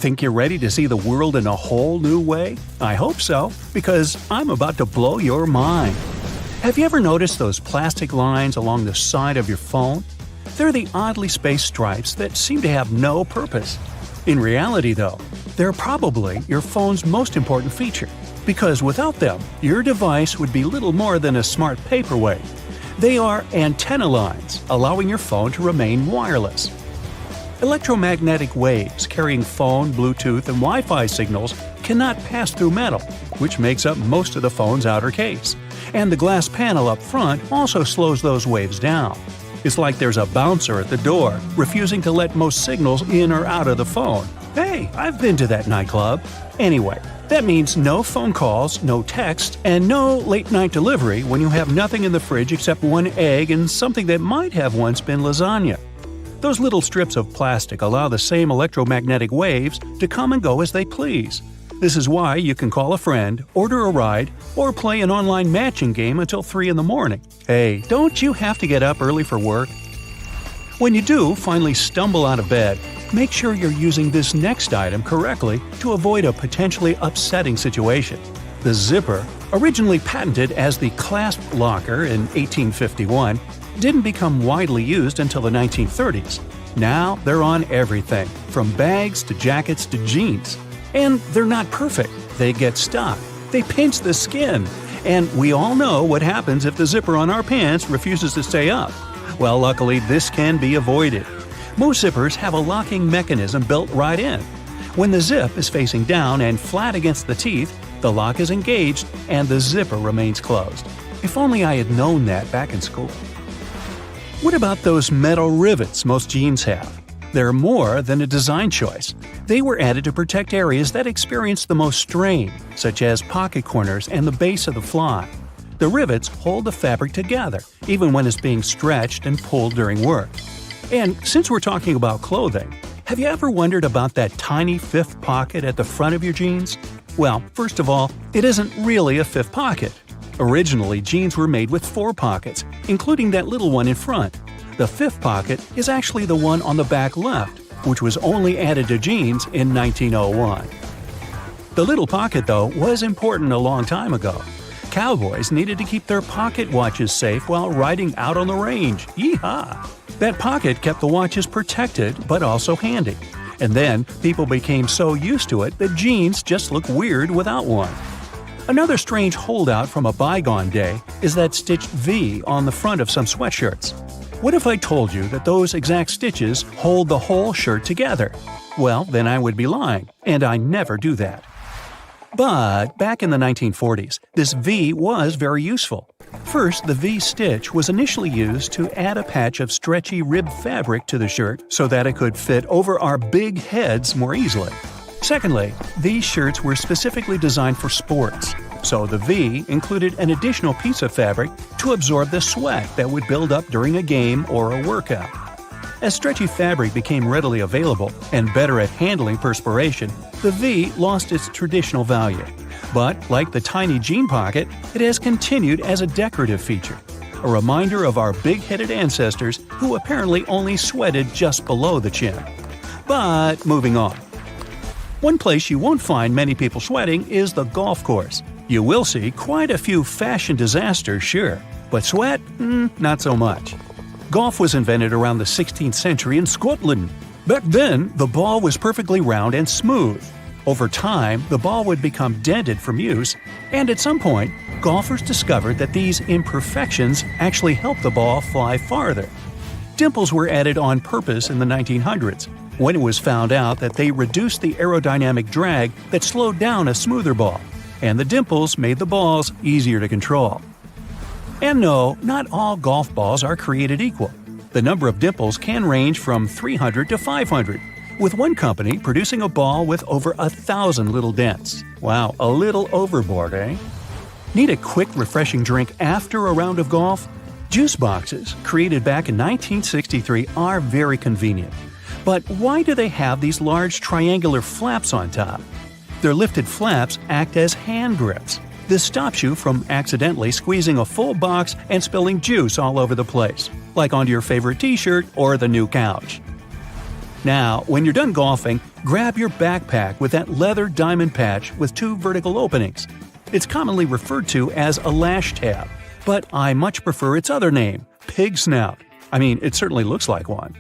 Think you're ready to see the world in a whole new way? I hope so, because I'm about to blow your mind. Have you ever noticed those plastic lines along the side of your phone? They're the oddly spaced stripes that seem to have no purpose. In reality, though, they're probably your phone's most important feature, because without them, your device would be little more than a smart paperweight. They are antenna lines, allowing your phone to remain wireless. Electromagnetic waves carrying phone, Bluetooth, and Wi-Fi signals cannot pass through metal, which makes up most of the phone's outer case. And the glass panel up front also slows those waves down. It's like there's a bouncer at the door, refusing to let most signals in or out of the phone. Hey, I've been to that nightclub. Anyway, that means no phone calls, no text, and no late-night delivery when you have nothing in the fridge except one egg and something that might have once been lasagna. Those little strips of plastic allow the same electromagnetic waves to come and go as they please. This is why you can call a friend, order a ride, or play an online matching game until 3 in the morning. Hey, don't you have to get up early for work? When you do finally stumble out of bed, make sure you're using this next item correctly to avoid a potentially upsetting situation. The zipper, originally patented as the clasp locker in 1851, didn't become widely used until the 1930s. Now they're on everything, from bags to jackets to jeans. And they're not perfect. They get stuck. They pinch the skin. And we all know what happens if the zipper on our pants refuses to stay up. Well, luckily, this can be avoided. Most zippers have a locking mechanism built right in. When the zip is facing down and flat against the teeth, the lock is engaged and the zipper remains closed. If only I had known that back in school. What about those metal rivets most jeans have? They're more than a design choice. They were added to protect areas that experience the most strain, such as pocket corners and the base of the fly. The rivets hold the fabric together, even when it's being stretched and pulled during work. And since we're talking about clothing, have you ever wondered about that tiny fifth pocket at the front of your jeans? Well, first of all, it isn't really a fifth pocket. Originally, jeans were made with 4 pockets, including that little one in front. The fifth pocket is actually the one on the back left, which was only added to jeans in 1901. The little pocket, though, was important a long time ago. Cowboys needed to keep their pocket watches safe while riding out on the range. Yeehaw! That pocket kept the watches protected but also handy. And then people became so used to it that jeans just look weird without one. Another strange holdout from a bygone day is that stitched V on the front of some sweatshirts. What if I told you that those exact stitches hold the whole shirt together? Well, then I would be lying, and I never do that. But back in the 1940s, this V was very useful. First, the V stitch was initially used to add a patch of stretchy rib fabric to the shirt so that it could fit over our big heads more easily. Secondly, these shirts were specifically designed for sports, so the V included an additional piece of fabric to absorb the sweat that would build up during a game or a workout. As stretchy fabric became readily available and better at handling perspiration, the V lost its traditional value. But, like the tiny jean pocket, it has continued as a decorative feature, a reminder of our big-headed ancestors who apparently only sweated just below the chin. But moving on. One place you won't find many people sweating is the golf course. You will see quite a few fashion disasters, sure, but sweat? Not so much. Golf was invented around the 16th century in Scotland. Back then, the ball was perfectly round and smooth. Over time, the ball would become dented from use, and at some point, golfers discovered that these imperfections actually helped the ball fly farther. Dimples were added on purpose in the 1900s, when it was found out that they reduced the aerodynamic drag that slowed down a smoother ball, and the dimples made the balls easier to control. And no, not all golf balls are created equal. The number of dimples can range from 300 to 500, with one company producing a ball with over 1,000 little dents. Wow, a little overboard, eh? Need a quick, refreshing drink after a round of golf? Juice boxes, created back in 1963, are very convenient. But why do they have these large triangular flaps on top? Their lifted flaps act as hand grips. This stops you from accidentally squeezing a full box and spilling juice all over the place, like onto your favorite t-shirt or the new couch. Now, when you're done golfing, grab your backpack with that leather diamond patch with 2 vertical openings. It's commonly referred to as a lash tab, but I much prefer its other name, pig snout. I mean, it certainly looks like one.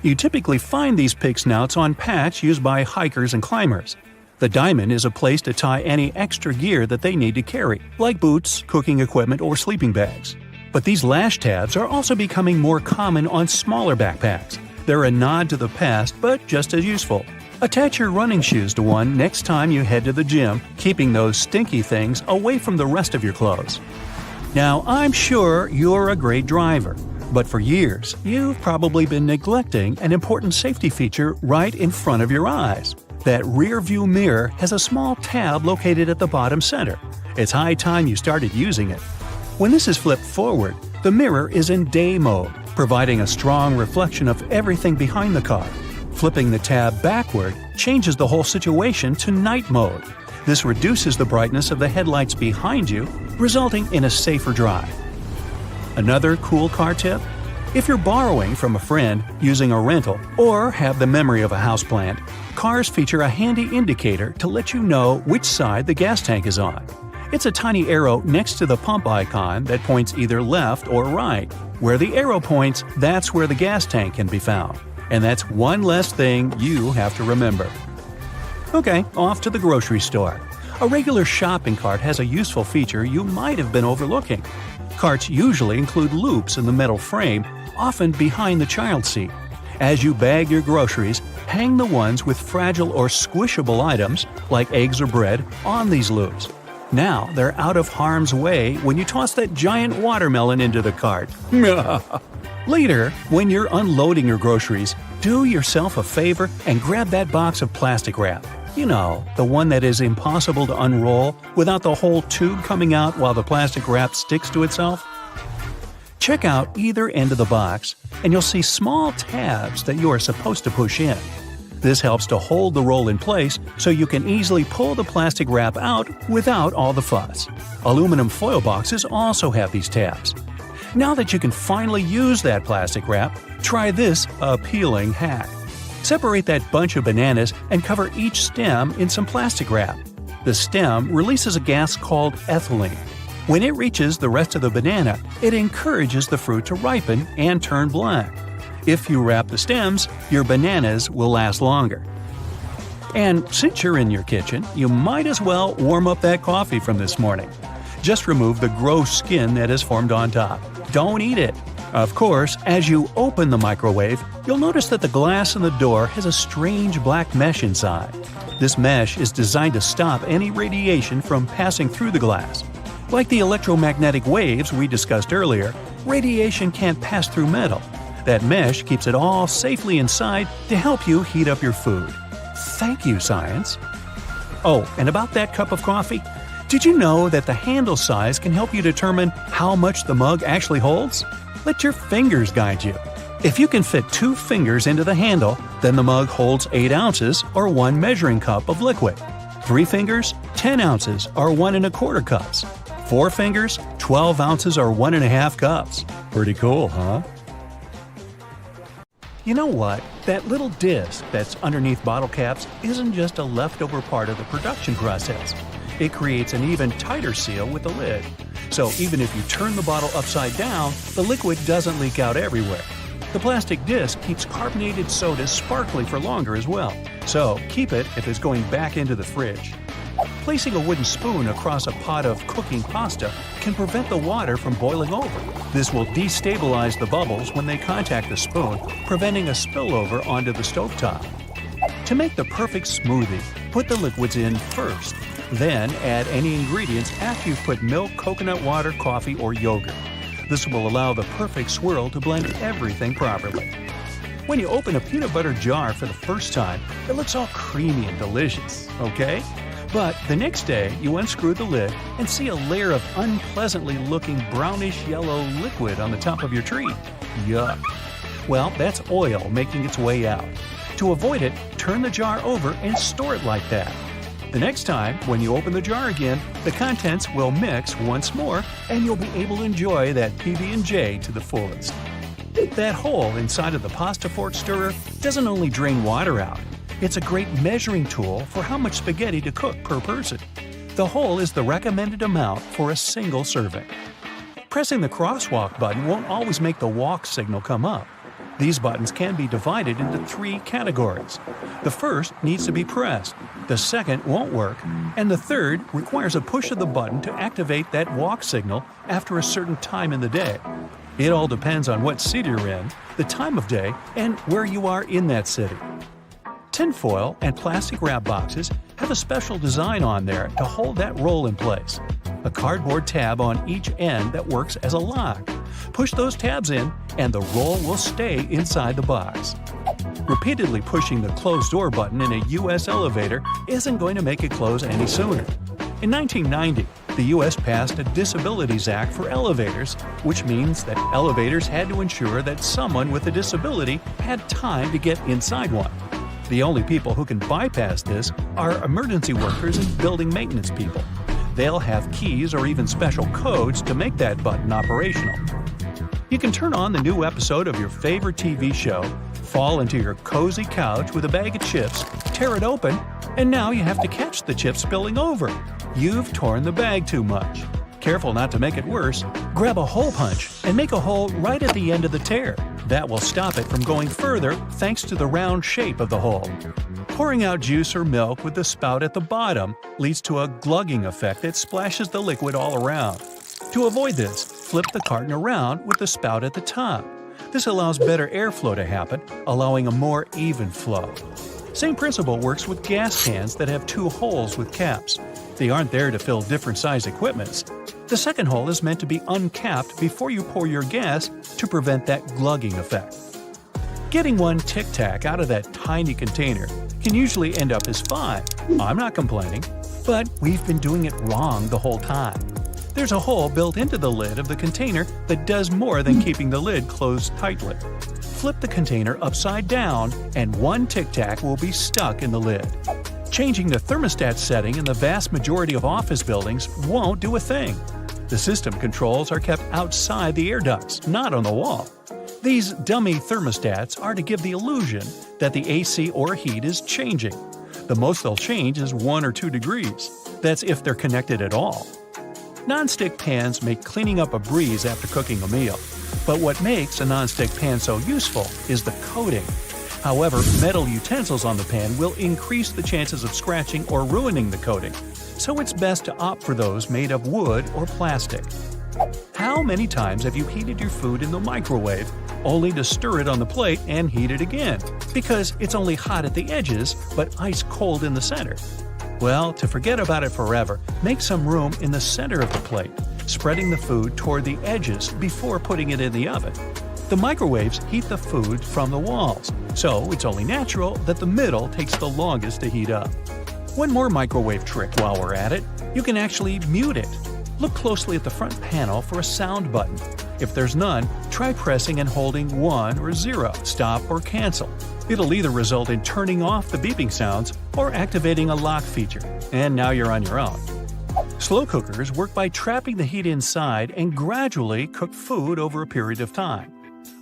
You typically find these pig snouts on packs used by hikers and climbers. The diamond is a place to tie any extra gear that they need to carry, like boots, cooking equipment, or sleeping bags. But these lash tabs are also becoming more common on smaller backpacks. They're a nod to the past, but just as useful. Attach your running shoes to one next time you head to the gym, keeping those stinky things away from the rest of your clothes. Now, I'm sure you're a great driver, but for years, you've probably been neglecting an important safety feature right in front of your eyes. That rear-view mirror has a small tab located at the bottom center. It's high time you started using it. When this is flipped forward, the mirror is in day mode, providing a strong reflection of everything behind the car. Flipping the tab backward changes the whole situation to night mode. This reduces the brightness of the headlights behind you, resulting in a safer drive. Another cool car tip? If you're borrowing from a friend, using a rental, or have the memory of a houseplant, cars feature a handy indicator to let you know which side the gas tank is on. It's a tiny arrow next to the pump icon that points either left or right. Where the arrow points, that's where the gas tank can be found. And that's one less thing you have to remember. Okay, off to the grocery store. A regular shopping cart has a useful feature you might have been overlooking. Carts usually include loops in the metal frame, often behind the child seat. As you bag your groceries, hang the ones with fragile or squishable items, like eggs or bread, on these loops. Now they're out of harm's way when you toss that giant watermelon into the cart. Later, when you're unloading your groceries, do yourself a favor and grab that box of plastic wrap. You know, the one that is impossible to unroll without the whole tube coming out while the plastic wrap sticks to itself. Check out either end of the box, and you'll see small tabs that you are supposed to push in. This helps to hold the roll in place so you can easily pull the plastic wrap out without all the fuss. Aluminum foil boxes also have these tabs. Now that you can finally use that plastic wrap, try this appealing hack. Separate that bunch of bananas and cover each stem in some plastic wrap. The stem releases a gas called ethylene. When it reaches the rest of the banana, it encourages the fruit to ripen and turn black. If you wrap the stems, your bananas will last longer. And since you're in your kitchen, you might as well warm up that coffee from this morning. Just remove the gross skin that has formed on top. Don't eat it. Of course, as you open the microwave, you'll notice that the glass in the door has a strange black mesh inside. This mesh is designed to stop any radiation from passing through the glass. Like the electromagnetic waves we discussed earlier, radiation can't pass through metal. That mesh keeps it all safely inside to help you heat up your food. Thank you, science. Oh, and about that cup of coffee, did you know that the handle size can help you determine how much the mug actually holds? Let your fingers guide you. If you can fit 2 fingers into the handle, then the mug holds 8 ounces or 1 measuring cup of liquid. 3 fingers, 10 ounces or 1 1/4 cups. 4 fingers, 12 ounces or 1 1/2 cups. Pretty cool, huh? You know what? That little disc that's underneath bottle caps isn't just a leftover part of the production process. It creates an even tighter seal with the lid. So even if you turn the bottle upside down, the liquid doesn't leak out everywhere. The plastic disc keeps carbonated soda sparkly for longer as well, so keep it if it's going back into the fridge. Placing a wooden spoon across a pot of cooking pasta can prevent the water from boiling over. This will destabilize the bubbles when they contact the spoon, preventing a spillover onto the stovetop. To make the perfect smoothie, put the liquids in first. Then add any ingredients after you've put milk, coconut water, coffee, or yogurt. This will allow the perfect swirl to blend everything properly. When you open a peanut butter jar for the first time, it looks all creamy and delicious, okay? But the next day, you unscrew the lid and see a layer of unpleasantly looking brownish yellow liquid on the top of your treat. Yuck. Well, that's oil making its way out. To avoid it, turn the jar over and store it like that. The next time, when you open the jar again, the contents will mix once more and you'll be able to enjoy that PB&J to the fullest. That hole inside of the pasta fork stirrer doesn't only drain water out, it's a great measuring tool for how much spaghetti to cook per person. The hole is the recommended amount for a single serving. Pressing the crosswalk button won't always make the walk signal come up. These buttons can be divided into 3 categories. The first needs to be pressed, the second won't work, and the third requires a push of the button to activate that walk signal after a certain time in the day. It all depends on what city you're in, the time of day, and where you are in that city. Tinfoil and plastic wrap boxes have a special design on there to hold that roll in place. A cardboard tab on each end that works as a lock. Push those tabs in, and the roll will stay inside the box. Repeatedly pushing the closed door button in a U.S. elevator isn't going to make it close any sooner. In 1990, the U.S. passed a Disabilities Act for elevators, which means that elevators had to ensure that someone with a disability had time to get inside one. The only people who can bypass this are emergency workers and building maintenance people. They'll have keys or even special codes to make that button operational. You can turn on the new episode of your favorite TV show, fall into your cozy couch with a bag of chips, tear it open, and now you have to catch the chips spilling over. You've torn the bag too much. Careful not to make it worse, grab a hole punch and make a hole right at the end of the tear. That will stop it from going further thanks to the round shape of the hole. Pouring out juice or milk with the spout at the bottom leads to a glugging effect that splashes the liquid all around. To avoid this, flip the carton around with the spout at the top. This allows better airflow to happen, allowing a more even flow. Same principle works with gas cans that have 2 holes with caps. They aren't there to fill different size equipments. The second hole is meant to be uncapped before you pour your gas to prevent that glugging effect. Getting one Tic Tac out of that tiny container can usually end up as fine. I'm not complaining, but we've been doing it wrong the whole time. There's a hole built into the lid of the container that does more than keeping the lid closed tightly. Flip the container upside down and 1 Tic Tac will be stuck in the lid. Changing the thermostat setting in the vast majority of office buildings won't do a thing. The system controls are kept outside the air ducts, not on the wall. These dummy thermostats are to give the illusion that the AC or heat is changing. The most they'll change is 1 or 2 degrees. That's if they're connected at all. Non-stick pans make cleaning up a breeze after cooking a meal. But what makes a non-stick pan so useful is the coating. However, metal utensils on the pan will increase the chances of scratching or ruining the coating, so it's best to opt for those made of wood or plastic. How many times have you heated your food in the microwave only to stir it on the plate and heat it again, because it's only hot at the edges but ice cold in the center? Well, to forget about it forever, make some room in the center of the plate, spreading the food toward the edges before putting it in the oven. The microwaves heat the food from the walls, so it's only natural that the middle takes the longest to heat up. One more microwave trick while we're at it, you can actually mute it. Look closely at the front panel for a sound button. If there's none, try pressing and holding 1 or 0, stop or cancel. It'll either result in turning off the beeping sounds or activating a lock feature, and now you're on your own. Slow cookers work by trapping the heat inside and gradually cook food over a period of time.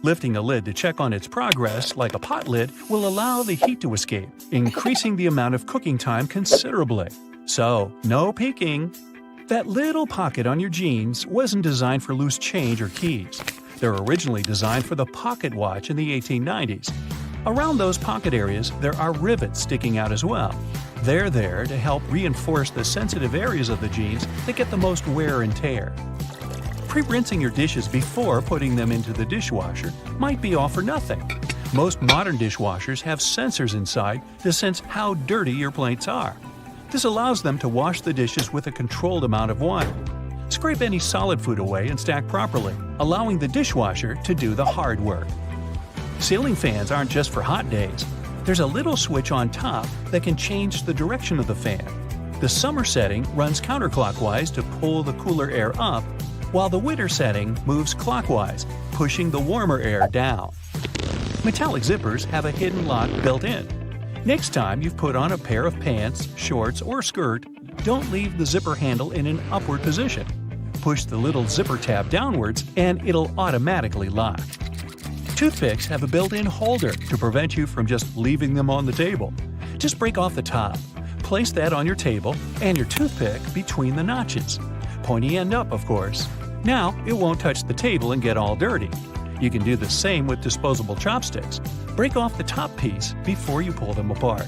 Lifting a lid to check on its progress, like a pot lid, will allow the heat to escape, increasing the amount of cooking time considerably. So, no peeking. That little pocket on your jeans wasn't designed for loose change or keys. They're originally designed for the pocket watch in the 1890s. Around those pocket areas, there are rivets sticking out as well. They're there to help reinforce the sensitive areas of the jeans that get the most wear and tear. Pre-rinsing your dishes before putting them into the dishwasher might be all for nothing. Most modern dishwashers have sensors inside to sense how dirty your plates are. This allows them to wash the dishes with a controlled amount of water. Scrape any solid food away and stack properly, allowing the dishwasher to do the hard work. Ceiling fans aren't just for hot days. There's a little switch on top that can change the direction of the fan. The summer setting runs counterclockwise to pull the cooler air up, while the winter setting moves clockwise, pushing the warmer air down. Metallic zippers have a hidden lock built in. Next time you've put on a pair of pants, shorts, or skirt, don't leave the zipper handle in an upward position. Push the little zipper tab downwards and it'll automatically lock. Toothpicks have a built-in holder to prevent you from just leaving them on the table. Just break off the top, place that on your table, and your toothpick between the notches. Pointy end up, of course. Now, it won't touch the table and get all dirty. You can do the same with disposable chopsticks. Break off the top piece before you pull them apart.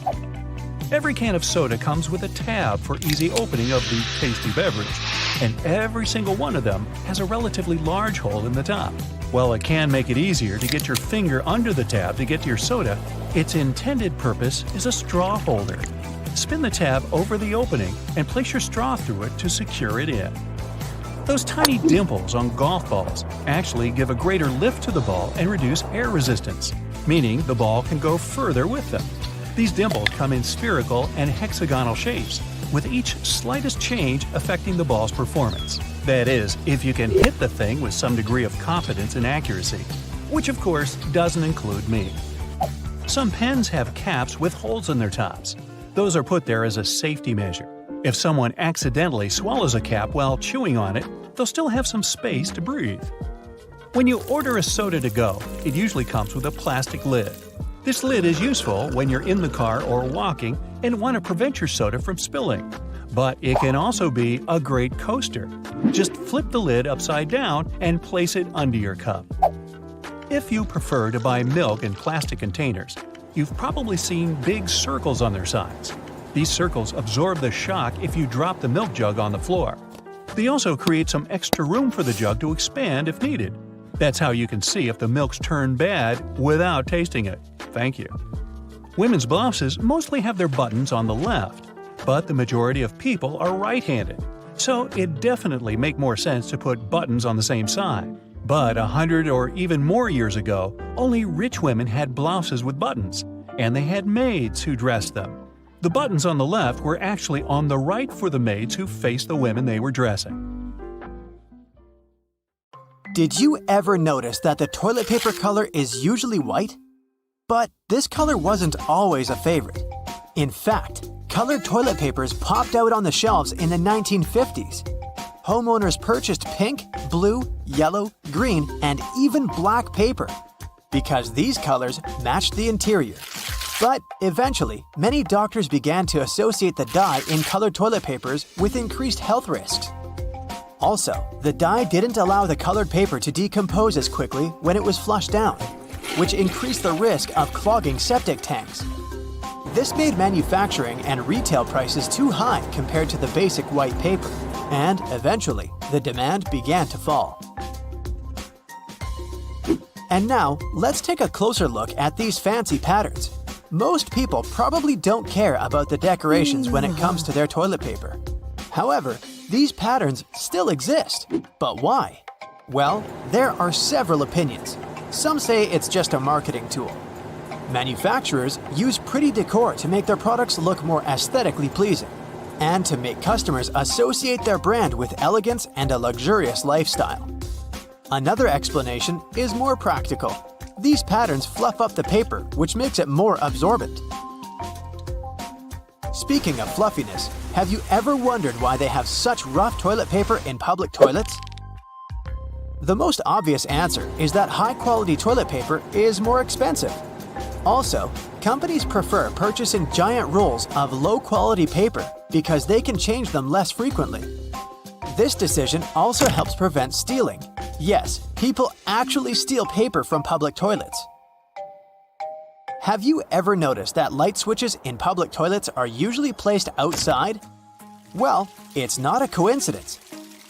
Every can of soda comes with a tab for easy opening of the tasty beverage, and every single one of them has a relatively large hole in the top. While it can make it easier to get your finger under the tab to get to your soda, its intended purpose is a straw holder. Spin the tab over the opening and place your straw through it to secure it in. Those tiny dimples on golf balls actually give a greater lift to the ball and reduce air resistance, meaning the ball can go further with them. These dimples come in spherical and hexagonal shapes, with each slightest change affecting the ball's performance. That is, if you can hit the thing with some degree of confidence and accuracy, which of course doesn't include me. Some pens have caps with holes in their tops. Those are put there as a safety measure. If someone accidentally swallows a cap while chewing on it, they'll still have some space to breathe. When you order a soda to go, it usually comes with a plastic lid. This lid is useful when you're in the car or walking and want to prevent your soda from spilling. But it can also be a great coaster. Just flip the lid upside down and place it under your cup. If you prefer to buy milk in plastic containers, you've probably seen big circles on their sides. These circles absorb the shock if you drop the milk jug on the floor. They also create some extra room for the jug to expand if needed. That's how you can see if the milk's turned bad without tasting it. Thank you. Women's blouses mostly have their buttons on the left, but the majority of people are right-handed, so it definitely makes more sense to put buttons on the same side. But 100 or even more years ago, only rich women had blouses with buttons, and they had maids who dressed them. The buttons on the left were actually on the right for the maids who faced the women they were dressing. Did you ever notice that the toilet paper color is usually white? But this color wasn't always a favorite. In fact, colored toilet papers popped out on the shelves in the 1950s. Homeowners purchased pink, blue, yellow, green, and even black paper because these colors matched the interior. But eventually, many doctors began to associate the dye in colored toilet papers with increased health risks. Also, the dye didn't allow the colored paper to decompose as quickly when it was flushed down, which increased the risk of clogging septic tanks. This made manufacturing and retail prices too high compared to the basic white paper, and eventually, the demand began to fall. And now, let's take a closer look at these fancy patterns. Most people probably don't care about the decorations when it comes to their toilet paper. However, these patterns still exist. But why? Well, there are several opinions. Some say it's just a marketing tool. Manufacturers use pretty decor to make their products look more aesthetically pleasing, and to make customers associate their brand with elegance and a luxurious lifestyle. Another explanation is more practical. These patterns fluff up the paper, which makes it more absorbent. Speaking of fluffiness, have you ever wondered why they have such rough toilet paper in public toilets? The most obvious answer is that high-quality toilet paper is more expensive. Also, companies prefer purchasing giant rolls of low-quality paper because they can change them less frequently. This decision also helps prevent stealing. Yes, people actually steal paper from public toilets. Have you ever noticed that light switches in public toilets are usually placed outside? Well, it's not a coincidence.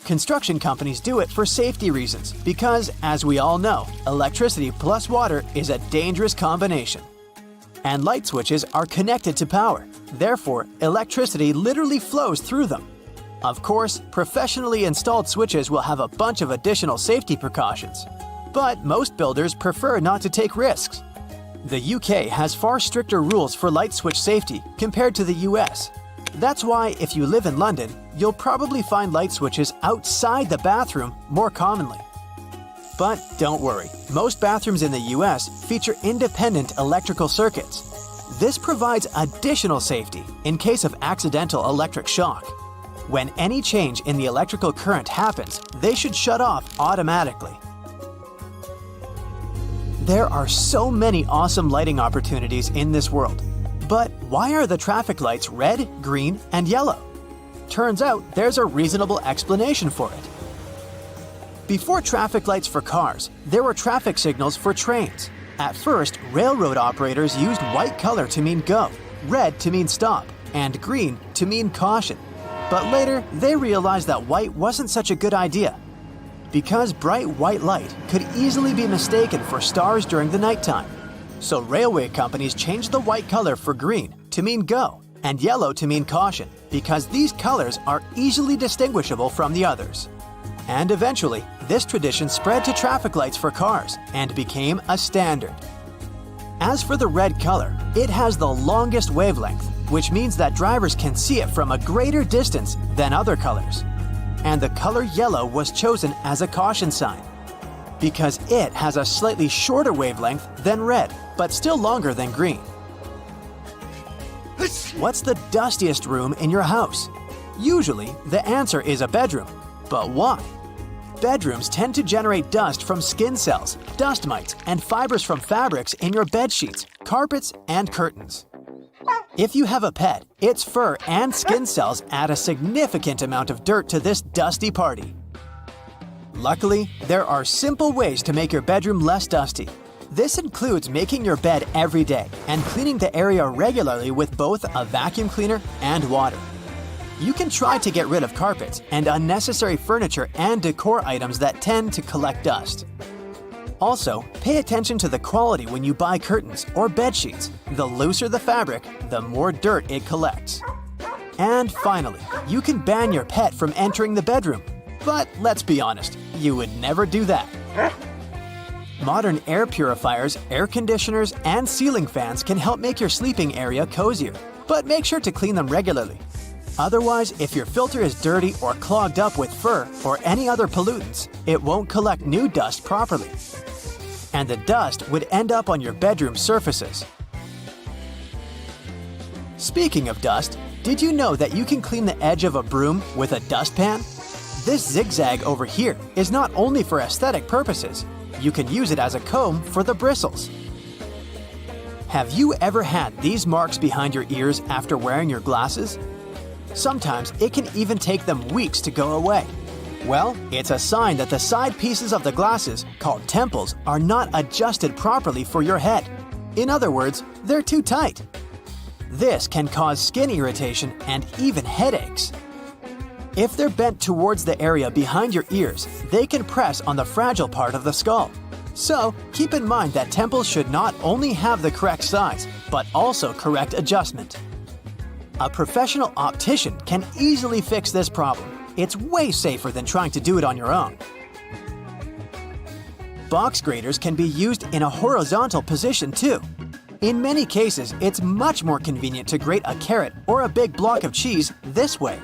Construction companies do it for safety reasons because, as we all know, electricity plus water is a dangerous combination. And light switches are connected to power. Therefore, electricity literally flows through them. Of course, professionally installed switches will have a bunch of additional safety precautions. But most builders prefer not to take risks. The UK has far stricter rules for light switch safety compared to the US. That's why if you live in London, you'll probably find light switches outside the bathroom more commonly. But don't worry, most bathrooms in the US feature independent electrical circuits. This provides additional safety in case of accidental electric shock. When any change in the electrical current happens, they should shut off automatically. There are so many awesome lighting opportunities in this world. But why are the traffic lights red, green, and yellow? Turns out there's a reasonable explanation for it. Before traffic lights for cars, there were traffic signals for trains. At first, railroad operators used white color to mean go, red to mean stop, and green to mean caution. But later, they realized that white wasn't such a good idea, because bright white light could easily be mistaken for stars during the nighttime. So railway companies changed the white color for green to mean go and yellow to mean caution, because these colors are easily distinguishable from the others. And eventually, this tradition spread to traffic lights for cars and became a standard. As for the red color, it has the longest wavelength, which means that drivers can see it from a greater distance than other colors. And the color yellow was chosen as a caution sign, because it has a slightly shorter wavelength than red, but still longer than green. What's the dustiest room in your house? Usually, the answer is a bedroom. But why? Bedrooms tend to generate dust from skin cells, dust mites, and fibers from fabrics in your bed sheets, carpets, and curtains. If you have a pet, its fur and skin cells add a significant amount of dirt to this dusty party. Luckily, there are simple ways to make your bedroom less dusty. This includes making your bed every day and cleaning the area regularly with both a vacuum cleaner and water. You can try to get rid of carpets and unnecessary furniture and decor items that tend to collect dust. Also, pay attention to the quality when you buy curtains or bed sheets. The looser the fabric, the more dirt it collects. And finally, you can ban your pet from entering the bedroom. But let's be honest, you would never do that. Modern air purifiers, air conditioners, and ceiling fans can help make your sleeping area cozier, but make sure to clean them regularly. Otherwise, if your filter is dirty or clogged up with fur or any other pollutants, it won't collect new dust properly. And the dust would end up on your bedroom surfaces. Speaking of dust, did you know that you can clean the edge of a broom with a dustpan? This zigzag over here is not only for aesthetic purposes, you can use it as a comb for the bristles. Have you ever had these marks behind your ears after wearing your glasses? Sometimes it can even take them weeks to go away. Well, it's a sign that the side pieces of the glasses, called temples, are not adjusted properly for your head. In other words, they're too tight. This can cause skin irritation and even headaches. If they're bent towards the area behind your ears, they can press on the fragile part of the skull. So, keep in mind that temples should not only have the correct size, but also correct adjustment. A professional optician can easily fix this problem. It's way safer than trying to do it on your own. Box graters can be used in a horizontal position too. In many cases, it's much more convenient to grate a carrot or a big block of cheese this way.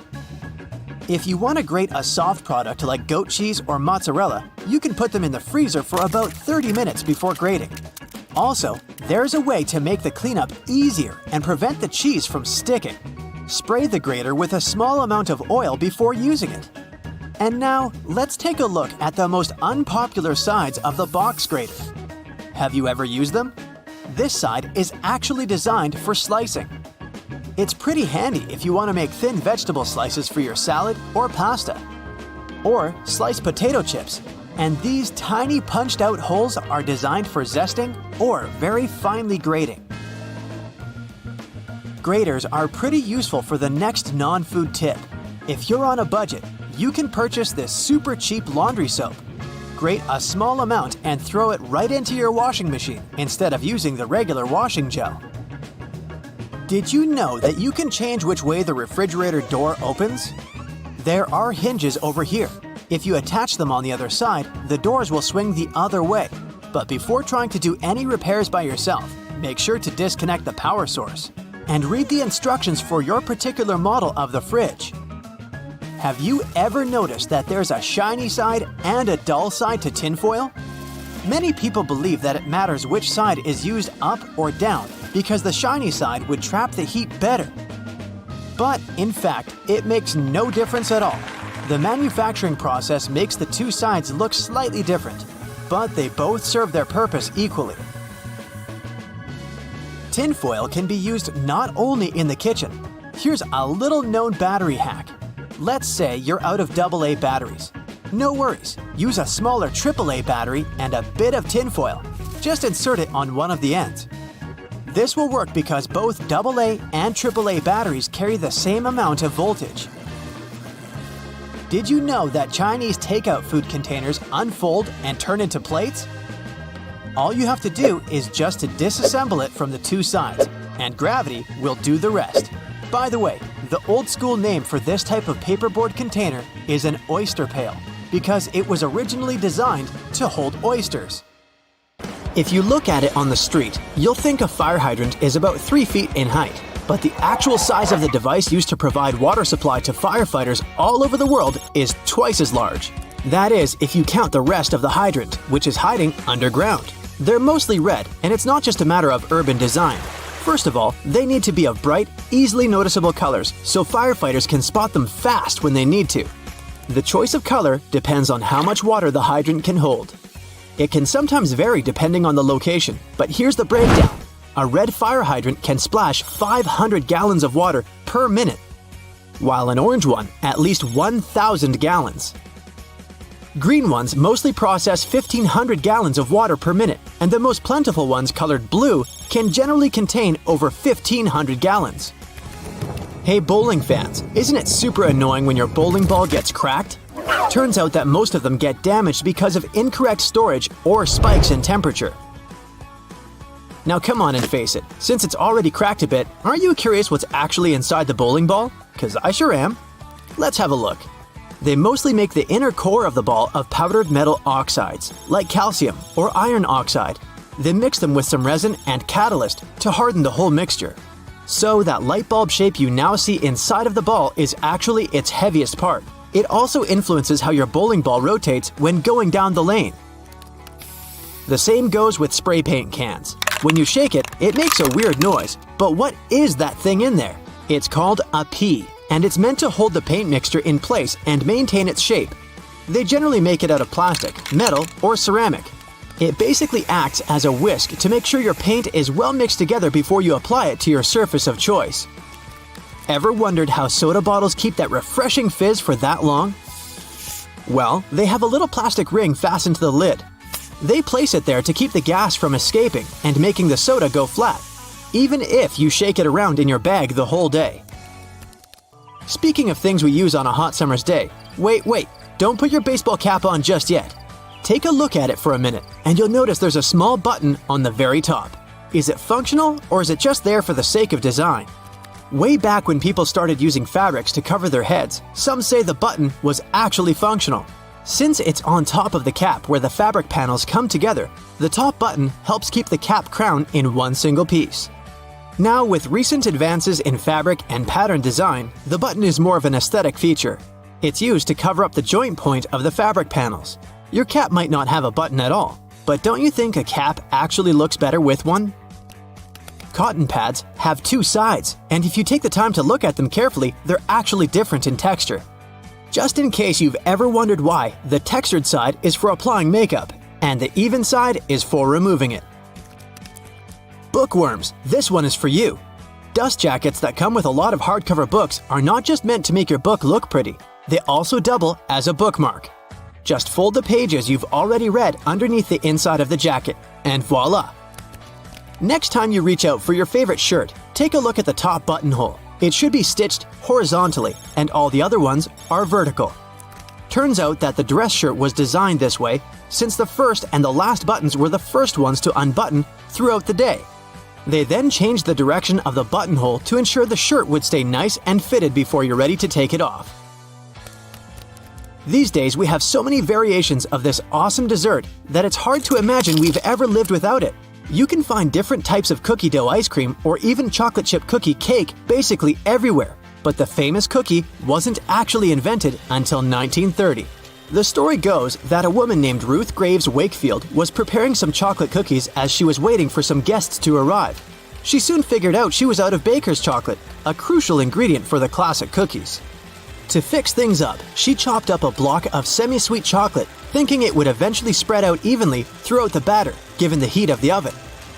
If you want to grate a soft product like goat cheese or mozzarella, you can put them in the freezer for about 30 minutes before grating. Also, there's a way to make the cleanup easier and prevent the cheese from sticking. Spray the grater with a small amount of oil before using it. And now, let's take a look at the most unpopular sides of the box grater. Have you ever used them? This side is actually designed for slicing. It's pretty handy if you want to make thin vegetable slices for your salad or pasta. Or sliced potato chips. And these tiny punched-out holes are designed for zesting or very finely grating. Graters are pretty useful for the next non-food tip. If you're on a budget, you can purchase this super cheap laundry soap. Grate a small amount and throw it right into your washing machine instead of using the regular washing gel. Did you know that you can change which way the refrigerator door opens? There are hinges over here. If you attach them on the other side, the doors will swing the other way. But before trying to do any repairs by yourself, make sure to disconnect the power source and read the instructions for your particular model of the fridge. Have you ever noticed that there's a shiny side and a dull side to tinfoil? Many people believe that it matters which side is used up or down because the shiny side would trap the heat better. But in fact, it makes no difference at all. The manufacturing process makes the two sides look slightly different. but they both serve their purpose equally. Tinfoil can be used not only in the kitchen. Here's a little known battery hack. Let's say you're out of AA batteries. No worries, use a smaller AAA battery and a bit of tinfoil. Just insert it on one of the ends. This will work because both AA and AAA batteries carry the same amount of voltage. Did you know that Chinese takeout food containers unfold and turn into plates? All you have to do is just to disassemble it from the two sides, and gravity will do the rest. By the way, the old school name for this type of paperboard container is an oyster pail, because it was originally designed to hold oysters. If you look at it on the street, you'll think a fire hydrant is about 3 feet in height. But the actual size of the device used to provide water supply to firefighters all over the world is twice as large. That is, if you count the rest of the hydrant, which is hiding underground. They're mostly red, and it's not just a matter of urban design. First of all, they need to be of bright, easily noticeable colors so firefighters can spot them fast when they need to. The choice of color depends on how much water the hydrant can hold. It can sometimes vary depending on the location, but here's the breakdown. A red fire hydrant can splash 500 gallons of water per minute, while an orange one at least 1,000 gallons. Green ones mostly process 1,500 gallons of water per minute, and the most plentiful ones colored blue can generally contain over 1,500 gallons. Hey bowling fans, isn't it super annoying when your bowling ball gets cracked? Turns out that most of them get damaged because of incorrect storage or spikes in temperature. Now come on and face it, since it's already cracked a bit, aren't you curious what's actually inside the bowling ball? 'Cause I sure am. Let's have a look. They mostly make the inner core of the ball of powdered metal oxides, like calcium or iron oxide. They mix them with some resin and catalyst to harden the whole mixture. So that light bulb shape you now see inside of the ball is actually its heaviest part. It also influences how your bowling ball rotates when going down the lane. The same goes with spray paint cans. When you shake it, it makes a weird noise. But what is that thing in there? It's called a pea, and it's meant to hold the paint mixture in place and maintain its shape. They generally make it out of plastic, metal, or ceramic. It basically acts as a whisk to make sure your paint is well mixed together before you apply it to your surface of choice. Ever wondered how soda bottles keep that refreshing fizz for that long? Well, they have a little plastic ring fastened to the lid. They place it there to keep the gas from escaping and making the soda go flat, even if you shake it around in your bag the whole day. Speaking of things we use on a hot summer's day, wait, don't put your baseball cap on just yet. Take a look at it for a minute, and you'll notice there's a small button on the very top. Is it functional, or is it just there for the sake of design? Way back when people started using fabrics to cover their heads, some say the button was actually functional. Since it's on top of the cap where the fabric panels come together, the top button helps keep the cap crown in one single piece. Now, with recent advances in fabric and pattern design, the button is more of an aesthetic feature. It's used to cover up the joint point of the fabric panels. Your cap might not have a button at all, but don't you think a cap actually looks better with one? Cotton pads have two sides, and if you take the time to look at them carefully, they're actually different in texture. Just in case you've ever wondered why, the textured side is for applying makeup, and the even side is for removing it. Bookworms, this one is for you. Dust jackets that come with a lot of hardcover books are not just meant to make your book look pretty, they also double as a bookmark. Just fold the pages you've already read underneath the inside of the jacket, and voila! Next time you reach out for your favorite shirt, take a look at the top buttonhole. It should be stitched horizontally, and all the other ones are vertical. Turns out that the dress shirt was designed this way since the first and the last buttons were the first ones to unbutton throughout the day. They then changed the direction of the buttonhole to ensure the shirt would stay nice and fitted before you're ready to take it off. These days we have so many variations of this awesome dessert that it's hard to imagine we've ever lived without it. You can find different types of cookie dough ice cream or even chocolate chip cookie cake basically everywhere, but the famous cookie wasn't actually invented until 1930. The story goes that a woman named Ruth Graves Wakefield was preparing some chocolate cookies as she was waiting for some guests to arrive. She soon figured out she was out of baker's chocolate, a crucial ingredient for the classic cookies. To fix things up, she chopped up a block of semi-sweet chocolate, thinking it would eventually spread out evenly throughout the batter, given the heat of the oven.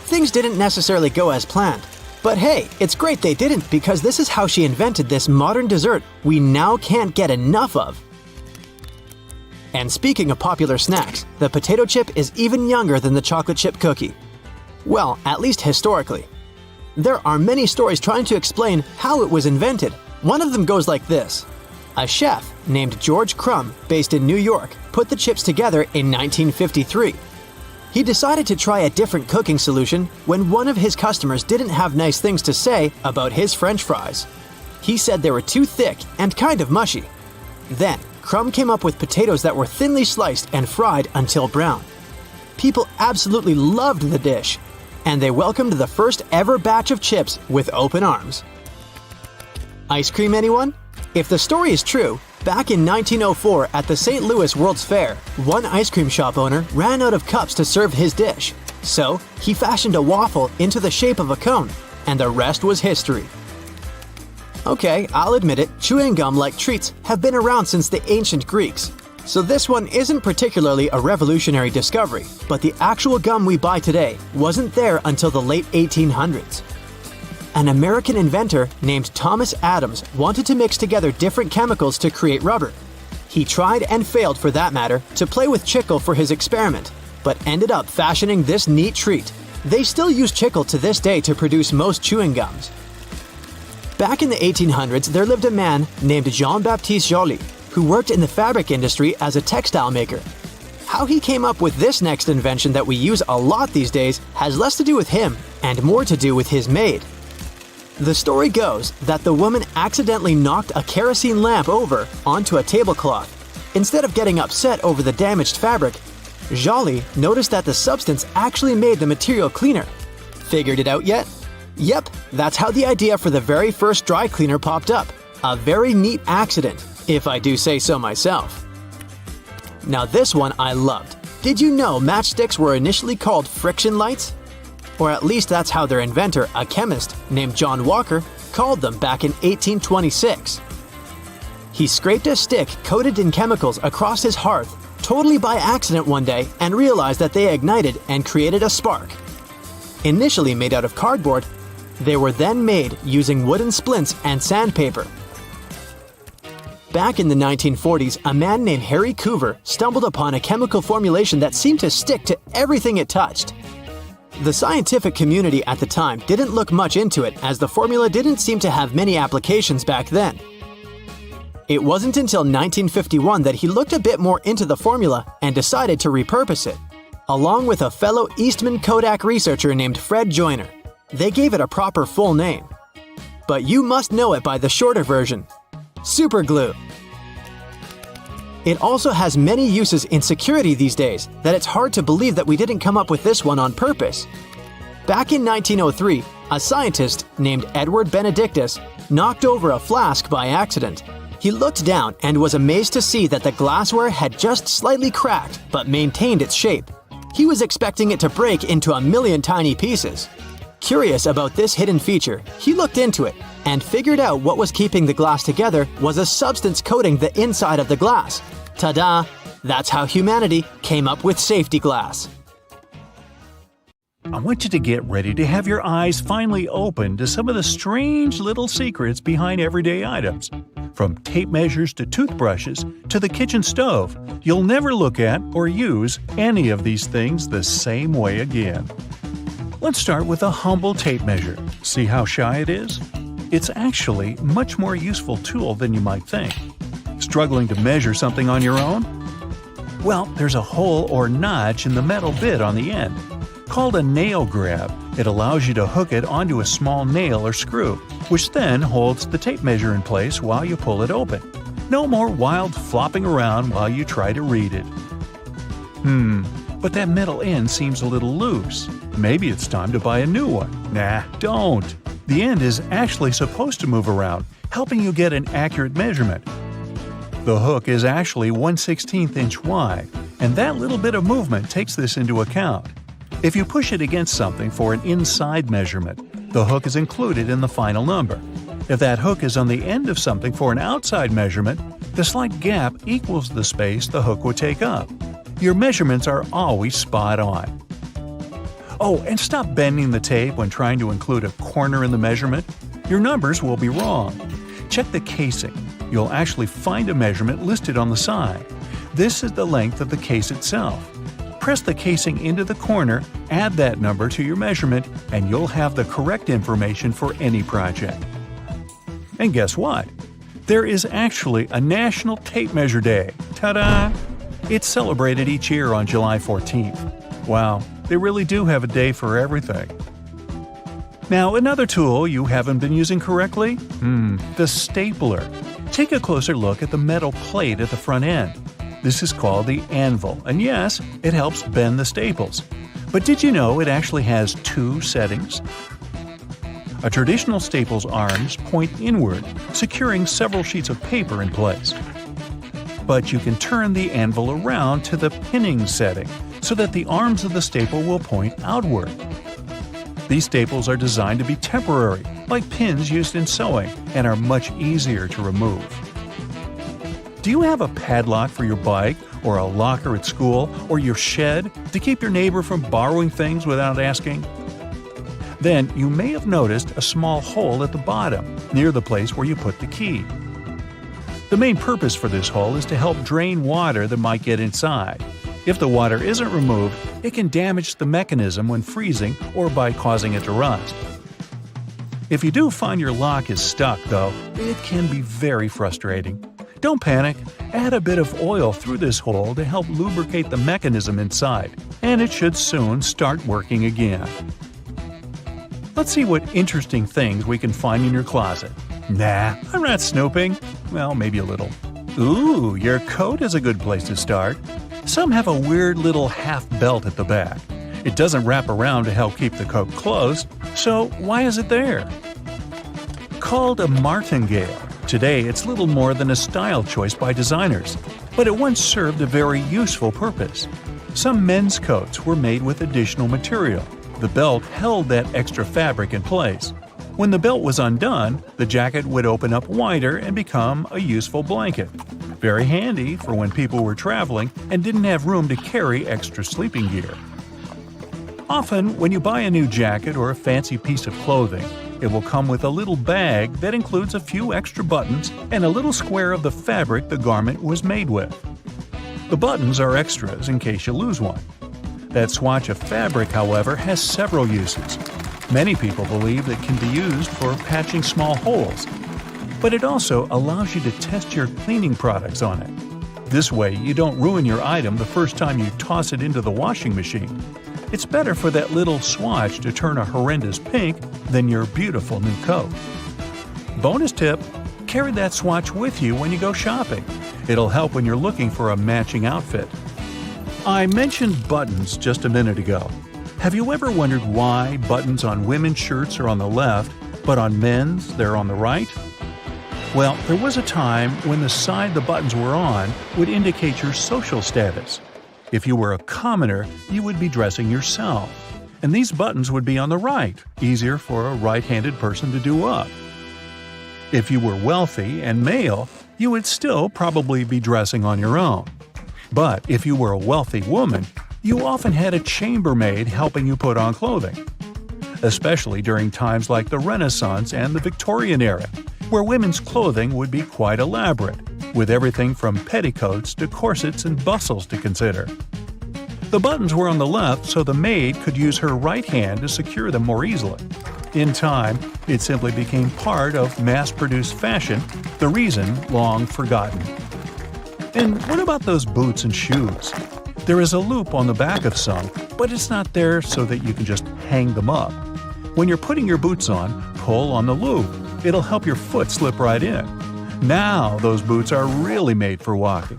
Things didn't necessarily go as planned. But hey, it's great they didn't, because this is how she invented this modern dessert we now can't get enough of. And speaking of popular snacks, the potato chip is even younger than the chocolate chip cookie. Well, at least historically. There are many stories trying to explain how it was invented. One of them goes like this. A chef named George Crumb, based in New York, put the chips together in 1953. He decided to try a different cooking solution when one of his customers didn't have nice things to say about his French fries. He said they were too thick and kind of mushy. Then, Crumb came up with potatoes that were thinly sliced and fried until brown. People absolutely loved the dish, and they welcomed the first ever batch of chips with open arms. Ice cream, anyone? If the story is true, back in 1904 at the St. Louis World's Fair, one ice cream shop owner ran out of cups to serve his dish. So, he fashioned a waffle into the shape of a cone, and the rest was history. Okay, I'll admit it, chewing gum-like treats have been around since the ancient Greeks. So this one isn't particularly a revolutionary discovery, but the actual gum we buy today wasn't there until the late 1800s. An American inventor named Thomas Adams wanted to mix together different chemicals to create rubber. He tried and failed, for that matter, to play with chicle for his experiment, but ended up fashioning this neat treat. They still use chicle to this day to produce most chewing gums. Back in the 1800s, there lived a man named Jean-Baptiste Joly, who worked in the fabric industry as a textile maker. How he came up with this next invention that we use a lot these days has less to do with him and more to do with his maid. The story goes that the woman accidentally knocked a kerosene lamp over onto a tablecloth. Instead of getting upset over the damaged fabric, Joly noticed that the substance actually made the material cleaner. Figured it out yet? Yep, that's how the idea for the very first dry cleaner popped up. A very neat accident, if I do say so myself. Now this one I loved. Did you know matchsticks were initially called friction lights? Or at least that's how their inventor, a chemist named John Walker, called them back in 1826. He scraped a stick coated in chemicals across his hearth, totally by accident one day, and realized that they ignited and created a spark. Initially made out of cardboard, they were then made using wooden splints and sandpaper. Back in the 1940s, a man named Harry Coover stumbled upon a chemical formulation that seemed to stick to everything it touched. The scientific community at the time didn't look much into it, as the formula didn't seem to have many applications back then. It wasn't until 1951 that he looked a bit more into the formula and decided to repurpose it. Along with a fellow Eastman Kodak researcher named Fred Joyner, they gave it a proper full name. But you must know it by the shorter version: super glue. It also has many uses in security these days that it's hard to believe that we didn't come up with this one on purpose. Back in 1903, a scientist named Edward Benedictus knocked over a flask by accident. He looked down and was amazed to see that the glassware had just slightly cracked but maintained its shape. He was expecting it to break into a million tiny pieces. Curious about this hidden feature, he looked into it and figured out what was keeping the glass together was a substance coating the inside of the glass. Ta-da! That's how humanity came up with safety glass. I want you to get ready to have your eyes finally open to some of the strange little secrets behind everyday items. From tape measures to toothbrushes to the kitchen stove, you'll never look at or use any of these things the same way again. Let's start with a humble tape measure. See how shy it is? It's actually a much more useful tool than you might think. Struggling to measure something on your own? Well, there's a hole or notch in the metal bit on the end. Called a nail grab, it allows you to hook it onto a small nail or screw, which then holds the tape measure in place while you pull it open. No more wild flopping around while you try to read it. But that metal end seems a little loose. Maybe it's time to buy a new one. Nah, don't. The end is actually supposed to move around, helping you get an accurate measurement. The hook is actually 1/16 inch wide, and that little bit of movement takes this into account. If you push it against something for an inside measurement, the hook is included in the final number. If that hook is on the end of something for an outside measurement, the slight gap equals the space the hook would take up. Your measurements are always spot on. Oh, and stop bending the tape when trying to include a corner in the measurement. Your numbers will be wrong. Check the casing. You'll actually find a measurement listed on the side. This is the length of the case itself. Press the casing into the corner, add that number to your measurement, and you'll have the correct information for any project. And guess what? There is actually a National Tape Measure Day. Ta-da! It's celebrated each year on July 14th. Wow, they really do have a day for everything. Now, another tool you haven't been using correctly? The stapler. Take a closer look at the metal plate at the front end. This is called the anvil, and yes, it helps bend the staples. But did you know it actually has two settings? A traditional staple's arms point inward, securing several sheets of paper in place. But you can turn the anvil around to the pinning setting so that the arms of the staple will point outward. These staples are designed to be temporary, like pins used in sewing, and are much easier to remove. Do you have a padlock for your bike, or a locker at school, or your shed to keep your neighbor from borrowing things without asking? Then you may have noticed a small hole at the bottom, near the place where you put the key. The main purpose for this hole is to help drain water that might get inside. If the water isn't removed, it can damage the mechanism when freezing or by causing it to rust. If you do find your lock is stuck, though, it can be very frustrating. Don't panic. Add a bit of oil through this hole to help lubricate the mechanism inside, and it should soon start working again. Let's see what interesting things we can find in your closet. Nah, I'm not snooping. Well, maybe a little. Ooh, your coat is a good place to start. Some have a weird little half belt at the back. It doesn't wrap around to help keep the coat closed, so why is it there? Called a martingale, today it's little more than a style choice by designers, but it once served a very useful purpose. Some men's coats were made with additional material. The belt held that extra fabric in place. When the belt was undone, the jacket would open up wider and become a useful blanket. Very handy for when people were traveling and didn't have room to carry extra sleeping gear. Often, when you buy a new jacket or a fancy piece of clothing, it will come with a little bag that includes a few extra buttons and a little square of the fabric the garment was made with. The buttons are extras in case you lose one. That swatch of fabric, however, has several uses. Many people believe it can be used for patching small holes, but it also allows you to test your cleaning products on it. This way, you don't ruin your item the first time you toss it into the washing machine. It's better for that little swatch to turn a horrendous pink than your beautiful new coat. Bonus tip: carry that swatch with you when you go shopping. It'll help when you're looking for a matching outfit. I mentioned buttons just a minute ago. Have you ever wondered why buttons on women's shirts are on the left, but on men's they're on the right? Well, there was a time when the side the buttons were on would indicate your social status. If you were a commoner, you would be dressing yourself. And these buttons would be on the right, easier for a right-handed person to do up. If you were wealthy and male, you would still probably be dressing on your own. But if you were a wealthy woman, you often had a chambermaid helping you put on clothing. Especially during times like the Renaissance and the Victorian era, where women's clothing would be quite elaborate, with everything from petticoats to corsets and bustles to consider. The buttons were on the left so the maid could use her right hand to secure them more easily. In time, it simply became part of mass-produced fashion, the reason long forgotten. And what about those boots and shoes? There is a loop on the back of some, but it's not there so that you can just hang them up. When you're putting your boots on, pull on the loop. It'll help your foot slip right in. Now those boots are really made for walking.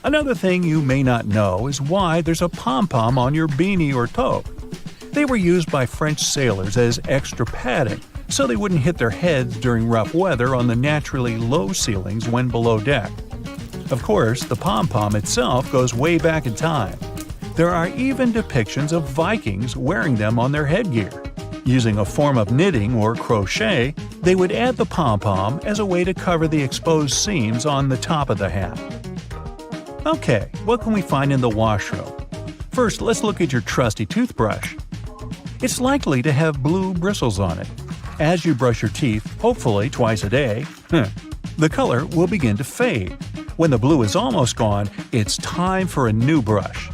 Another thing you may not know is why there's a pom-pom on your beanie or toque. They were used by French sailors as extra padding, so they wouldn't hit their heads during rough weather on the naturally low ceilings when below deck. Of course, the pom-pom itself goes way back in time. There are even depictions of Vikings wearing them on their headgear. Using a form of knitting or crochet, They would add the pom-pom as a way to cover the exposed seams on the top of the hat. Okay, what can we find in the washroom? First, let's look at your trusty toothbrush. It's likely to have blue bristles on it. As you brush your teeth, hopefully twice a day, the color will begin to fade. When the blue is almost gone, it's time for a new brush.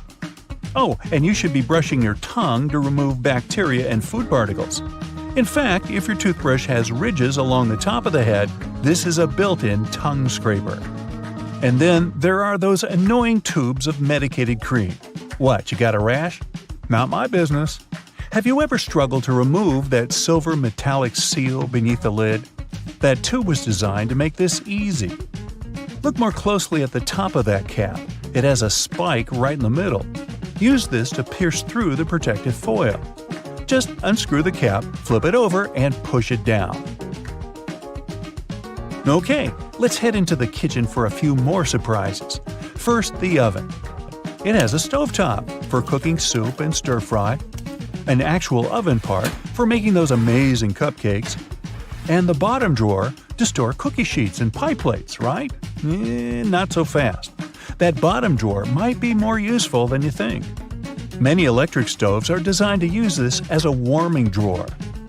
Oh, and you should be brushing your tongue to remove bacteria and food particles. In fact, if your toothbrush has ridges along the top of the head, this is a built-in tongue scraper. And then there are those annoying tubes of medicated cream. What, you got a rash? Not my business. Have you ever struggled to remove that silver metallic seal beneath the lid? That tube was designed to make this easy. Look more closely at the top of that cap. It has a spike right in the middle. Use this to pierce through the protective foil. Just unscrew the cap, flip it over, and push it down. Okay, let's head into the kitchen for a few more surprises. First, the oven. It has a stovetop for cooking soup and stir-fry, an actual oven part for making those amazing cupcakes, and the bottom drawer to store cookie sheets and pie plates, right? Not so fast. That bottom drawer might be more useful than you think. Many electric stoves are designed to use this as a warming drawer.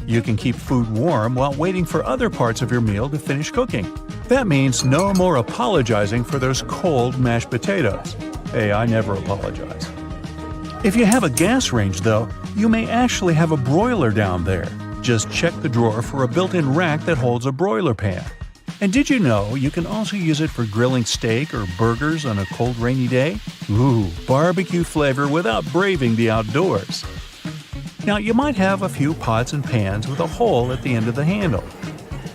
You can keep food warm while waiting for other parts of your meal to finish cooking. That means no more apologizing for those cold mashed potatoes. Hey, I never apologize. If you have a gas range, though, you may actually have a broiler down there. Just check the drawer for a built-in rack that holds a broiler pan. And did you know you can also use it for grilling steak or burgers on a cold rainy day? Ooh, barbecue flavor without braving the outdoors. Now, you might have a few pots and pans with a hole at the end of the handle.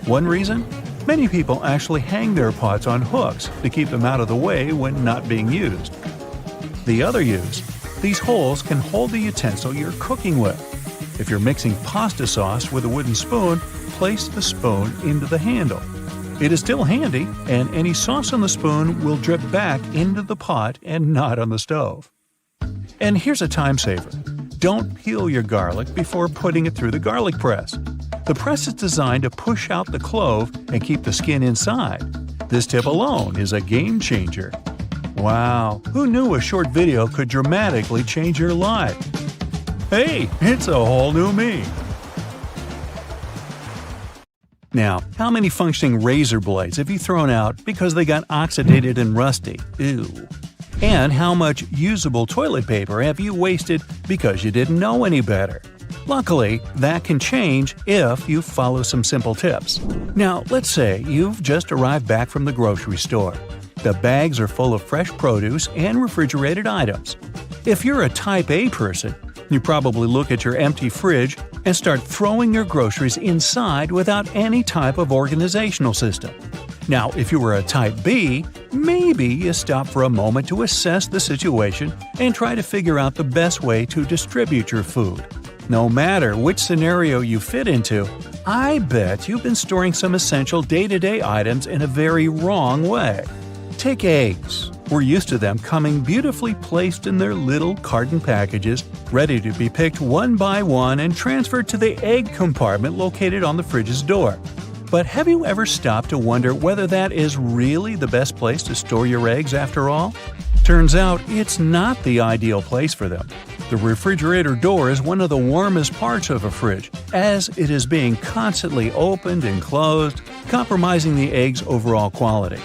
One reason? Many people actually hang their pots on hooks to keep them out of the way when not being used. The other use? These holes can hold the utensil you're cooking with. If you're mixing pasta sauce with a wooden spoon, place the spoon into the handle. It is still handy, and any sauce on the spoon will drip back into the pot and not on the stove. And here's a time saver. Don't peel your garlic before putting it through the garlic press. The press is designed to push out the clove and keep the skin inside. This tip alone is a game changer. Wow, who knew a short video could dramatically change your life? Hey, it's a whole new me! Now, how many functioning razor blades have you thrown out because they got oxidated and rusty? Ew. And how much usable toilet paper have you wasted because you didn't know any better? Luckily, that can change if you follow some simple tips. Now, let's say you've just arrived back from the grocery store. The bags are full of fresh produce and refrigerated items. If you're a Type A person, you probably look at your empty fridge and start throwing your groceries inside without any type of organizational system. Now, if you were a Type B, maybe you stop for a moment to assess the situation and try to figure out the best way to distribute your food. No matter which scenario you fit into, I bet you've been storing some essential day-to-day items in a very wrong way. Take eggs. We're used to them coming beautifully placed in their little carton packages, ready to be picked one by one and transferred to the egg compartment located on the fridge's door. But have you ever stopped to wonder whether that is really the best place to store your eggs after all? Turns out it's not the ideal place for them. The refrigerator door is one of the warmest parts of a fridge, as it is being constantly opened and closed, compromising the egg's overall quality.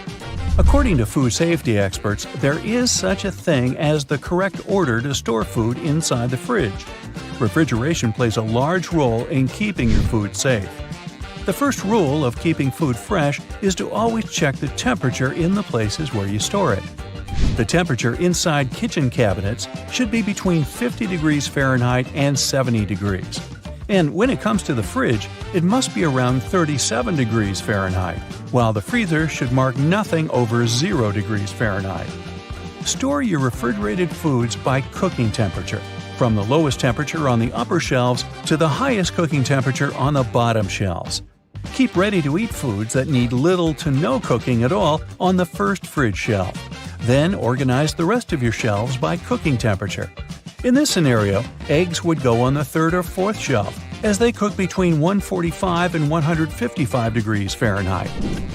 According to food safety experts, there is such a thing as the correct order to store food inside the fridge. Refrigeration plays a large role in keeping your food safe. The first rule of keeping food fresh is to always check the temperature in the places where you store it. The temperature inside kitchen cabinets should be between 50 degrees Fahrenheit and 70 degrees. And when it comes to the fridge, it must be around 37 degrees Fahrenheit, while the freezer should mark nothing over 0 degrees Fahrenheit. Store your refrigerated foods by cooking temperature, from the lowest temperature on the upper shelves to the highest cooking temperature on the bottom shelves. Keep ready-to-eat foods that need little to no cooking at all on the first fridge shelf. Then organize the rest of your shelves by cooking temperature. In this scenario, eggs would go on the third or fourth shelf, as they cook between 145 and 155 degrees Fahrenheit.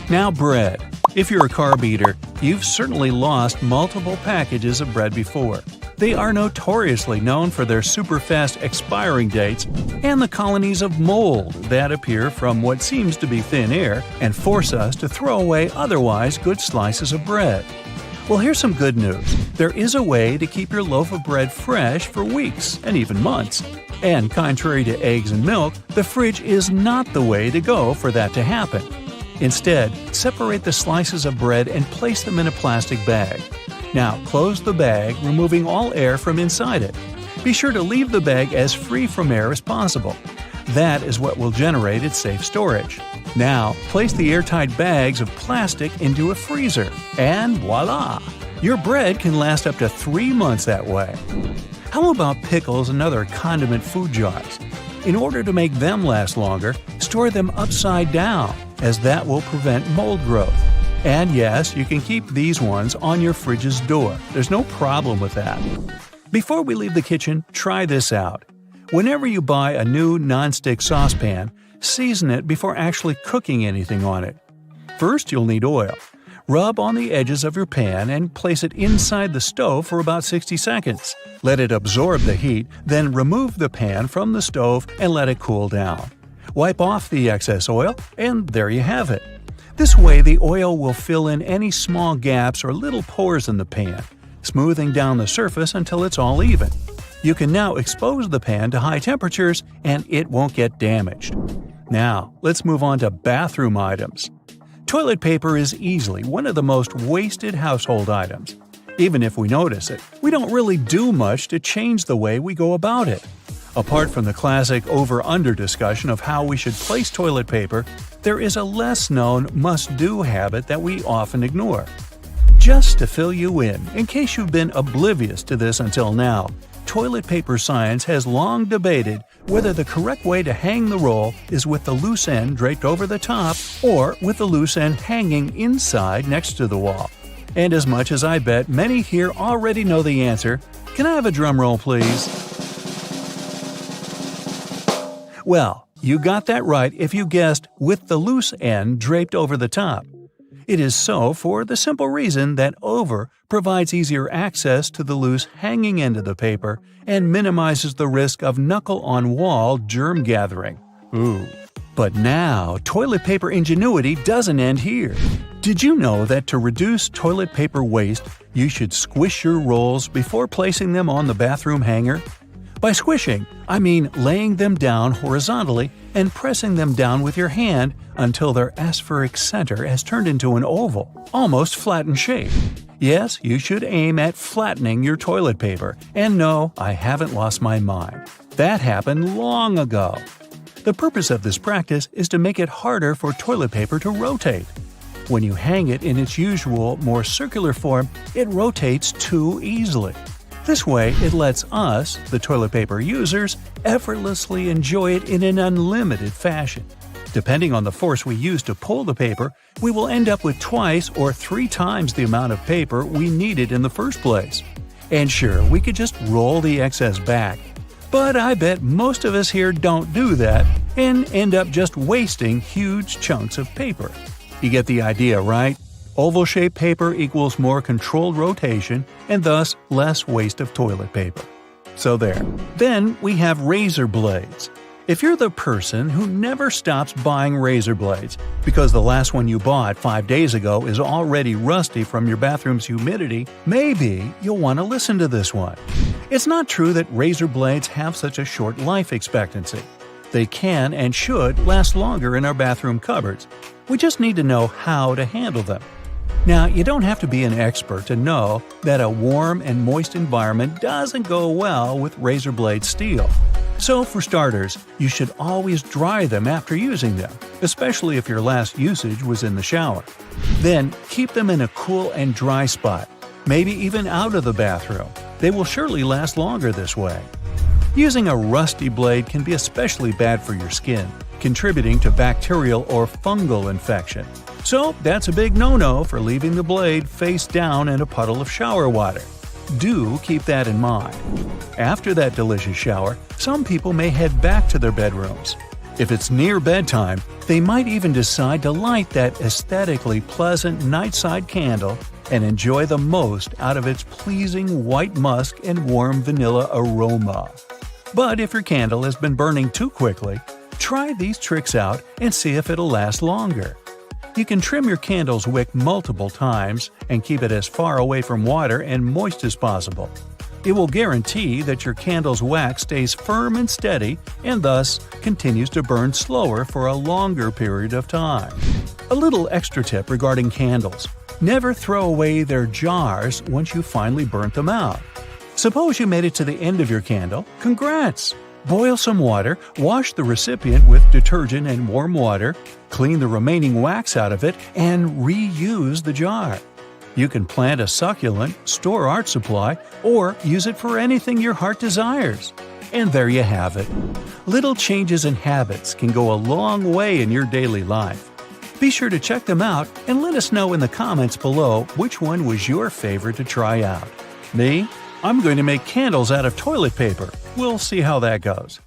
Now bread. If you're a carb eater, you've certainly lost multiple packages of bread before. They are notoriously known for their super-fast expiring dates and the colonies of mold that appear from what seems to be thin air and force us to throw away otherwise good slices of bread. Well, here's some good news. There is a way to keep your loaf of bread fresh for weeks and even months. And contrary to eggs and milk, the fridge is not the way to go for that to happen. Instead, separate the slices of bread and place them in a plastic bag. Now, close the bag, removing all air from inside it. Be sure to leave the bag as free from air as possible. That is what will generate its safe storage. Now, place the airtight bags of plastic into a freezer, and voila! Your bread can last up to 3 months that way. How about pickles and other condiment food jars? In order to make them last longer, store them upside down, as that will prevent mold growth. And yes, you can keep these ones on your fridge's door. There's no problem with that. Before we leave the kitchen, try this out. Whenever you buy a new non-stick saucepan, season it before actually cooking anything on it. First, you'll need oil. Rub on the edges of your pan and place it inside the stove for about 60 seconds. Let it absorb the heat, then remove the pan from the stove and let it cool down. Wipe off the excess oil, and there you have it. This way, the oil will fill in any small gaps or little pores in the pan, smoothing down the surface until it's all even. You can now expose the pan to high temperatures and it won't get damaged. Now, let's move on to bathroom items. Toilet paper is easily one of the most wasted household items. Even if we notice it, we don't really do much to change the way we go about it. Apart from the classic over-under discussion of how we should place toilet paper, there is a less-known must-do habit that we often ignore. Just to fill you in case you've been oblivious to this until now, toilet paper science has long debated whether the correct way to hang the roll is with the loose end draped over the top or with the loose end hanging inside next to the wall. And as much as I bet many here already know the answer, can I have a drum roll, please? Well, you got that right if you guessed with the loose end draped over the top. It is so for the simple reason that over provides easier access to the loose hanging end of the paper and minimizes the risk of knuckle-on-wall germ gathering. Ooh. But now, toilet paper ingenuity doesn't end here. Did you know that to reduce toilet paper waste, you should squish your rolls before placing them on the bathroom hanger? By squishing, I mean laying them down horizontally and pressing them down with your hand until their aspheric center has turned into an oval, almost flat in shape. Yes, you should aim at flattening your toilet paper, and no, I haven't lost my mind. That happened long ago. The purpose of this practice is to make it harder for toilet paper to rotate. When you hang it in its usual, more circular form, it rotates too easily. This way, it lets us, the toilet paper users, effortlessly enjoy it in an unlimited fashion. Depending on the force we use to pull the paper, we will end up with twice or 3 times the amount of paper we needed in the first place. And sure, we could just roll the excess back. But I bet most of us here don't do that and end up just wasting huge chunks of paper. You get the idea, right? Oval-shaped paper equals more controlled rotation and thus less waste of toilet paper. So there. Then we have razor blades. If you're the person who never stops buying razor blades because the last one you bought 5 days ago is already rusty from your bathroom's humidity, maybe you'll want to listen to this one. It's not true that razor blades have such a short life expectancy. They can and should last longer in our bathroom cupboards. We just need to know how to handle them. Now, you don't have to be an expert to know that a warm and moist environment doesn't go well with razor blade steel. So, for starters, you should always dry them after using them, especially if your last usage was in the shower. Then, keep them in a cool and dry spot, maybe even out of the bathroom. They will surely last longer this way. Using a rusty blade can be especially bad for your skin, contributing to bacterial or fungal infection. So that's a big no-no for leaving the blade face down in a puddle of shower water. Do keep that in mind. After that delicious shower, some people may head back to their bedrooms. If it's near bedtime, they might even decide to light that aesthetically pleasant nightside candle and enjoy the most out of its pleasing white musk and warm vanilla aroma. But if your candle has been burning too quickly, try these tricks out and see if it'll last longer. You can trim your candle's wick multiple times and keep it as far away from water and moist as possible. It will guarantee that your candle's wax stays firm and steady and thus continues to burn slower for a longer period of time. A little extra tip regarding candles: never throw away their jars once you finally burnt them out. Suppose you made it to the end of your candle. Congrats! Boil some water, wash the recipient with detergent and warm water, clean the remaining wax out of it, and reuse the jar. You can plant a succulent, store art supply, or use it for anything your heart desires. And there you have it. Little changes in habits can go a long way in your daily life. Be sure to check them out and let us know in the comments below which one was your favorite to try out. Me? I'm going to make candles out of toilet paper. We'll see how that goes.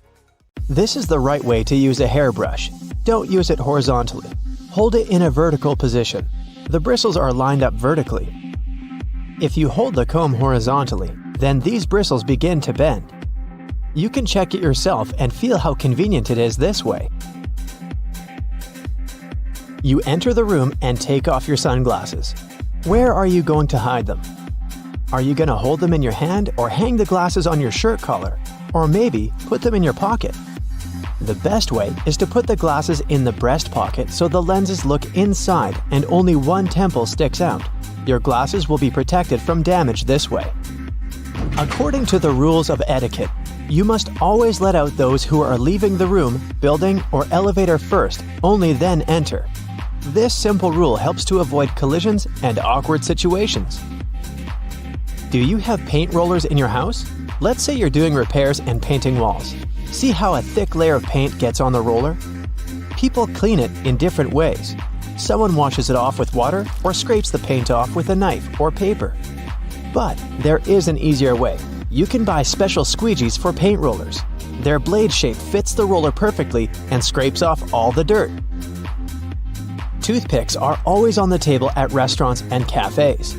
This is the right way to use a hairbrush. Don't use it horizontally. Hold it in a vertical position. The bristles are lined up vertically. If you hold the comb horizontally, then these bristles begin to bend. You can check it yourself and feel how convenient it is this way. You enter the room and take off your sunglasses. Where are you going to hide them? Are you going to hold them in your hand or hang the glasses on your shirt collar? Or maybe put them in your pocket? The best way is to put the glasses in the breast pocket so the lenses look inside and only one temple sticks out. Your glasses will be protected from damage this way. According to the rules of etiquette, you must always let out those who are leaving the room, building, or elevator first, only then enter. This simple rule helps to avoid collisions and awkward situations. Do you have paint rollers in your house? Let's say you're doing repairs and painting walls. See how a thick layer of paint gets on the roller? People clean it in different ways. Someone washes it off with water or scrapes the paint off with a knife or paper. But there is an easier way. You can buy special squeegees for paint rollers. Their blade shape fits the roller perfectly and scrapes off all the dirt. Toothpicks are always on the table at restaurants and cafes.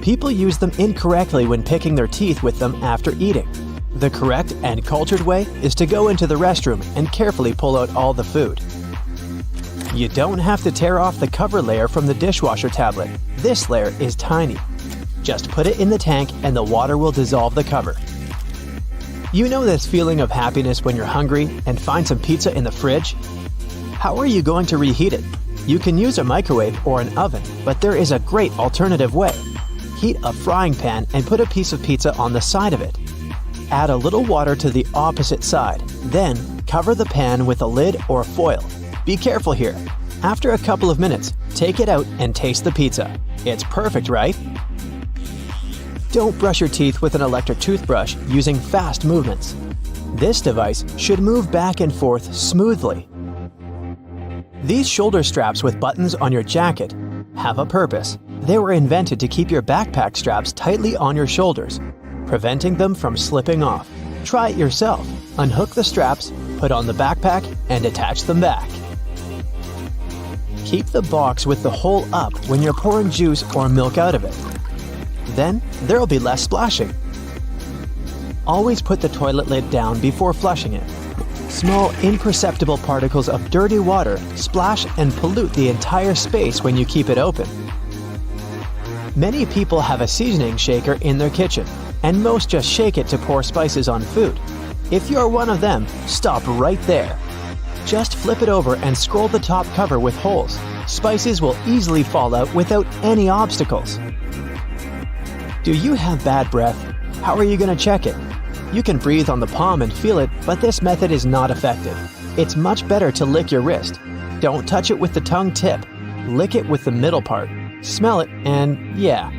People use them incorrectly when picking their teeth with them after eating. The correct and cultured way is to go into the restroom and carefully pull out all the food. You don't have to tear off the cover layer from the dishwasher tablet. This layer is tiny. Just put it in the tank and the water will dissolve the cover. You know this feeling of happiness when you're hungry and find some pizza in the fridge? How are you going to reheat it? You can use a microwave or an oven, but there is a great alternative way. Heat a frying pan and put a piece of pizza on the side of it. Add a little water to the opposite side. Then, cover the pan with a lid or foil. Be careful here. After a couple of minutes, take it out and taste the pizza. It's perfect, right? Don't brush your teeth with an electric toothbrush using fast movements. This device should move back and forth smoothly. These shoulder straps with buttons on your jacket have a purpose. They were invented to keep your backpack straps tightly on your shoulders, preventing them from slipping off. Try it yourself. Unhook the straps, put on the backpack, and attach them back. Keep the box with the hole up when you're pouring juice or milk out of it. Then, there'll be less splashing. Always put the toilet lid down before flushing it. Small, imperceptible particles of dirty water splash and pollute the entire space when you keep it open. Many people have a seasoning shaker in their kitchen, and most just shake it to pour spices on food. If you're one of them, stop right there. Just flip it over and scroll the top cover with holes. Spices will easily fall out without any obstacles. Do you have bad breath? How are you going to check it? You can breathe on the palm and feel it, but this method is not effective. It's much better to lick your wrist. Don't touch it with the tongue tip. Lick it with the middle part. Smell it, and yeah,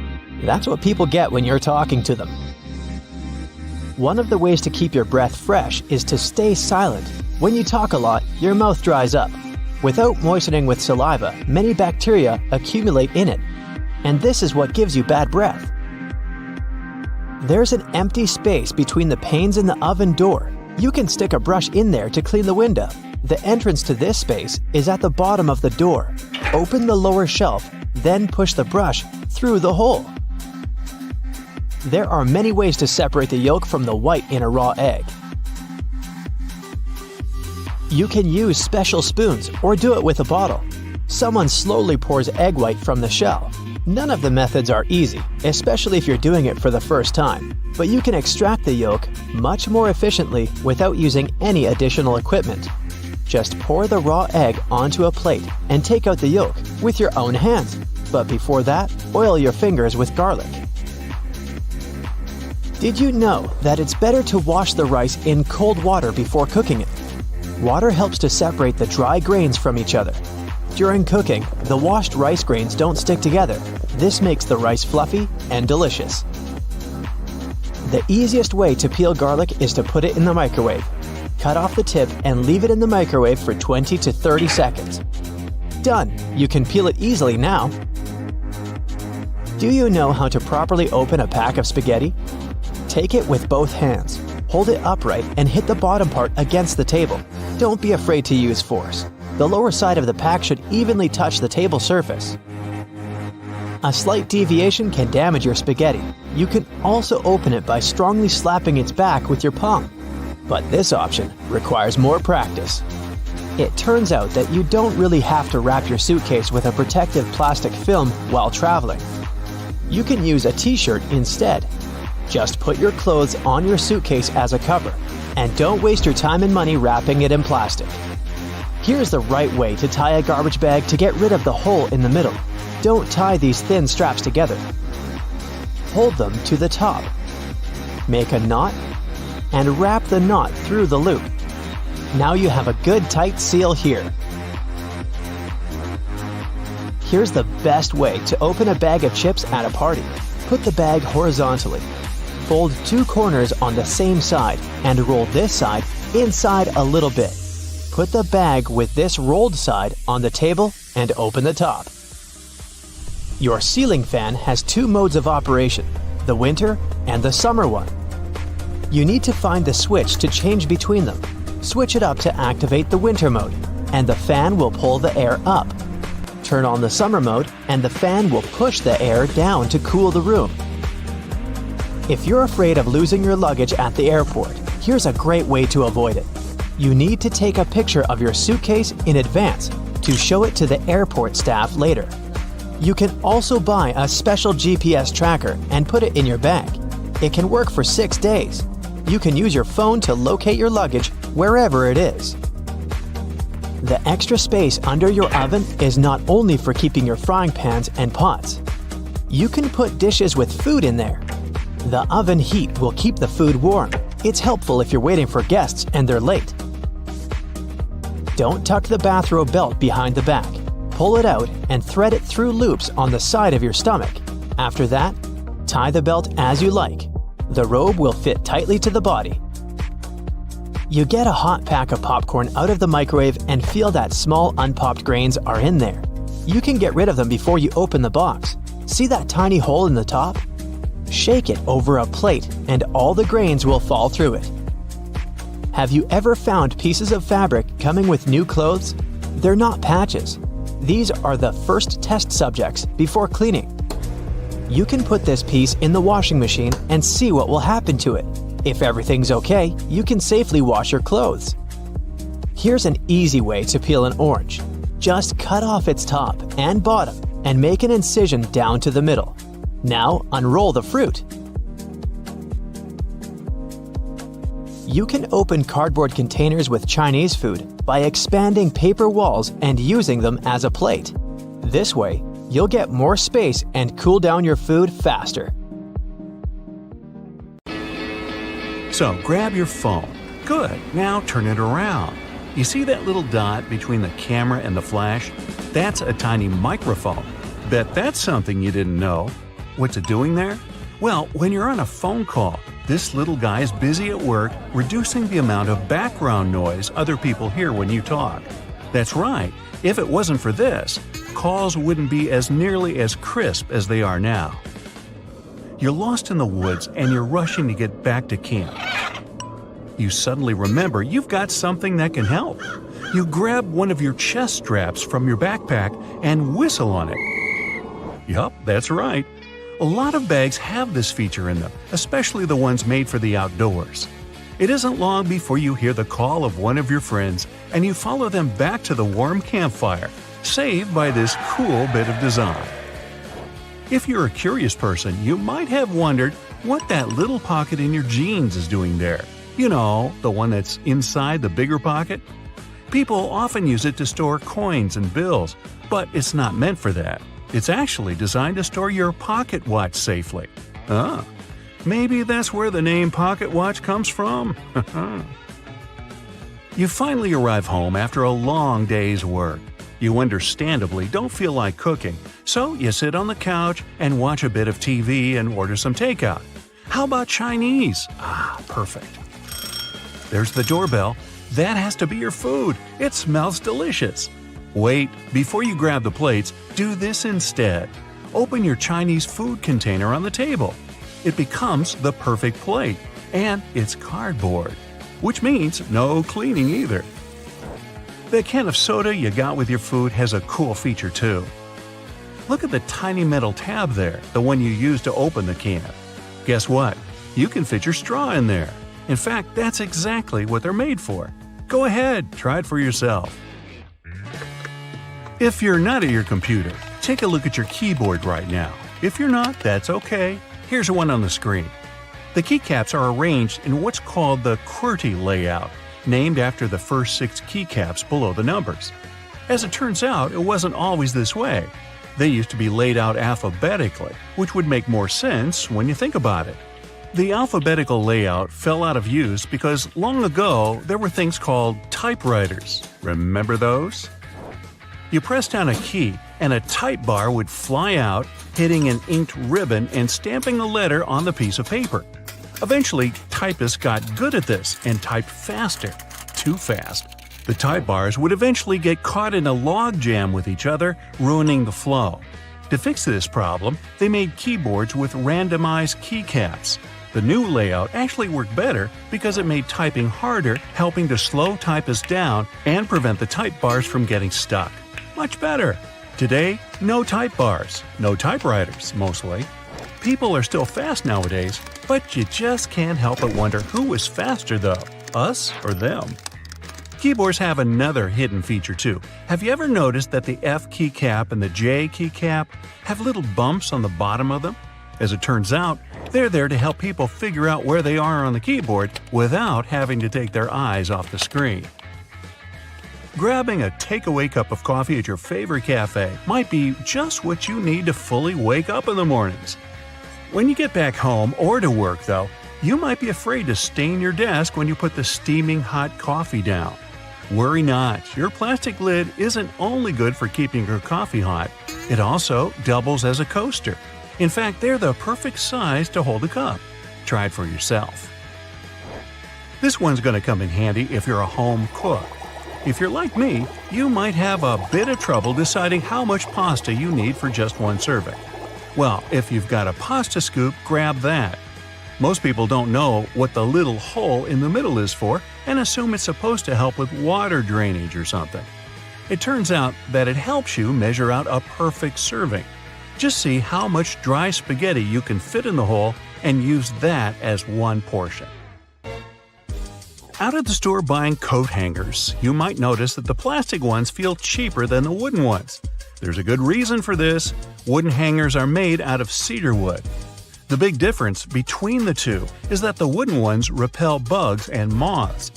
that's what people get when you're talking to them. One of the ways to keep your breath fresh is to stay silent. When you talk a lot, your mouth dries up. Without moistening with saliva, many bacteria accumulate in it, and this is what gives you bad breath. There's an empty space between the panes in the oven door. You can stick a brush in there to clean the window. The entrance to this space is at the bottom of the door. Open the lower shelf, then push the brush through the hole. There are many ways to separate the yolk from the white in a raw egg. You can use special spoons or do it with a bottle. Someone slowly pours egg white from the shell. None of the methods are easy, especially if you're doing it for the first time, but you can extract the yolk much more efficiently without using any additional equipment. Just pour the raw egg onto a plate and take out the yolk with your own hands. But before that, oil your fingers with garlic. Did you know that it's better to wash the rice in cold water before cooking it? Water helps to separate the dry grains from each other. During cooking, the washed rice grains don't stick together. This makes the rice fluffy and delicious. The easiest way to peel garlic is to put it in the microwave. Cut off the tip and leave it in the microwave for 20 to 30 seconds. Done! You can peel it easily now. Do you know how to properly open a pack of spaghetti? Take it with both hands. Hold it upright and hit the bottom part against the table. Don't be afraid to use force. The lower side of the pack should evenly touch the table surface. A slight deviation can damage your spaghetti. You can also open it by strongly slapping its back with your palm. But this option requires more practice. It turns out that you don't really have to wrap your suitcase with a protective plastic film while traveling. You can use a t-shirt instead. Just put your clothes on your suitcase as a cover, and don't waste your time and money wrapping it in plastic. Here's the right way to tie a garbage bag to get rid of the hole in the middle. Don't tie these thin straps together. Hold them to the top. Make a knot and wrap the knot through the loop. Now you have a good tight seal here. Here's the best way to open a bag of chips at a party. Put the bag horizontally. Fold two corners on the same side and roll this side inside a little bit. Put the bag with this rolled side on the table and open the top. Your ceiling fan has two modes of operation, the winter and the summer one. You need to find the switch to change between them. Switch it up to activate the winter mode, and the fan will pull the air up. Turn on the summer mode, and the fan will push the air down to cool the room. If you're afraid of losing your luggage at the airport, here's a great way to avoid it. You need to take a picture of your suitcase in advance to show it to the airport staff later. You can also buy a special GPS tracker and put it in your bag. It can work for 6 days. You can use your phone to locate your luggage wherever it is. The extra space under your oven is not only for keeping your frying pans and pots. You can put dishes with food in there. The oven heat will keep the food warm. It's helpful if you're waiting for guests and they're late. Don't tuck the bathrobe belt behind the back. Pull it out and thread it through loops on the side of your stomach. After that, tie the belt as you like. The robe will fit tightly to the body. You get a hot pack of popcorn out of the microwave and feel that small unpopped grains are in there. You can get rid of them before you open the box. See that tiny hole in the top? Shake it over a plate and all the grains will fall through it. Have you ever found pieces of fabric coming with new clothes? They're not patches. These are the first test subjects before cleaning. You can put this piece in the washing machine and see what will happen to it. If everything's okay, you can safely wash your clothes. Here's an easy way to peel an orange. Just cut off its top and bottom and make an incision down to the middle. Now unroll the fruit. You can open cardboard containers with Chinese food by expanding paper walls and using them as a plate. This way, you'll get more space and cool down your food faster. So grab your phone. Good, now turn it around. You see that little dot between the camera and the flash? That's a tiny microphone. Bet that's something you didn't know. What's it doing there? Well, when you're on a phone call, this little guy is busy at work reducing the amount of background noise other people hear when you talk. That's right, if it wasn't for this, calls wouldn't be as nearly as crisp as they are now. You're lost in the woods and you're rushing to get back to camp. You suddenly remember you've got something that can help. You grab one of your chest straps from your backpack and whistle on it. Yup, that's right. A lot of bags have this feature in them, especially the ones made for the outdoors. It isn't long before you hear the call of one of your friends and you follow them back to the warm campfire, saved by this cool bit of design. If you're a curious person, you might have wondered what that little pocket in your jeans is doing there. You know, the one that's inside the bigger pocket? People often use it to store coins and bills, but it's not meant for that. It's actually designed to store your pocket watch safely. Maybe that's where the name pocket watch comes from? You finally arrive home after a long day's work. You understandably don't feel like cooking, so you sit on the couch and watch a bit of TV and order some takeout. How about Chinese? Perfect. There's the doorbell. That has to be your food. It smells delicious. Wait, before you grab the plates, do this instead. Open your Chinese food container on the table. It becomes the perfect plate, and it's cardboard, which means no cleaning either. The can of soda you got with your food has a cool feature too. Look at the tiny metal tab there, the one you use to open the can. Guess what? You can fit your straw in there. In fact, that's exactly what they're made for. Go ahead, try it for yourself. If you're not at your computer, take a look at your keyboard right now. If you're not, that's okay. Here's one on the screen. The keycaps are arranged in what's called the QWERTY layout, named after the first 6 keycaps below the numbers. As it turns out, it wasn't always this way. They used to be laid out alphabetically, which would make more sense when you think about it. The alphabetical layout fell out of use because long ago there were things called typewriters. Remember those? You press down a key and a type bar would fly out, hitting an inked ribbon and stamping a letter on the piece of paper. Eventually, typists got good at this and typed faster. Too fast. The type bars would eventually get caught in a log jam with each other, ruining the flow. To fix this problem, they made keyboards with randomized keycaps. The new layout actually worked better because it made typing harder, helping to slow typists down and prevent the type bars from getting stuck. Much better. Today, no type bars, no typewriters, mostly. People are still fast nowadays, but you just can't help but wonder who was faster though, us or them. Keyboards have another hidden feature too. Have you ever noticed that the F keycap and the J keycap have little bumps on the bottom of them? As it turns out, they're there to help people figure out where they are on the keyboard without having to take their eyes off the screen. Grabbing a takeaway cup of coffee at your favorite cafe might be just what you need to fully wake up in the mornings. When you get back home or to work, though, you might be afraid to stain your desk when you put the steaming hot coffee down. Worry not, your plastic lid isn't only good for keeping your coffee hot, it also doubles as a coaster. In fact, they're the perfect size to hold a cup. Try it for yourself. This one's going to come in handy if you're a home cook. If you're like me, you might have a bit of trouble deciding how much pasta you need for just one serving. Well, if you've got a pasta scoop, grab that. Most people don't know what the little hole in the middle is for and assume it's supposed to help with water drainage or something. It turns out that it helps you measure out a perfect serving. Just see how much dry spaghetti you can fit in the hole and use that as one portion. Out at the store buying coat hangers, you might notice that the plastic ones feel cheaper than the wooden ones. There's a good reason for this. Wooden hangers are made out of cedar wood. The big difference between the two is that the wooden ones repel bugs and moths.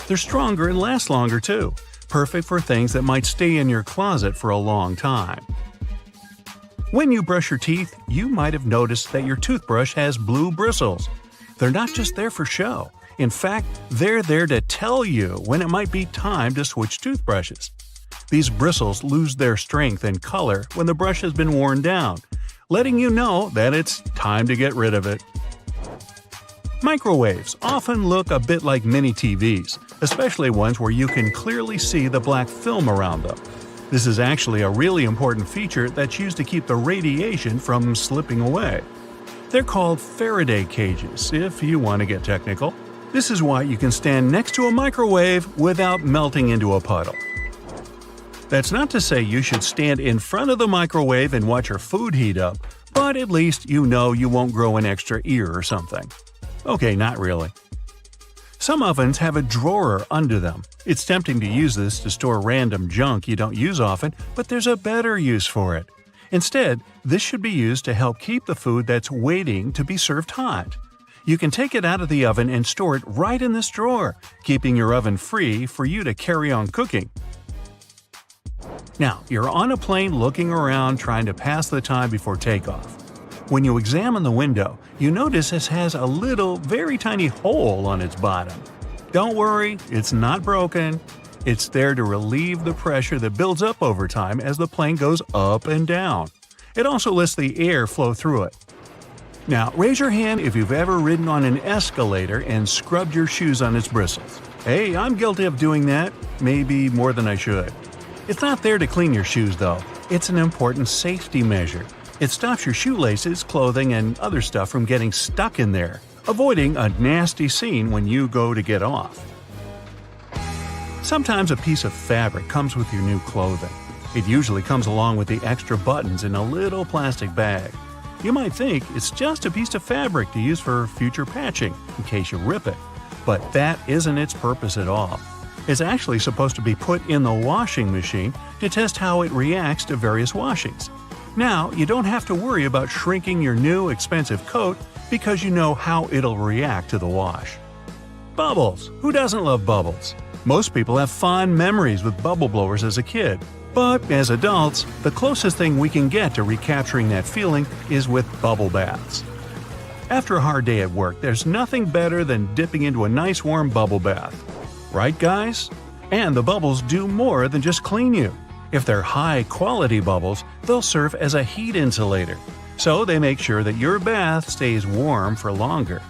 They're stronger and last longer too, perfect for things that might stay in your closet for a long time. When you brush your teeth, you might have noticed that your toothbrush has blue bristles. They're not just there for show. In fact, they're there to tell you when it might be time to switch toothbrushes. These bristles lose their strength and color when the brush has been worn down, letting you know that it's time to get rid of it. Microwaves often look a bit like mini TVs, especially ones where you can clearly see the black film around them. This is actually a really important feature that's used to keep the radiation from slipping away. They're called Faraday cages, if you want to get technical. This is why you can stand next to a microwave without melting into a puddle. That's not to say you should stand in front of the microwave and watch your food heat up, but at least you know you won't grow an extra ear or something. Okay, not really. Some ovens have a drawer under them. It's tempting to use this to store random junk you don't use often, but there's a better use for it. Instead, this should be used to help keep the food that's waiting to be served hot. You can take it out of the oven and store it right in this drawer, keeping your oven free for you to carry on cooking. Now, you're on a plane looking around trying to pass the time before takeoff. When you examine the window, you notice it has a little, very tiny hole on its bottom. Don't worry, it's not broken. It's there to relieve the pressure that builds up over time as the plane goes up and down. It also lets the air flow through it. Now, raise your hand if you've ever ridden on an escalator and scrubbed your shoes on its bristles. Hey, I'm guilty of doing that, maybe more than I should. It's not there to clean your shoes, though. It's an important safety measure. It stops your shoelaces, clothing, and other stuff from getting stuck in there, avoiding a nasty scene when you go to get off. Sometimes a piece of fabric comes with your new clothing. It usually comes along with the extra buttons in a little plastic bag. You might think it's just a piece of fabric to use for future patching, in case you rip it. But that isn't its purpose at all. It's actually supposed to be put in the washing machine to test how it reacts to various washings. Now, you don't have to worry about shrinking your new expensive coat because you know how it'll react to the wash. Bubbles! Who doesn't love bubbles? Most people have fond memories with bubble blowers as a kid. But as adults, the closest thing we can get to recapturing that feeling is with bubble baths. After a hard day at work, there's nothing better than dipping into a nice warm bubble bath. Right, guys? And the bubbles do more than just clean you. If they're high-quality bubbles, they'll serve as a heat insulator, so they make sure that your bath stays warm for longer.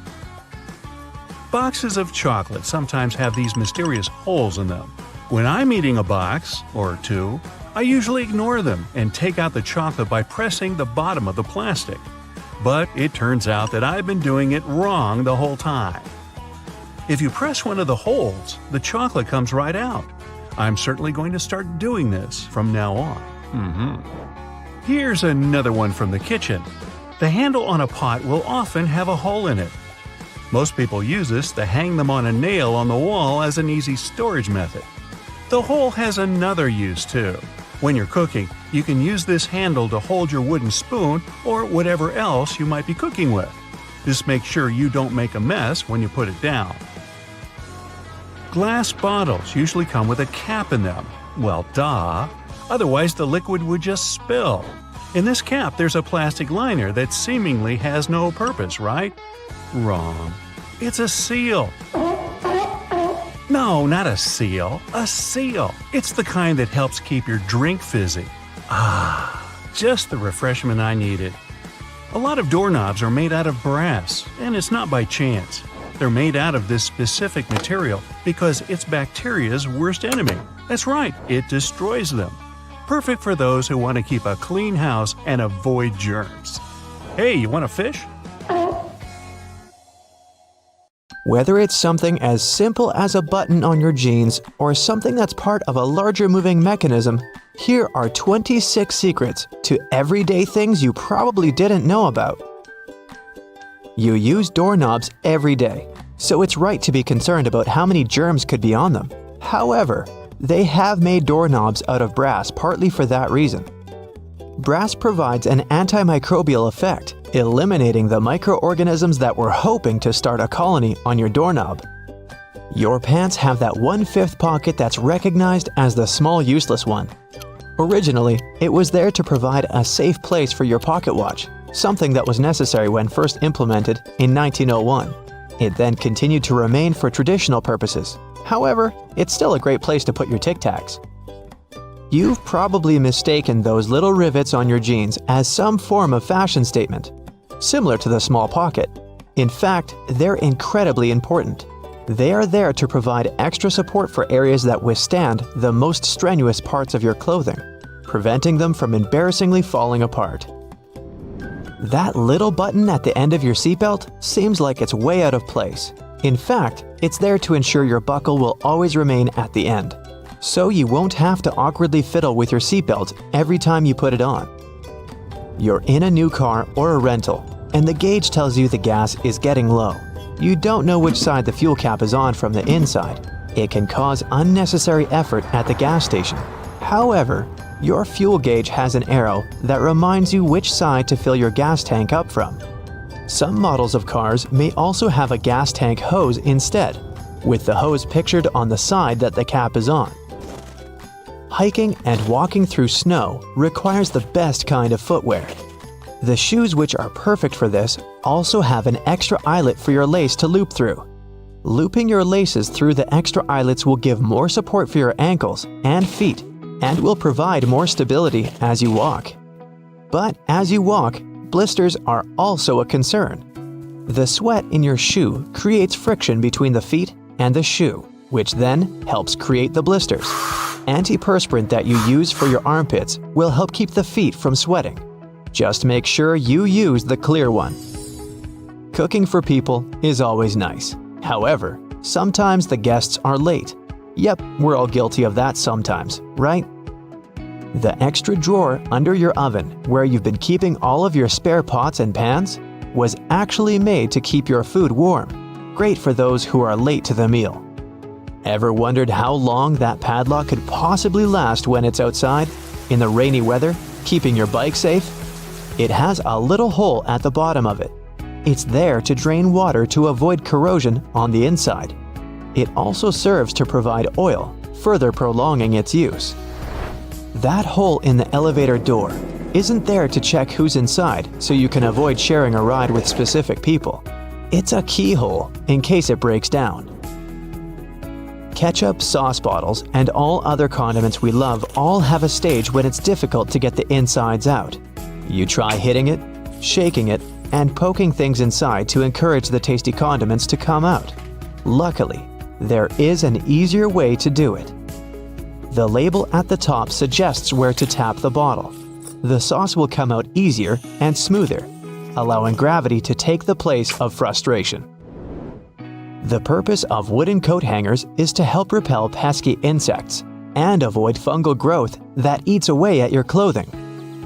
Boxes of chocolate sometimes have these mysterious holes in them. When I'm eating a box, or two, I usually ignore them and take out the chocolate by pressing the bottom of the plastic. But it turns out that I've been doing it wrong the whole time. If you press one of the holes, the chocolate comes right out. I'm certainly going to start doing this from now on. Here's another one from the kitchen. The handle on a pot will often have a hole in it. Most people use this to hang them on a nail on the wall as an easy storage method. The hole has another use too. When you're cooking, you can use this handle to hold your wooden spoon or whatever else you might be cooking with. This makes sure you don't make a mess when you put it down. Glass bottles usually come with a cap in them. Well, duh. Otherwise, the liquid would just spill. In this cap, there's a plastic liner that seemingly has no purpose, right? Wrong. It's a seal. No, not a seal. A seal. It's the kind that helps keep your drink fizzy. Just the refreshment I needed. A lot of doorknobs are made out of brass, and it's not by chance. They're made out of this specific material because it's bacteria's worst enemy. That's right, it destroys them. Perfect for those who want to keep a clean house and avoid germs. Hey, you want a fish? Whether it's something as simple as a button on your jeans or something that's part of a larger moving mechanism, here are 26 secrets to everyday things you probably didn't know about. You use doorknobs every day, so it's right to be concerned about how many germs could be on them. However, they have made doorknobs out of brass partly for that reason. Brass provides an antimicrobial effect, eliminating the microorganisms that were hoping to start a colony on your doorknob. Your pants have that 1/5 pocket that's recognized as the small useless one. Originally, it was there to provide a safe place for your pocket watch, something that was necessary when first implemented in 1901. It then continued to remain for traditional purposes. However, it's still a great place to put your Tic Tacs. You've probably mistaken those little rivets on your jeans as some form of fashion statement, similar to the small pocket. In fact, they're incredibly important. They are there to provide extra support for areas that withstand the most strenuous parts of your clothing, preventing them from embarrassingly falling apart. That little button at the end of your seatbelt seems like it's way out of place. In fact, it's there to ensure your buckle will always remain at the end, so you won't have to awkwardly fiddle with your seatbelt every time you put it on. You're in a new car or a rental, and the gauge tells you the gas is getting low. You don't know which side the fuel cap is on from the inside. It can cause unnecessary effort at the gas station. However, your fuel gauge has an arrow that reminds you which side to fill your gas tank up from. Some models of cars may also have a gas tank hose instead, with the hose pictured on the side that the cap is on. Hiking and walking through snow requires the best kind of footwear. The shoes which are perfect for this also have an extra eyelet for your lace to loop through. Looping your laces through the extra eyelets will give more support for your ankles and feet and will provide more stability as you walk. But as you walk, blisters are also a concern. The sweat in your shoe creates friction between the feet and the shoe, which then helps create the blisters. Antiperspirant that you use for your armpits will help keep the feet from sweating. Just make sure you use the clear one. Cooking for people is always nice. However, sometimes the guests are late. Yep, we're all guilty of that sometimes, right? The extra drawer under your oven, where you've been keeping all of your spare pots and pans, was actually made to keep your food warm. Great for those who are late to the meal. Ever wondered how long that padlock could possibly last when it's outside, in the rainy weather, keeping your bike safe? It has a little hole at the bottom of it. It's there to drain water to avoid corrosion on the inside. It also serves to provide oil, further prolonging its use. That hole in the elevator door isn't there to check who's inside so you can avoid sharing a ride with specific people. It's a keyhole in case it breaks down. Ketchup, sauce bottles, and all other condiments we love all have a stage when it's difficult to get the insides out. You try hitting it, shaking it, and poking things inside to encourage the tasty condiments to come out. Luckily, there is an easier way to do it. The label at the top suggests where to tap the bottle. The sauce will come out easier and smoother, allowing gravity to take the place of frustration. The purpose of wooden coat hangers is to help repel pesky insects and avoid fungal growth that eats away at your clothing.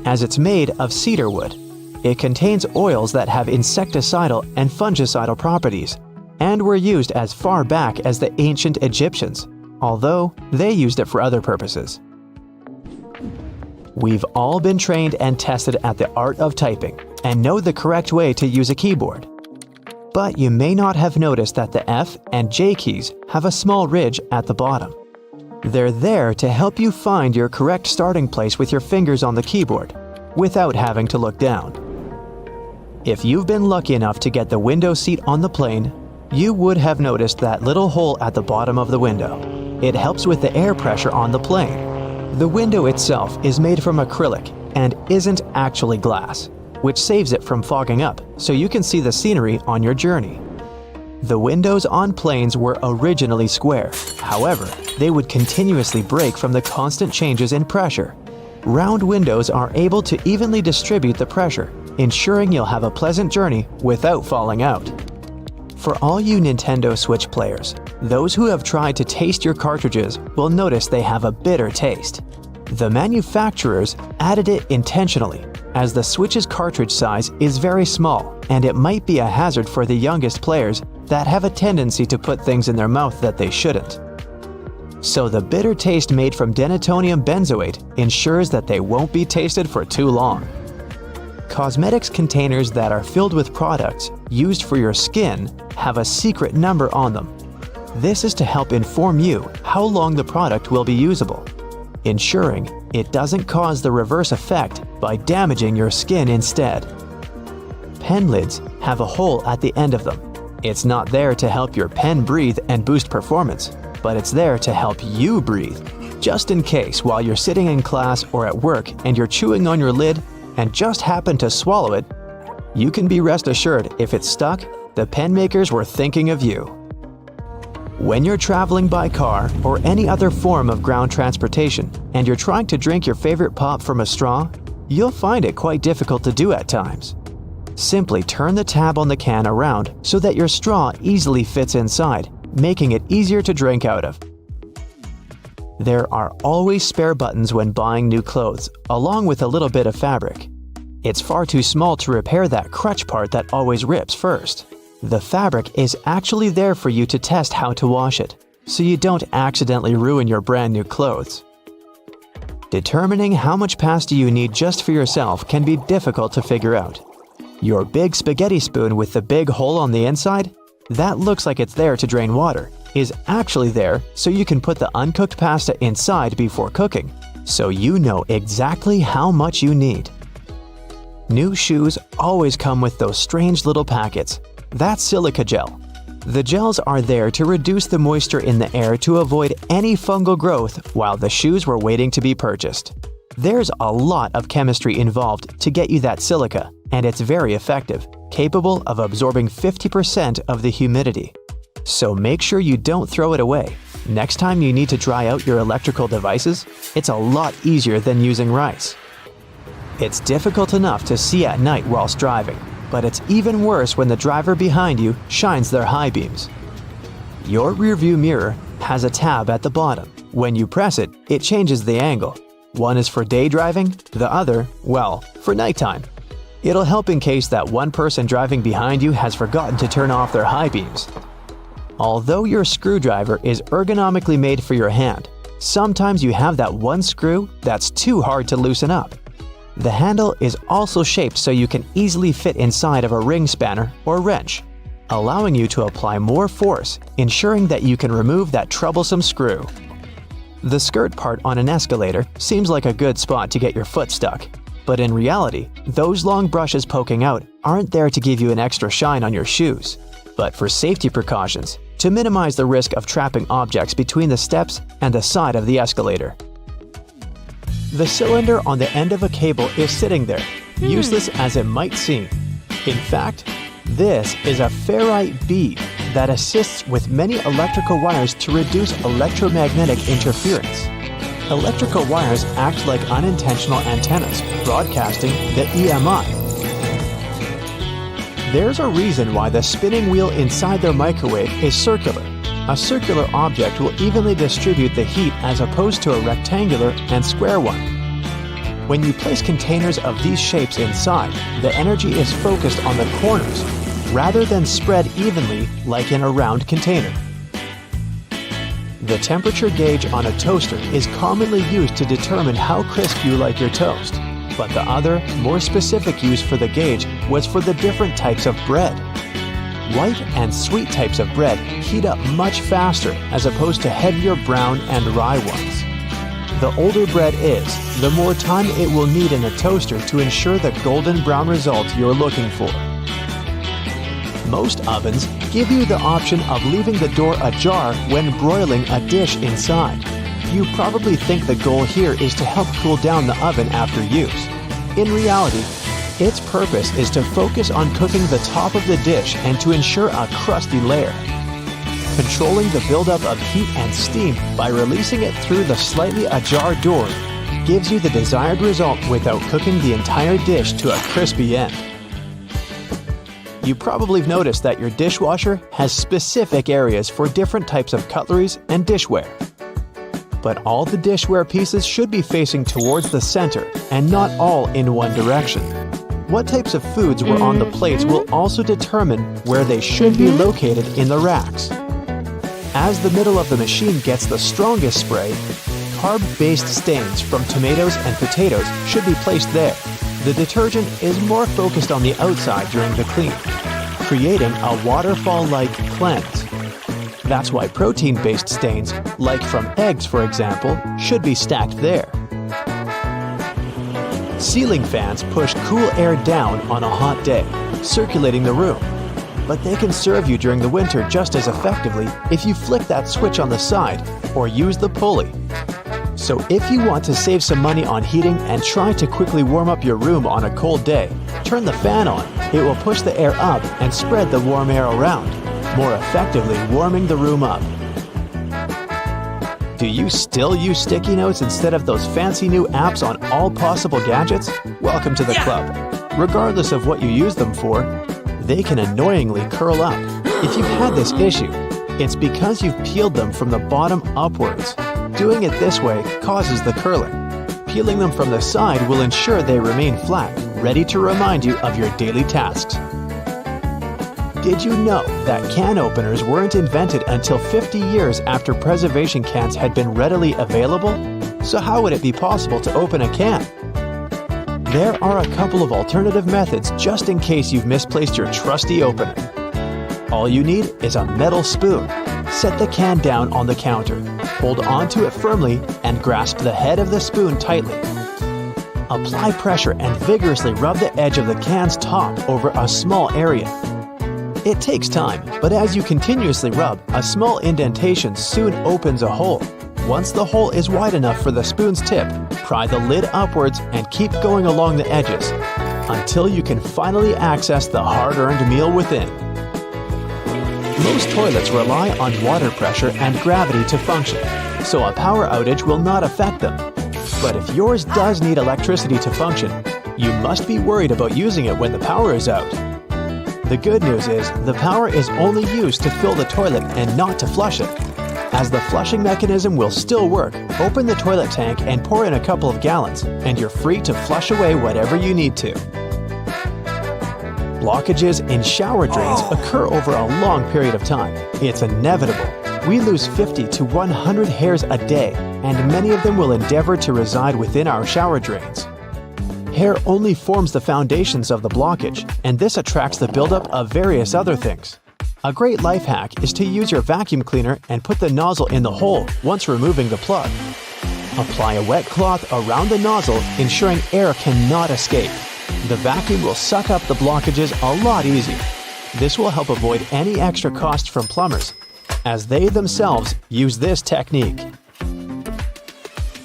As it's made of cedar wood, it contains oils that have insecticidal and fungicidal properties and were used as far back as the ancient Egyptians, although they used it for other purposes. We've all been trained and tested at the art of typing and know the correct way to use a keyboard. But you may not have noticed that the F and J keys have a small ridge at the bottom. They're there to help you find your correct starting place with your fingers on the keyboard, without having to look down. If you've been lucky enough to get the window seat on the plane, you would have noticed that little hole at the bottom of the window. It helps with the air pressure on the plane. The window itself is made from acrylic and isn't actually glass, which saves it from fogging up so you can see the scenery on your journey. The windows on planes were originally square. However, they would continuously break from the constant changes in pressure. Round windows are able to evenly distribute the pressure, ensuring you'll have a pleasant journey without falling out. For all you Nintendo Switch players, those who have tried to taste your cartridges will notice they have a bitter taste. The manufacturers added it intentionally, as the Switch's cartridge size is very small and it might be a hazard for the youngest players that have a tendency to put things in their mouth that they shouldn't. So the bitter taste made from denatonium benzoate ensures that they won't be tasted for too long. Cosmetics containers that are filled with products used for your skin have a secret number on them. This is to help inform you how long the product will be usable, ensuring it doesn't cause the reverse effect by damaging your skin instead. Pen lids have a hole at the end of them. It's not there to help your pen breathe and boost performance, but it's there to help you breathe, just in case while you're sitting in class or at work and you're chewing on your lid and just happen to swallow it. You can be rest assured if it's stuck, the pen makers were thinking of you. When you're traveling by car or any other form of ground transportation and you're trying to drink your favorite pop from a straw, you'll find it quite difficult to do at times. Simply turn the tab on the can around so that your straw easily fits inside, making it easier to drink out of. There are always spare buttons when buying new clothes, along with a little bit of fabric. It's far too small to repair that crutch part that always rips first. The fabric is actually there for you to test how to wash it, so you don't accidentally ruin your brand new clothes. Determining how much pasta you need just for yourself can be difficult to figure out. Your big spaghetti spoon with the big hole on the inside, that looks like it's there to drain water, is actually there so you can put the uncooked pasta inside before cooking, so you know exactly how much you need. New shoes always come with those strange little packets. That's silica gel. The gels are there to reduce the moisture in the air to avoid any fungal growth while the shoes were waiting to be purchased. There's a lot of chemistry involved to get you that silica, and it's very effective, capable of absorbing 50% of the humidity. So make sure you don't throw it away. Next time you need to dry out your electrical devices, it's a lot easier than using rice. It's difficult enough to see at night whilst driving, but it's even worse when the driver behind you shines their high beams. Your rearview mirror has a tab at the bottom. When you press it, it changes the angle. One is for day driving, the other, well, for nighttime. It'll help in case that one person driving behind you has forgotten to turn off their high beams. Although your screwdriver is ergonomically made for your hand, sometimes you have that one screw that's too hard to loosen up. The handle is also shaped so you can easily fit inside of a ring spanner or wrench, allowing you to apply more force, ensuring that you can remove that troublesome screw. The skirt part on an escalator seems like a good spot to get your foot stuck, but in reality, those long brushes poking out aren't there to give you an extra shine on your shoes, but for safety precautions, to minimize the risk of trapping objects between the steps and the side of the escalator. The cylinder on the end of a cable is sitting there, useless as it might seem. In fact, this is a ferrite bead that assists with many electrical wires to reduce electromagnetic interference. Electrical wires act like unintentional antennas, broadcasting the EMI. There's a reason why the spinning wheel inside their microwave is circular. A circular object will evenly distribute the heat as opposed to a rectangular and square one. When you place containers of these shapes inside, the energy is focused on the corners rather than spread evenly like in a round container. The temperature gauge on a toaster is commonly used to determine how crisp you like your toast, but the other, more specific use for the gauge was for the different types of bread. White and sweet types of bread heat up much faster as opposed to heavier brown and rye ones. The older bread is, the more time it will need in a toaster to ensure the golden brown result you're looking for. Most ovens give you the option of leaving the door ajar when broiling a dish inside. You probably think the goal here is to help cool down the oven after use. In reality, its purpose is to focus on cooking the top of the dish and to ensure a crusty layer. Controlling the buildup of heat and steam by releasing it through the slightly ajar door gives you the desired result without cooking the entire dish to a crispy end. You probably have noticed that your dishwasher has specific areas for different types of cutleries and dishware. But all the dishware pieces should be facing towards the center and not all in one direction. What types of foods were on the plates will also determine where they should be located in the racks. As the middle of the machine gets the strongest spray, carb-based stains from tomatoes and potatoes should be placed there. The detergent is more focused on the outside during the clean, creating a waterfall-like cleanse. That's why protein-based stains, like from eggs for example, should be stacked there. Ceiling fans push cool air down on a hot day, circulating the room. But they can serve you during the winter just as effectively if you flick that switch on the side or use the pulley. So if you want to save some money on heating and try to quickly warm up your room on a cold day, turn the fan on. It will push the air up and spread the warm air around, more effectively warming the room up. Do you still use sticky notes instead of those fancy new apps on all possible gadgets? Welcome to the club. Regardless of what you use them for, they can annoyingly curl up. If you've had this issue, it's because you've peeled them from the bottom upwards. Doing it this way causes the curling. Peeling them from the side will ensure they remain flat, ready to remind you of your daily tasks. Did you know that can openers weren't invented until 50 years after preservation cans had been readily available? So how would it be possible to open a can? There are a couple of alternative methods just in case you've misplaced your trusty opener. All you need is a metal spoon. Set the can down on the counter, hold onto it firmly, and grasp the head of the spoon tightly. Apply pressure and vigorously rub the edge of the can's top over a small area. It takes time, but as you continuously rub, a small indentation soon opens a hole. Once the hole is wide enough for the spoon's tip, pry the lid upwards and keep going along the edges until you can finally access the hard-earned meal within. Most toilets rely on water pressure and gravity to function, so a power outage will not affect them. But if yours does need electricity to function, you must be worried about using it when the power is out. The good news is the power is only used to fill the toilet and not to flush it. As the flushing mechanism will still work, open the toilet tank and pour in a couple of gallons, and you're free to flush away whatever you need to. Blockages in shower drains occur over a long period of time. It's inevitable. We lose 50 to 100 hairs a day, and many of them will endeavor to reside within our shower drains. Hair only forms the foundations of the blockage, and this attracts the buildup of various other things. A great life hack is to use your vacuum cleaner and put the nozzle in the hole once removing the plug. Apply a wet cloth around the nozzle, ensuring air cannot escape. The vacuum will suck up the blockages a lot easier. This will help avoid any extra cost from plumbers, as they themselves use this technique.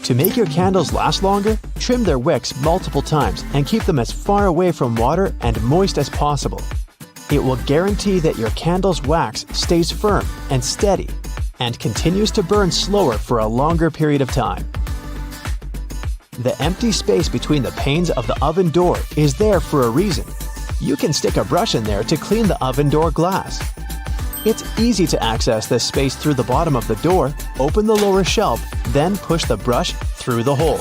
To make your candles last longer, trim their wicks multiple times and keep them as far away from water and moist as possible. It will guarantee that your candle's wax stays firm and steady and continues to burn slower for a longer period of time. The empty space between the panes of the oven door is there for a reason. You can stick a brush in there to clean the oven door glass. It's easy to access this space through the bottom of the door, open the lower shelf, then push the brush through the hole.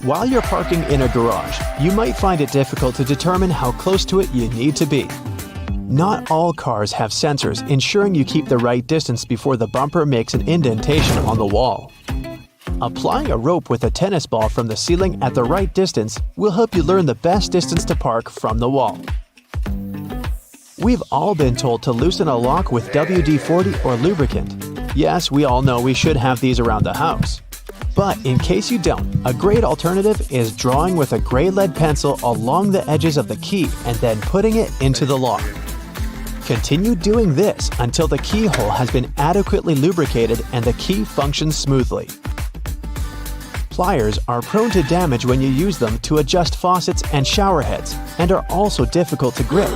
While you're parking in a garage, you might find it difficult to determine how close to it you need to be. Not all cars have sensors ensuring you keep the right distance before the bumper makes an indentation on the wall. Applying a rope with a tennis ball from the ceiling at the right distance will help you learn the best distance to park from the wall. We've all been told to loosen a lock with WD-40 or lubricant. Yes, we all know we should have these around the house. But in case you don't, a great alternative is drawing with a gray lead pencil along the edges of the key and then putting it into the lock. Continue doing this until the keyhole has been adequately lubricated and the key functions smoothly. Pliers are prone to damage when you use them to adjust faucets and shower heads, and are also difficult to grip.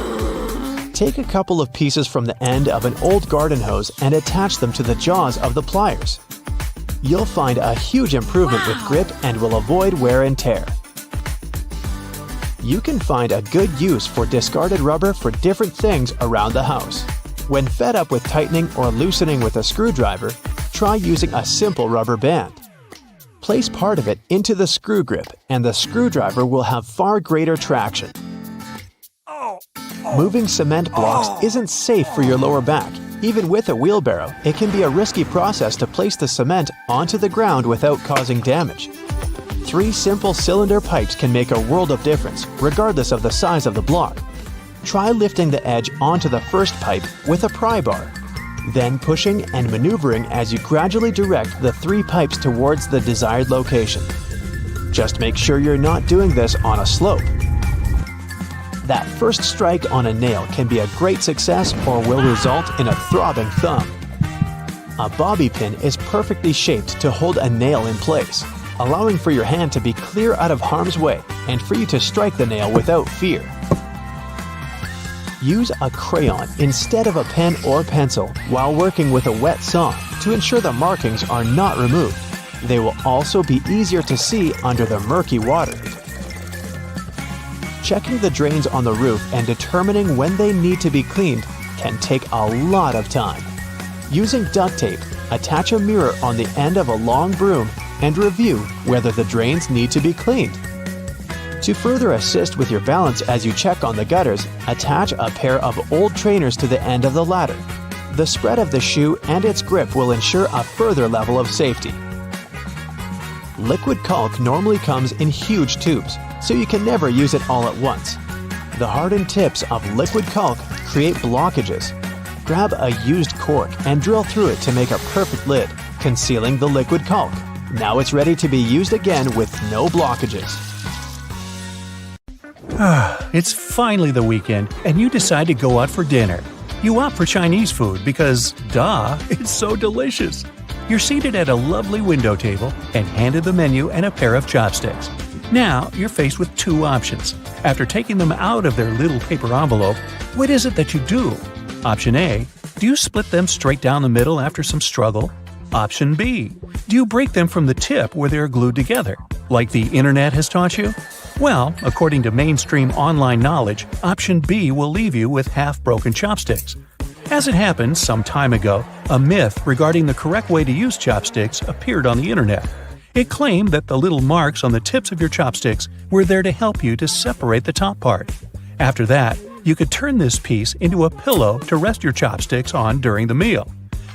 Take a couple of pieces from the end of an old garden hose and attach them to the jaws of the pliers. You'll find a huge improvement with grip and will avoid wear and tear. You can find a good use for discarded rubber for different things around the house. When fed up with tightening or loosening with a screwdriver, try using a simple rubber band. Place part of it into the screw grip and the screwdriver will have far greater traction. Moving cement blocks isn't safe for your lower back. Even with a wheelbarrow, it can be a risky process to place the cement onto the ground without causing damage. 3 simple cylinder pipes can make a world of difference, regardless of the size of the block. Try lifting the edge onto the first pipe with a pry bar, then pushing and maneuvering as you gradually direct the 3 pipes towards the desired location. Just make sure you're not doing this on a slope. That first strike on a nail can be a great success or will result in a throbbing thumb. A bobby pin is perfectly shaped to hold a nail in place, allowing for your hand to be clear out of harm's way and for you to strike the nail without fear. Use a crayon instead of a pen or pencil while working with a wet saw to ensure the markings are not removed. They will also be easier to see under the murky water. Checking the drains on the roof and determining when they need to be cleaned can take a lot of time. Using duct tape, attach a mirror on the end of a long broom and review whether the drains need to be cleaned. To further assist with your balance as you check on the gutters, attach a pair of old trainers to the end of the ladder. The spread of the shoe and its grip will ensure a further level of safety. Liquid caulk normally comes in huge tubes, so you can never use it all at once. The hardened tips of liquid caulk create blockages. Grab a used cork and drill through it to make a perfect lid, concealing the liquid caulk. Now it's ready to be used again with no blockages. It's finally the weekend, and you decide to go out for dinner. You opt for Chinese food because, duh, it's so delicious. You're seated at a lovely window table and handed the menu and a pair of chopsticks. Now you're faced with two options. After taking them out of their little paper envelope, what is it that you do? Option A, do you split them straight down the middle after some struggle? Option B, do you break them from the tip where they're glued together, like the internet has taught you? Well, according to mainstream online knowledge, option B will leave you with half-broken chopsticks. As it happened some time ago, a myth regarding the correct way to use chopsticks appeared on the internet. It claimed that the little marks on the tips of your chopsticks were there to help you to separate the top part. After that, you could turn this piece into a pillow to rest your chopsticks on during the meal.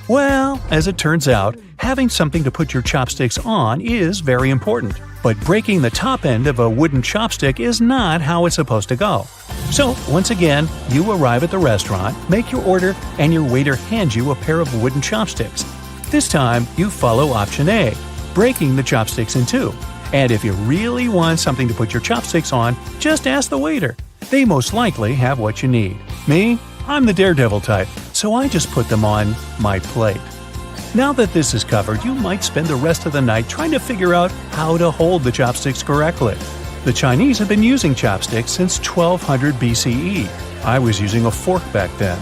Well, as it turns out, having something to put your chopsticks on is very important. But breaking the top end of a wooden chopstick is not how it's supposed to go. So, once again, you arrive at the restaurant, make your order, and your waiter hands you a pair of wooden chopsticks. This time, you follow option A, breaking the chopsticks in two. And if you really want something to put your chopsticks on, just ask the waiter. They most likely have what you need. Me? I'm the daredevil type, so I just put them on my plate. Now that this is covered, you might spend the rest of the night trying to figure out how to hold the chopsticks correctly. The Chinese have been using chopsticks since 1200 BCE. I was using a fork back then.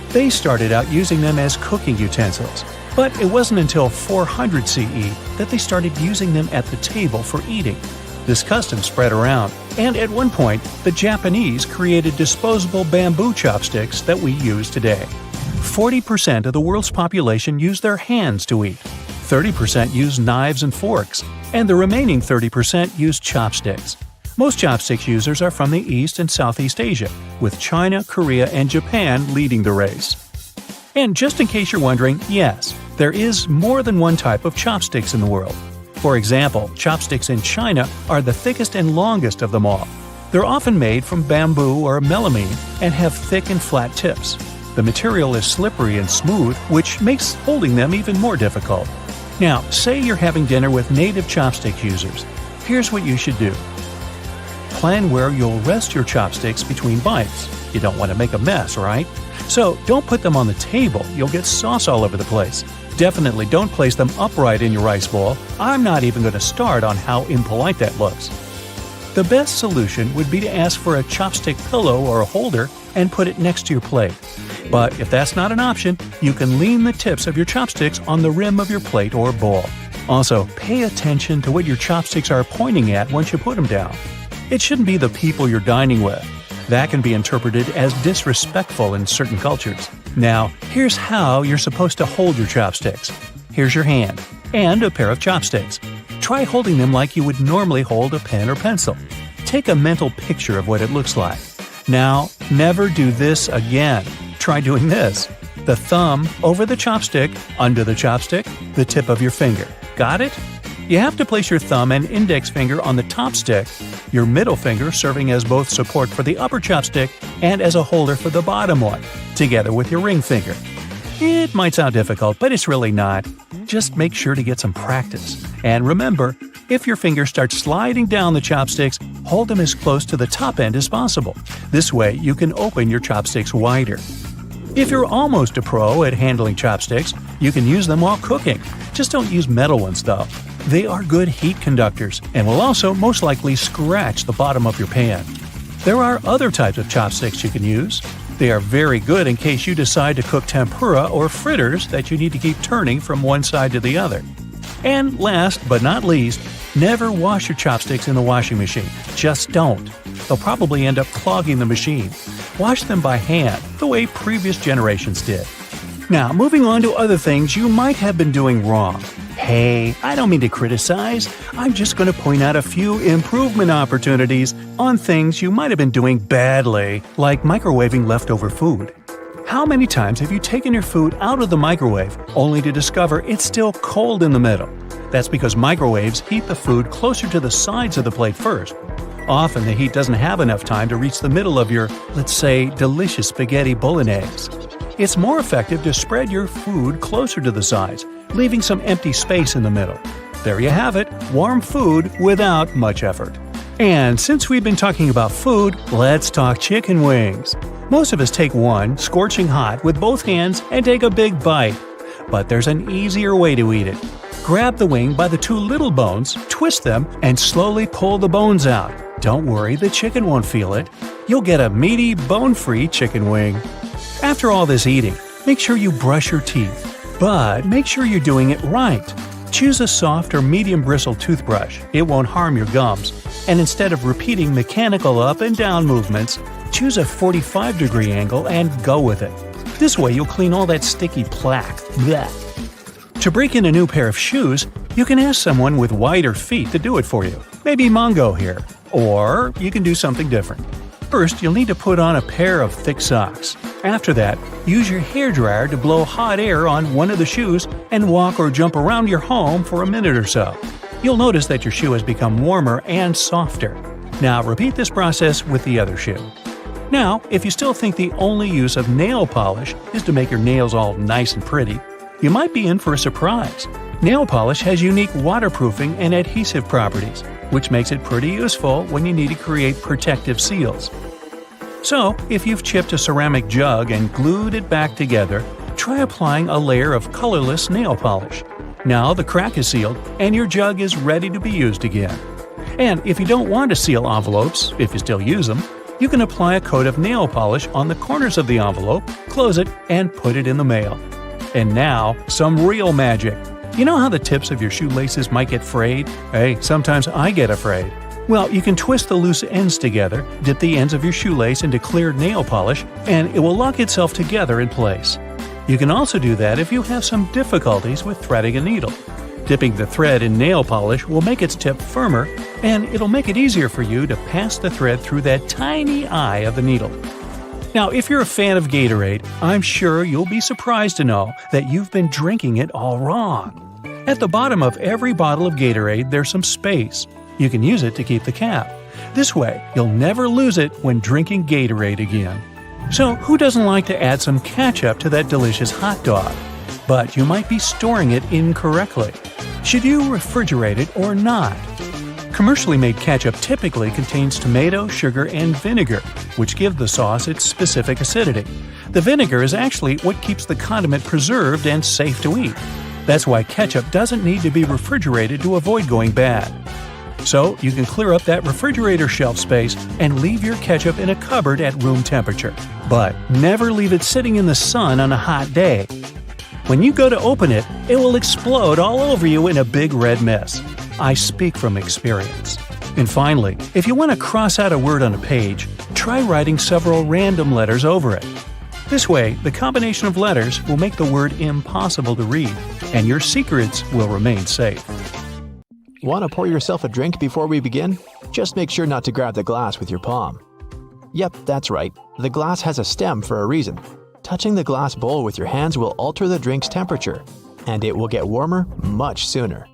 They started out using them as cooking utensils, but it wasn't until 400 CE that they started using them at the table for eating. This custom spread around, and at one point, the Japanese created disposable bamboo chopsticks that we use today. 40% of the world's population use their hands to eat, 30% use knives and forks, and the remaining 30% use chopsticks. Most chopsticks users are from the East and Southeast Asia, with China, Korea, and Japan leading the race. And just in case you're wondering, yes, there is more than one type of chopsticks in the world. For example, chopsticks in China are the thickest and longest of them all. They're often made from bamboo or melamine and have thick and flat tips. The material is slippery and smooth, which makes holding them even more difficult. Now, say you're having dinner with native chopstick users. Here's what you should do. Plan where you'll rest your chopsticks between bites. You don't want to make a mess, right? So don't put them on the table, you'll get sauce all over the place. Definitely don't place them upright in your rice bowl. I'm not even going to start on how impolite that looks. The best solution would be to ask for a chopstick pillow or a holder and put it next to your plate. But if that's not an option, you can lean the tips of your chopsticks on the rim of your plate or bowl. Also, pay attention to what your chopsticks are pointing at once you put them down. It shouldn't be the people you're dining with. That can be interpreted as disrespectful in certain cultures. Now, here's how you're supposed to hold your chopsticks. Here's your hand, and a pair of chopsticks. Try holding them like you would normally hold a pen or pencil. Take a mental picture of what it looks like. Now, never do this again. Try doing this. The thumb over the chopstick, under the chopstick, the tip of your finger. Got it? You have to place your thumb and index finger on the top stick, your middle finger serving as both support for the upper chopstick and as a holder for the bottom one, together with your ring finger. It might sound difficult, but it's really not. Just make sure to get some practice. And remember, if your finger starts sliding down the chopsticks, hold them as close to the top end as possible. This way, you can open your chopsticks wider. If you're almost a pro at handling chopsticks, you can use them while cooking. Just don't use metal ones, though. They are good heat conductors and will also most likely scratch the bottom of your pan. There are other types of chopsticks you can use. They are very good in case you decide to cook tempura or fritters that you need to keep turning from one side to the other. And last but not least, never wash your chopsticks in the washing machine. Just don't. They'll probably end up clogging the machine. Wash them by hand, the way previous generations did. Now, moving on to other things you might have been doing wrong. Hey, I don't mean to criticize. I'm just going to point out a few improvement opportunities on things you might have been doing badly, like microwaving leftover food. How many times have you taken your food out of the microwave only to discover it's still cold in the middle? That's because microwaves heat the food closer to the sides of the plate first. Often the heat doesn't have enough time to reach the middle of your, let's say, delicious spaghetti bolognese. It's more effective to spread your food closer to the sides, leaving some empty space in the middle. There you have it, warm food without much effort. And since we've been talking about food, let's talk chicken wings. Most of us take one, scorching hot, with both hands and take a big bite. But there's an easier way to eat it. Grab the wing by the two little bones, twist them, and slowly pull the bones out. Don't worry, the chicken won't feel it. You'll get a meaty, bone-free chicken wing. After all this eating, make sure you brush your teeth. But make sure you're doing it right. Choose a soft or medium bristle toothbrush. It won't harm your gums. And instead of repeating mechanical up and down movements, choose a 45-degree angle and go with it. This way you'll clean all that sticky plaque. Blech. To break in a new pair of shoes, you can ask someone with wider feet to do it for you. Maybe Mongo here. Or you can do something different. First, you'll need to put on a pair of thick socks. After that, use your hairdryer to blow hot air on one of the shoes and walk or jump around your home for a minute or so. You'll notice that your shoe has become warmer and softer. Now repeat this process with the other shoe. Now, if you still think the only use of nail polish is to make your nails all nice and pretty, you might be in for a surprise. Nail polish has unique waterproofing and adhesive properties, which makes it pretty useful when you need to create protective seals. So, if you've chipped a ceramic jug and glued it back together, try applying a layer of colorless nail polish. Now the crack is sealed and your jug is ready to be used again. And if you don't want to seal envelopes, if you still use them, you can apply a coat of nail polish on the corners of the envelope, close it, and put it in the mail. And now, some real magic. You know how the tips of your shoelaces might get frayed? Hey, sometimes I get afraid. Well, you can twist the loose ends together, dip the ends of your shoelace into clear nail polish, and it will lock itself together in place. You can also do that if you have some difficulties with threading a needle. Dipping the thread in nail polish will make its tip firmer, and it'll make it easier for you to pass the thread through that tiny eye of the needle. Now, if you're a fan of Gatorade, I'm sure you'll be surprised to know that you've been drinking it all wrong. At the bottom of every bottle of Gatorade, there's some space. You can use it to keep the cap. This way, you'll never lose it when drinking Gatorade again. So, who doesn't like to add some ketchup to that delicious hot dog? But you might be storing it incorrectly. Should you refrigerate it or not? Commercially made ketchup typically contains tomato, sugar, and vinegar, which give the sauce its specific acidity. The vinegar is actually what keeps the condiment preserved and safe to eat. That's why ketchup doesn't need to be refrigerated to avoid going bad. So, you can clear up that refrigerator shelf space and leave your ketchup in a cupboard at room temperature. But never leave it sitting in the sun on a hot day. When you go to open it, it will explode all over you in a big red mess. I speak from experience. And finally, if you want to cross out a word on a page, try writing several random letters over it. This way, the combination of letters will make the word impossible to read, and your secrets will remain safe. Want to pour yourself a drink before we begin? Just make sure not to grab the glass with your palm. Yep, that's right. The glass has a stem for a reason. Touching the glass bowl with your hands will alter the drink's temperature, and it will get warmer much sooner.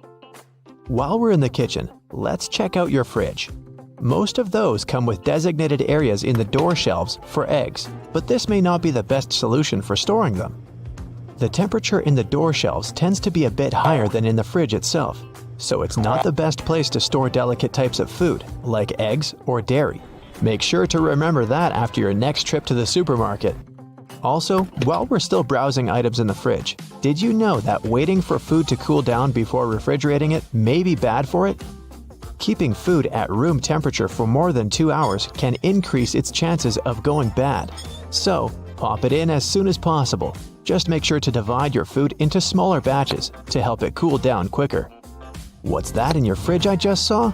While we're in the kitchen, let's check out your fridge. Most of those come with designated areas in the door shelves for eggs, but this may not be the best solution for storing them. The temperature in the door shelves tends to be a bit higher than in the fridge itself, so it's not the best place to store delicate types of food, like eggs or dairy. Make sure to remember that after your next trip to the supermarket. Also, while we're still browsing items in the fridge, did you know that waiting for food to cool down before refrigerating it may be bad for it? Keeping food at room temperature for more than 2 hours can increase its chances of going bad. So, pop it in as soon as possible. Just make sure to divide your food into smaller batches to help it cool down quicker. What's that in your fridge I just saw?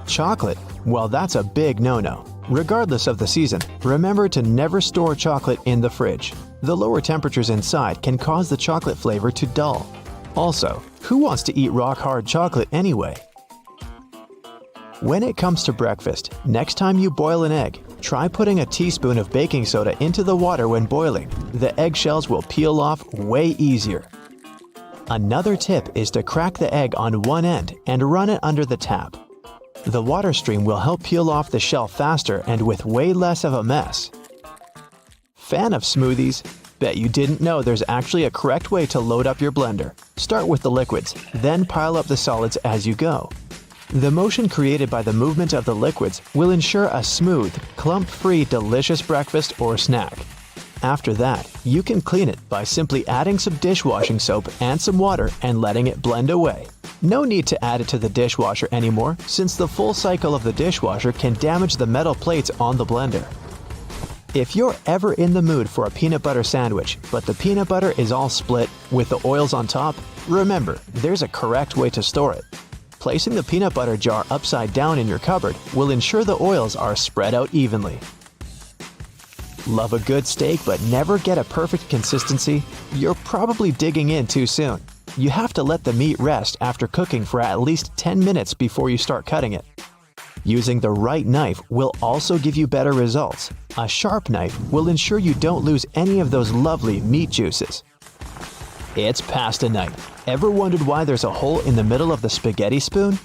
Chocolate. Well, that's a big no-no. Regardless of the season, remember to never store chocolate in the fridge. The lower temperatures inside can cause the chocolate flavor to dull. Also, who wants to eat rock-hard chocolate anyway? When it comes to breakfast, next time you boil an egg, try putting a teaspoon of baking soda into the water when boiling. The eggshells will peel off way easier. Another tip is to crack the egg on one end and run it under the tap. The water stream will help peel off the shell faster and with way less of a mess. Fan of smoothies? Bet you didn't know there's actually a correct way to load up your blender. Start with the liquids, then pile up the solids as you go. The motion created by the movement of the liquids will ensure a smooth, clump-free, delicious breakfast or snack. After that, you can clean it by simply adding some dishwashing soap and some water and letting it blend away. No need to add it to the dishwasher anymore, since the full cycle of the dishwasher can damage the metal plates on the blender. If you're ever in the mood for a peanut butter sandwich, but the peanut butter is all split with the oils on top, remember, there's a correct way to store it. Placing the peanut butter jar upside down in your cupboard will ensure the oils are spread out evenly. Love a good steak but never get a perfect consistency? You're probably digging in too soon. You have to let the meat rest after cooking for at least 10 minutes before you start cutting it. Using the right knife will also give you better results. A sharp knife will ensure you don't lose any of those lovely meat juices. It's pasta night. Ever wondered why there's a hole in the middle of the spaghetti spoon?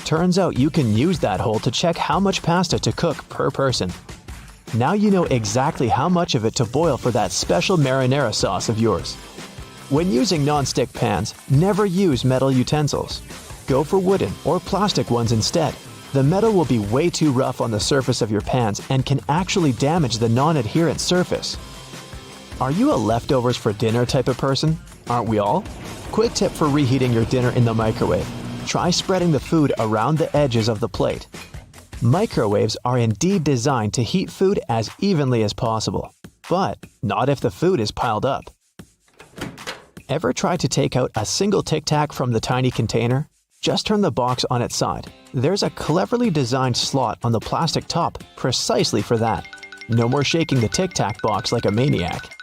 Turns out you can use that hole to check how much pasta to cook per person. Now you know exactly how much of it to boil for that special marinara sauce of yours. When using non-stick pans, never use metal utensils. Go for wooden or plastic ones instead. The metal will be way too rough on the surface of your pans and can actually damage the non-adherent surface. Are you a leftovers for dinner type of person? Aren't we all? Quick tip for reheating your dinner in the microwave. Try spreading the food around the edges of the plate. Microwaves are indeed designed to heat food as evenly as possible, but not if the food is piled up. Ever try to take out a single Tic Tac from the tiny container? Just turn the box on its side. There's a cleverly designed slot on the plastic top precisely for that. No more shaking the Tic Tac box like a maniac.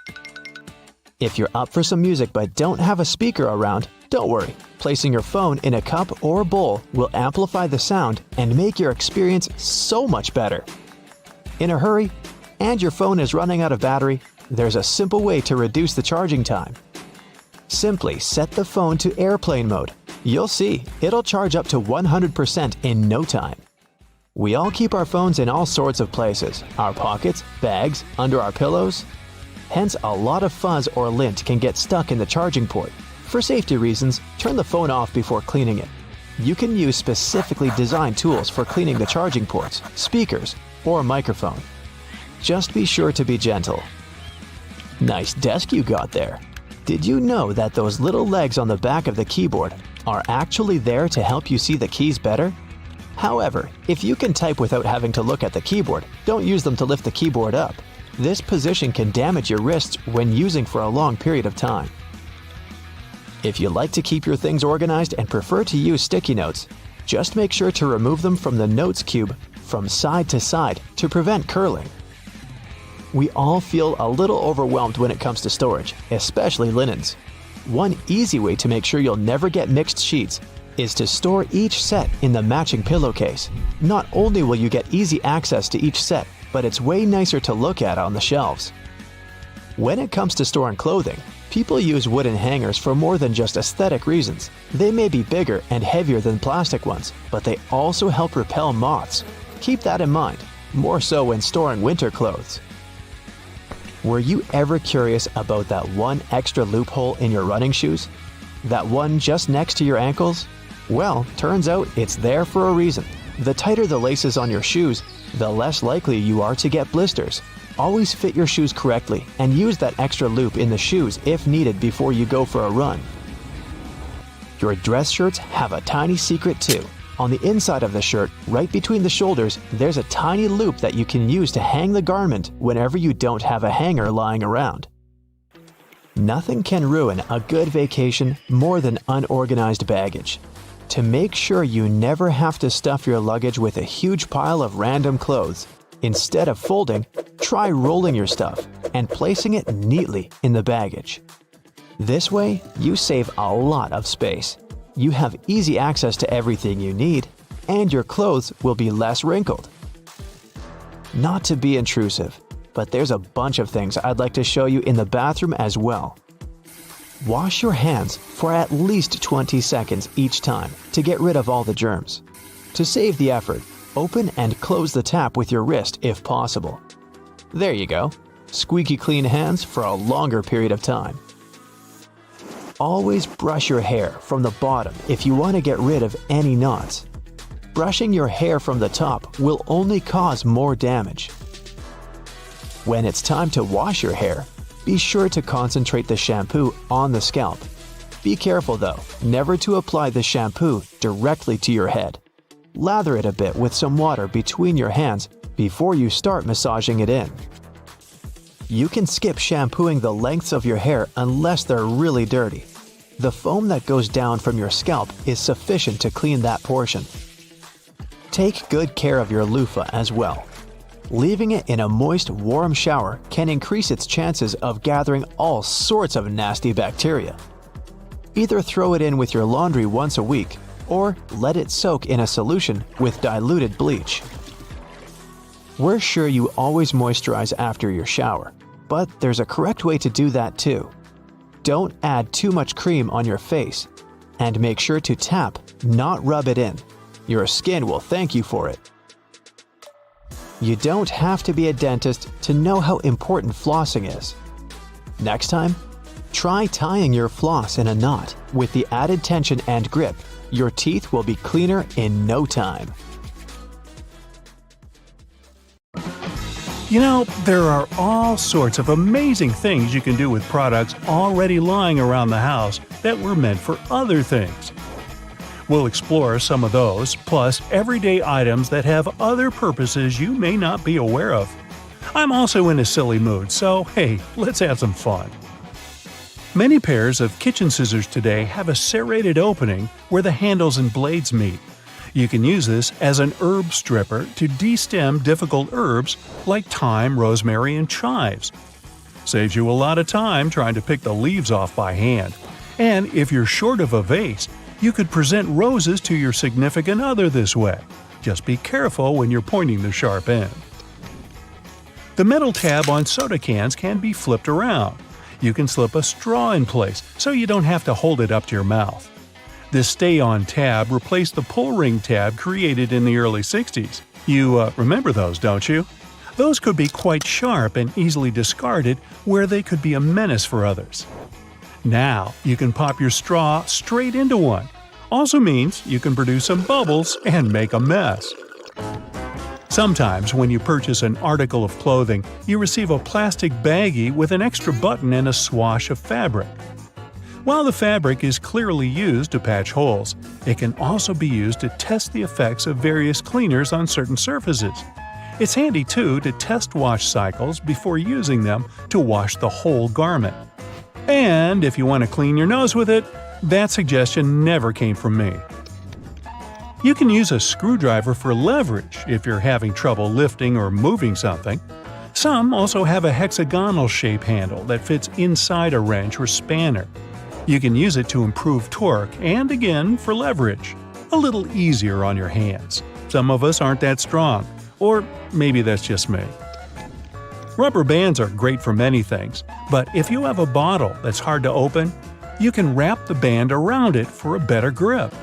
If you're up for some music but don't have a speaker around, don't worry. Placing your phone in a cup or bowl will amplify the sound and make your experience so much better. In a hurry, and your phone is running out of battery, there's a simple way to reduce the charging time. Simply set the phone to airplane mode. You'll see, it'll charge up to 100% in no time. We all keep our phones in all sorts of places, our pockets, bags, under our pillows. Hence, a lot of fuzz or lint can get stuck in the charging port. For safety reasons, turn the phone off before cleaning it. You can use specifically designed tools for cleaning the charging ports, speakers, or microphone. Just be sure to be gentle. Nice desk you got there. Did you know that those little legs on the back of the keyboard are actually there to help you see the keys better? However, if you can type without having to look at the keyboard, don't use them to lift the keyboard up. This position can damage your wrists when using for a long period of time. If you like to keep your things organized and prefer to use sticky notes, just make sure to remove them from the notes cube from side to side to prevent curling. We all feel a little overwhelmed when it comes to storage, especially linens. One easy way to make sure you'll never get mixed sheets is to store each set in the matching pillowcase. Not only will you get easy access to each set, but it's way nicer to look at on the shelves. When it comes to storing clothing, people use wooden hangers for more than just aesthetic reasons. They may be bigger and heavier than plastic ones, but they also help repel moths. Keep that in mind, more so when storing winter clothes. Were you ever curious about that one extra loophole in your running shoes? That one just next to your ankles? Well, turns out it's there for a reason. The tighter the laces on your shoes, the less likely you are to get blisters. Always fit your shoes correctly and use that extra loop in the shoes if needed before you go for a run. Your dress shirts have a tiny secret too. On the inside of the shirt, right between the shoulders, there's a tiny loop that you can use to hang the garment whenever you don't have a hanger lying around. Nothing can ruin a good vacation more than unorganized baggage. To make sure you never have to stuff your luggage with a huge pile of random clothes, instead of folding, try rolling your stuff and placing it neatly in the baggage. This way, you save a lot of space. You have easy access to everything you need, and your clothes will be less wrinkled. Not to be intrusive, but there's a bunch of things I'd like to show you in the bathroom as well. Wash your hands for at least 20 seconds each time to get rid of all the germs. To save the effort, open and close the tap with your wrist if possible. There you go. Squeaky clean hands for a longer period of time. Always brush your hair from the bottom if you want to get rid of any knots. Brushing your hair from the top will only cause more damage. When it's time to wash your hair, be sure to concentrate the shampoo on the scalp. Be careful though, never to apply the shampoo directly to your head. Lather it a bit with some water between your hands before you start massaging it in. You can skip shampooing the lengths of your hair unless they're really dirty. The foam that goes down from your scalp is sufficient to clean that portion. Take good care of your loofah as well. Leaving it in a moist, warm shower can increase its chances of gathering all sorts of nasty bacteria. Either throw it in with your laundry once a week, or let it soak in a solution with diluted bleach. We're sure you always moisturize after your shower, but there's a correct way to do that too. Don't add too much cream on your face, and make sure to tap, not rub it in. Your skin will thank you for it. You don't have to be a dentist to know how important flossing is. Next time, try tying your floss in a knot. With the added tension and grip, your teeth will be cleaner in no time. You know, there are all sorts of amazing things you can do with products already lying around the house that were meant for other things. We'll explore some of those, plus everyday items that have other purposes you may not be aware of. I'm also in a silly mood, so hey, let's have some fun. Many pairs of kitchen scissors today have a serrated opening where the handles and blades meet. You can use this as an herb stripper to destem difficult herbs like thyme, rosemary, and chives. Saves you a lot of time trying to pick the leaves off by hand. And if you're short of a vase, you could present roses to your significant other this way. Just be careful when you're pointing the sharp end. The metal tab on soda cans can be flipped around. You can slip a straw in place so you don't have to hold it up to your mouth. This stay-on tab replaced the pull ring tab created in the early 60s. You remember those, don't you? Those could be quite sharp and easily discarded where they could be a menace for others. Now, you can pop your straw straight into one. Also means you can produce some bubbles and make a mess. Sometimes when you purchase an article of clothing, you receive a plastic baggie with an extra button and a swash of fabric. While the fabric is clearly used to patch holes, it can also be used to test the effects of various cleaners on certain surfaces. It's handy too to test wash cycles before using them to wash the whole garment. And if you want to clean your nose with it, that suggestion never came from me. You can use a screwdriver for leverage if you're having trouble lifting or moving something. Some also have a hexagonal shape handle that fits inside a wrench or spanner. You can use it to improve torque and, again, for leverage. A little easier on your hands. Some of us aren't that strong, or maybe that's just me. Rubber bands are great for many things, but if you have a bottle that's hard to open, you can wrap the band around it for a better grip.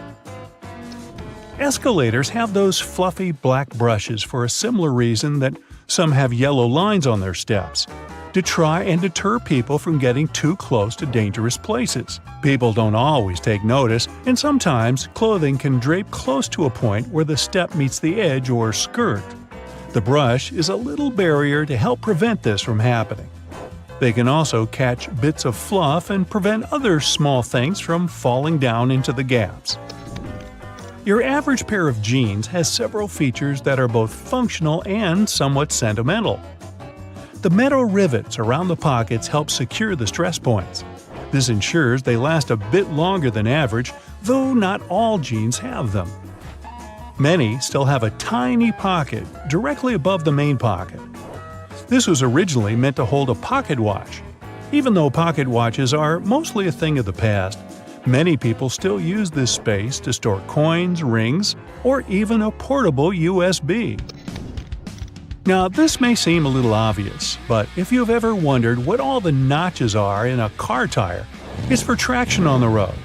Escalators have those fluffy black brushes for a similar reason that some have yellow lines on their steps. To try and deter people from getting too close to dangerous places. People don't always take notice, and sometimes clothing can drape close to a point where the step meets the edge or skirt. The brush is a little barrier to help prevent this from happening. They can also catch bits of fluff and prevent other small things from falling down into the gaps. Your average pair of jeans has several features that are both functional and somewhat sentimental. The metal rivets around the pockets help secure the stress points. This ensures they last a bit longer than average, though not all jeans have them. Many still have a tiny pocket directly above the main pocket. This was originally meant to hold a pocket watch. Even though pocket watches are mostly a thing of the past, many people still use this space to store coins, rings, or even a portable USB. Now, this may seem a little obvious, but if you've ever wondered what all the notches are in a car tire, it's for traction on the road.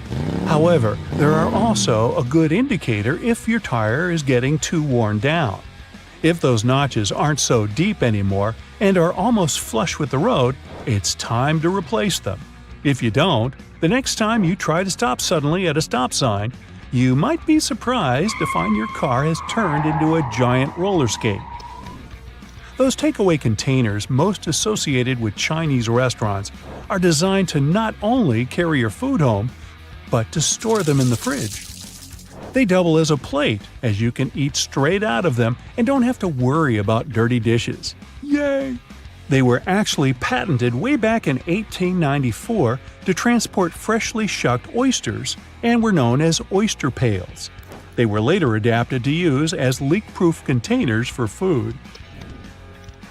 However, there are also a good indicator if your tire is getting too worn down. If those notches aren't so deep anymore and are almost flush with the road, it's time to replace them. If you don't, the next time you try to stop suddenly at a stop sign, you might be surprised to find your car has turned into a giant roller skate. Those takeaway containers most associated with Chinese restaurants are designed to not only carry your food home, but to store them in the fridge. They double as a plate, as you can eat straight out of them and don't have to worry about dirty dishes. Yay! They were actually patented way back in 1894 to transport freshly shucked oysters and were known as oyster pails. They were later adapted to use as leak-proof containers for food.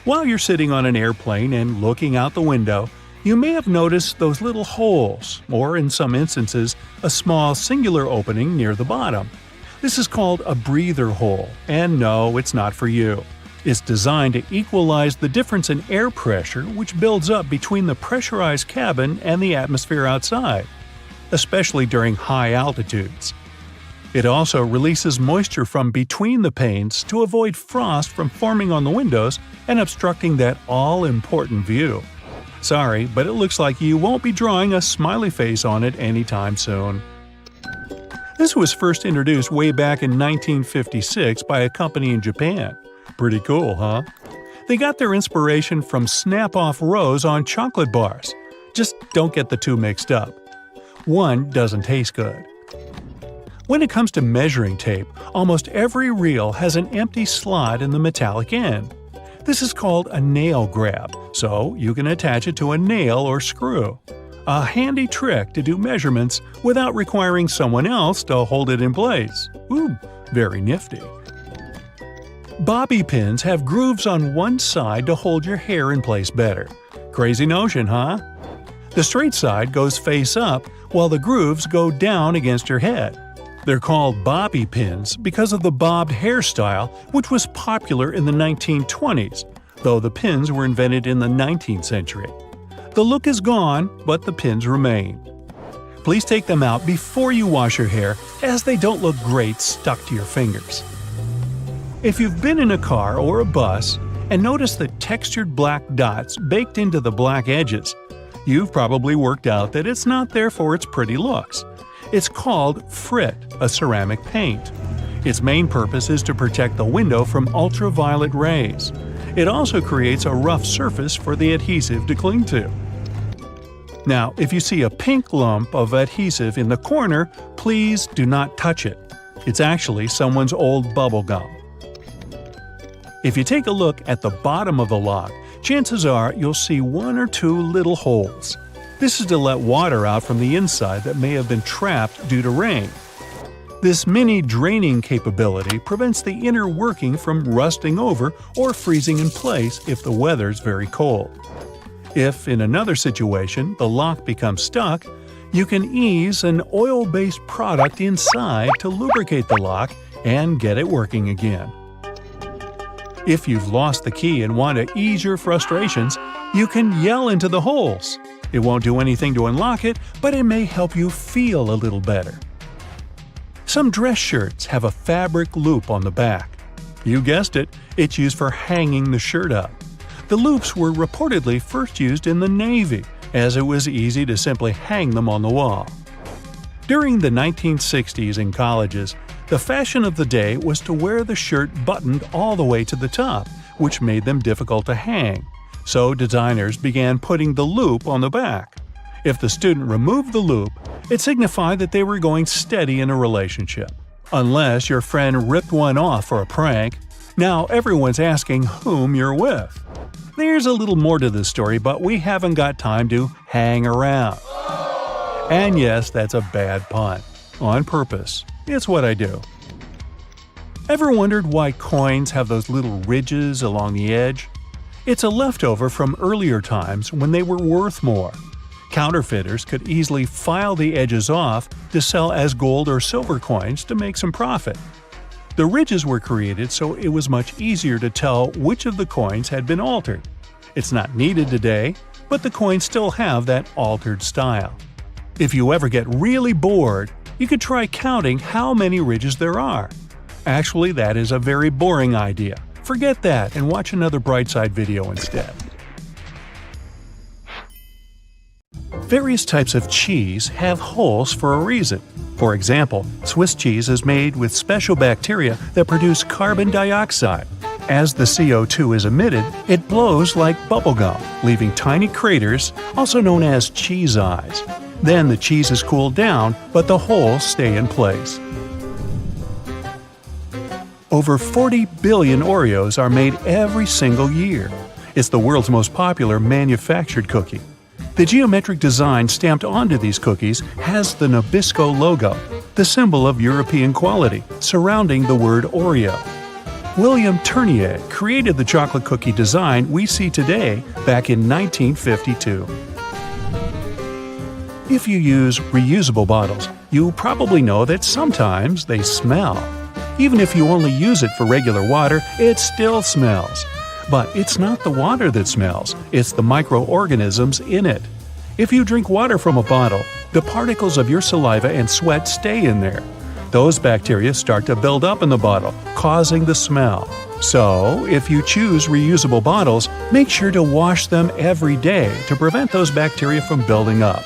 While you're sitting on an airplane and looking out the window, you may have noticed those little holes, or in some instances, a small singular opening near the bottom. This is called a breather hole, and no, it's not for you. It's designed to equalize the difference in air pressure which builds up between the pressurized cabin and the atmosphere outside, especially during high altitudes. It also releases moisture from between the panes to avoid frost from forming on the windows and obstructing that all-important view. Sorry, but it looks like you won't be drawing a smiley face on it anytime soon. This was first introduced way back in 1956 by a company in Japan. Pretty cool, huh? They got their inspiration from snap-off rows on chocolate bars. Just don't get the two mixed up. One doesn't taste good. When it comes to measuring tape, almost every reel has an empty slot in the metallic end. This is called a nail grab, so you can attach it to a nail or screw. A handy trick to do measurements without requiring someone else to hold it in place. Ooh, very nifty. Bobby pins have grooves on one side to hold your hair in place better. Crazy notion, huh? The straight side goes face up, while the grooves go down against your head. They're called bobby pins because of the bobbed hairstyle, which was popular in the 1920s, though the pins were invented in the 19th century. The look is gone, but the pins remain. Please take them out before you wash your hair, as they don't look great stuck to your fingers. If you've been in a car or a bus and noticed the textured black dots baked into the black edges, you've probably worked out that it's not there for its pretty looks. It's called frit, a ceramic paint. Its main purpose is to protect the window from ultraviolet rays. It also creates a rough surface for the adhesive to cling to. Now, if you see a pink lump of adhesive in the corner, please do not touch it. It's actually someone's old bubble gum. If you take a look at the bottom of the lock, chances are you'll see one or two little holes. This is to let water out from the inside that may have been trapped due to rain. This mini draining capability prevents the inner working from rusting over or freezing in place if the weather's very cold. If, in another situation, the lock becomes stuck, you can ease an oil-based product inside to lubricate the lock and get it working again. If you've lost the key and want to ease your frustrations, you can yell into the holes. It won't do anything to unlock it, but it may help you feel a little better. Some dress shirts have a fabric loop on the back. You guessed it, it's used for hanging the shirt up. The loops were reportedly first used in the Navy, as it was easy to simply hang them on the wall. During the 1960s in colleges, the fashion of the day was to wear the shirt buttoned all the way to the top, which made them difficult to hang. So designers began putting the loop on the back. If the student removed the loop, it signified that they were going steady in a relationship. Unless your friend ripped one off for a prank. Now everyone's asking whom you're with. There's a little more to this story, but we haven't got time to hang around. And yes, that's a bad pun. On purpose. It's what I do. Ever wondered why coins have those little ridges along the edge? It's a leftover from earlier times when they were worth more. Counterfeiters could easily file the edges off to sell as gold or silver coins to make some profit. The ridges were created so it was much easier to tell which of the coins had been altered. It's not needed today, but the coins still have that altered style. If you ever get really bored, you could try counting how many ridges there are. Actually, that is a very boring idea. Forget that and watch another Brightside video instead. Various types of cheese have holes for a reason. For example, Swiss cheese is made with special bacteria that produce carbon dioxide. As the CO2 is emitted, it blows like bubblegum, leaving tiny craters, also known as cheese eyes. Then the cheese is cooled down, but the holes stay in place. Over 40 billion Oreos are made every single year. It's the world's most popular manufactured cookie. The geometric design stamped onto these cookies has the Nabisco logo, the symbol of European quality, surrounding the word Oreo. William Tournier created the chocolate cookie design we see today back in 1952. If you use reusable bottles, you probably know that sometimes they smell. Even if you only use it for regular water, it still smells. But it's not the water that smells, it's the microorganisms in it. If you drink water from a bottle, the particles of your saliva and sweat stay in there. Those bacteria start to build up in the bottle, causing the smell. So, if you choose reusable bottles, make sure to wash them every day to prevent those bacteria from building up.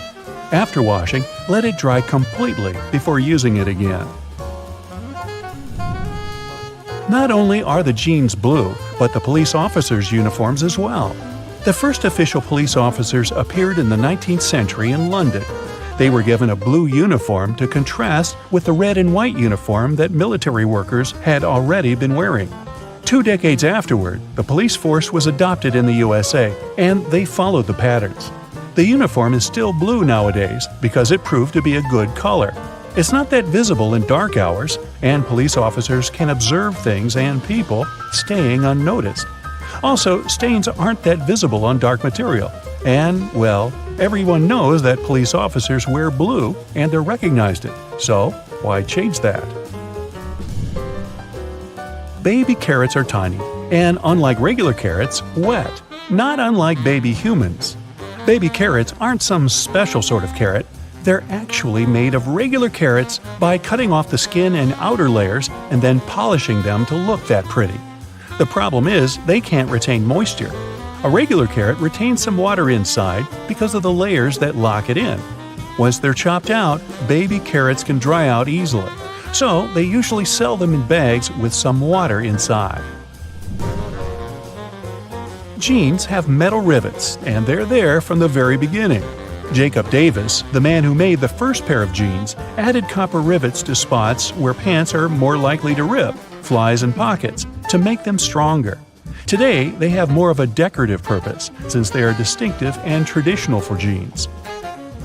After washing, let it dry completely before using it again. Not only are the jeans blue, but the police officers' uniforms as well. The first official police officers appeared in the 19th century in London. They were given a blue uniform to contrast with the red and white uniform that military workers had already been wearing. 2 decades afterward, the police force was adopted in the USA, and they followed the patterns. The uniform is still blue nowadays because it proved to be a good color. It's not that visible in dark hours, and police officers can observe things and people staying unnoticed. Also, stains aren't that visible on dark material. And, well, everyone knows that police officers wear blue and they're recognized it. So, why change that? Baby carrots are tiny, and unlike regular carrots, wet, not unlike baby humans. Baby carrots aren't some special sort of carrot. They're actually made of regular carrots by cutting off the skin and outer layers and then polishing them to look that pretty. The problem is they can't retain moisture. A regular carrot retains some water inside because of the layers that lock it in. Once they're chopped out, baby carrots can dry out easily. So they usually sell them in bags with some water inside. Jeans have metal rivets, and they're there from the very beginning. Jacob Davis, the man who made the first pair of jeans, added copper rivets to spots where pants are more likely to rip, flies and pockets, to make them stronger. Today, they have more of a decorative purpose, since they are distinctive and traditional for jeans.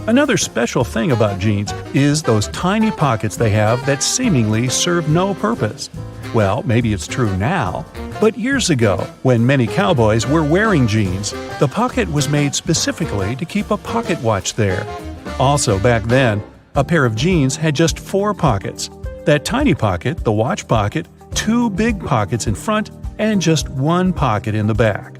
Another special thing about jeans is those tiny pockets they have that seemingly serve no purpose. Well, maybe it's true now, but years ago, when many cowboys were wearing jeans, the pocket was made specifically to keep a pocket watch there. Also, back then, a pair of jeans had just 4 pockets. That tiny pocket, the watch pocket, 2 big pockets in front, and just 1 pocket in the back.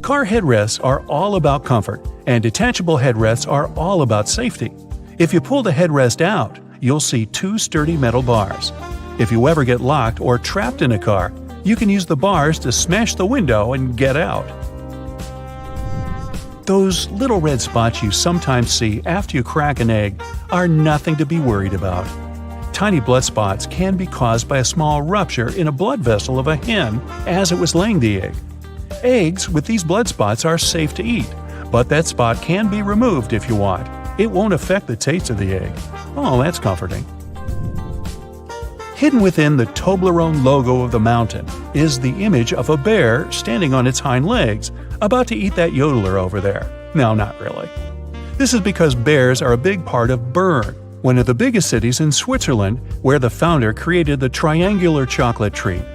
Car headrests are all about comfort, and detachable headrests are all about safety. If you pull the headrest out, you'll see 2 sturdy metal bars. If you ever get locked or trapped in a car, you can use the bars to smash the window and get out. Those little red spots you sometimes see after you crack an egg are nothing to be worried about. Tiny blood spots can be caused by a small rupture in a blood vessel of a hen as it was laying the egg. Eggs with these blood spots are safe to eat, but that spot can be removed if you want. It won't affect the taste of the egg. Oh, that's comforting. Hidden within the Toblerone logo of the mountain is the image of a bear standing on its hind legs, about to eat that yodeler over there. No, not really. This is because bears are a big part of Bern, one of the biggest cities in Switzerland, where the founder created the triangular chocolate treat.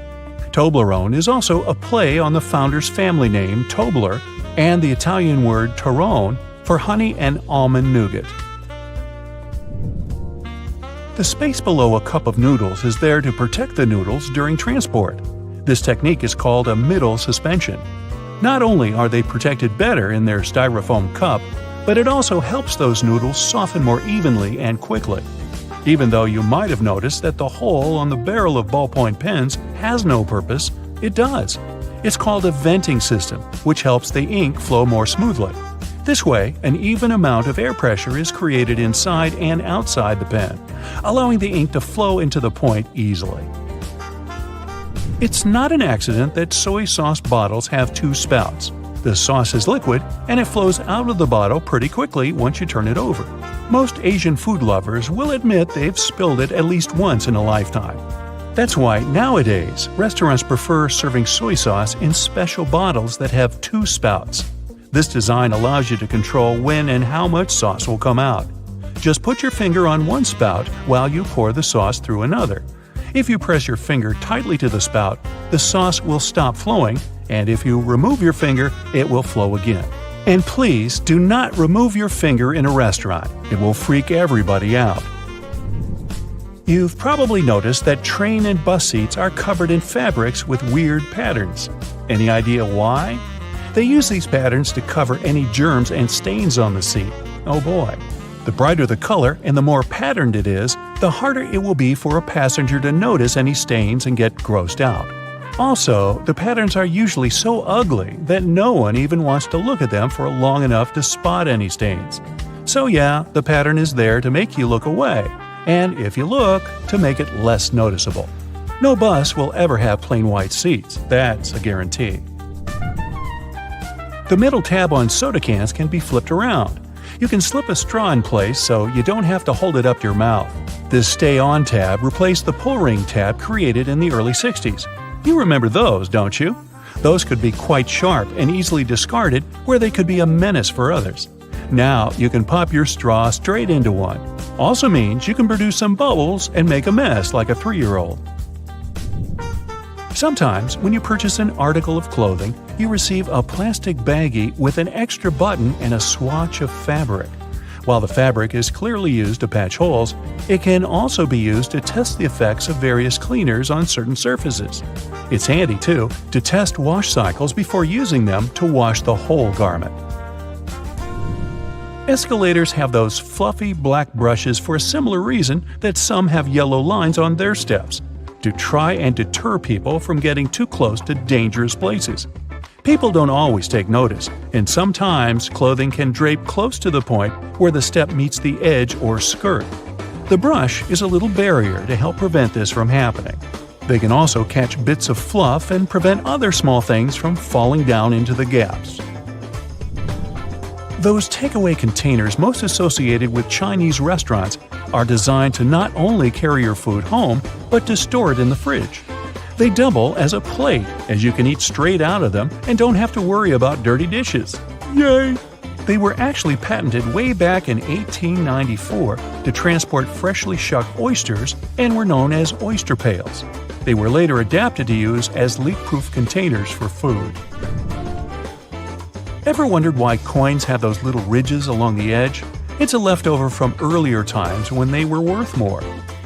Toblerone is also a play on the founder's family name Tobler and the Italian word Torrone for honey and almond nougat. The space below a cup of noodles is there to protect the noodles during transport. This technique is called a middle suspension. Not only are they protected better in their styrofoam cup, but it also helps those noodles soften more evenly and quickly. Even though you might have noticed that the hole on the barrel of ballpoint pens has no purpose, it does. It's called a venting system, which helps the ink flow more smoothly. This way, an even amount of air pressure is created inside and outside the pen, allowing the ink to flow into the point easily. It's not an accident that soy sauce bottles have two spouts. The sauce is liquid, and it flows out of the bottle pretty quickly once you turn it over. Most Asian food lovers will admit they've spilled it at least once in a lifetime. That's why nowadays, restaurants prefer serving soy sauce in special bottles that have two spouts. This design allows you to control when and how much sauce will come out. Just put your finger on one spout while you pour the sauce through another. If you press your finger tightly to the spout, the sauce will stop flowing, and if you remove your finger, it will flow again. And please do not remove your finger in a restaurant. It will freak everybody out. You've probably noticed that train and bus seats are covered in fabrics with weird patterns. Any idea why? They use these patterns to cover any germs and stains on the seat. Oh boy. The brighter the color and the more patterned it is, the harder it will be for a passenger to notice any stains and get grossed out. Also, the patterns are usually so ugly that no one even wants to look at them for long enough to spot any stains. So yeah, the pattern is there to make you look away, and if you look, to make it less noticeable. No bus will ever have plain white seats, that's a guarantee. The middle tab on soda cans can be flipped around. You can slip a straw in place so you don't have to hold it up to your mouth. This Stay On tab replaced the pull ring tab created in the early 60s. You remember those, don't you? Those could be quite sharp and easily discarded, where they could be a menace for others. Now you can pop your straw straight into one. Also means you can produce some bubbles and make a mess like a 3-year-old. Sometimes, when you purchase an article of clothing, you receive a plastic baggie with an extra button and a swatch of fabric. While the fabric is clearly used to patch holes, it can also be used to test the effects of various cleaners on certain surfaces. It's handy, too, to test wash cycles before using them to wash the whole garment. Escalators have those fluffy black brushes for a similar reason that some have yellow lines on their steps, to try and deter people from getting too close to dangerous places. People don't always take notice, and sometimes clothing can drape close to the point where the step meets the edge or skirt. The brush is a little barrier to help prevent this from happening. They can also catch bits of fluff and prevent other small things from falling down into the gaps. Those takeaway containers most associated with Chinese restaurants are designed to not only carry your food home, but to store it in the fridge. They double as a plate, as you can eat straight out of them and don't have to worry about dirty dishes. Yay! They were actually patented way back in 1894 to transport freshly shucked oysters and were known as oyster pails. They were later adapted to use as leak-proof containers for food. Ever wondered why coins have those little ridges along the edge? It's a leftover from earlier times when they were worth more.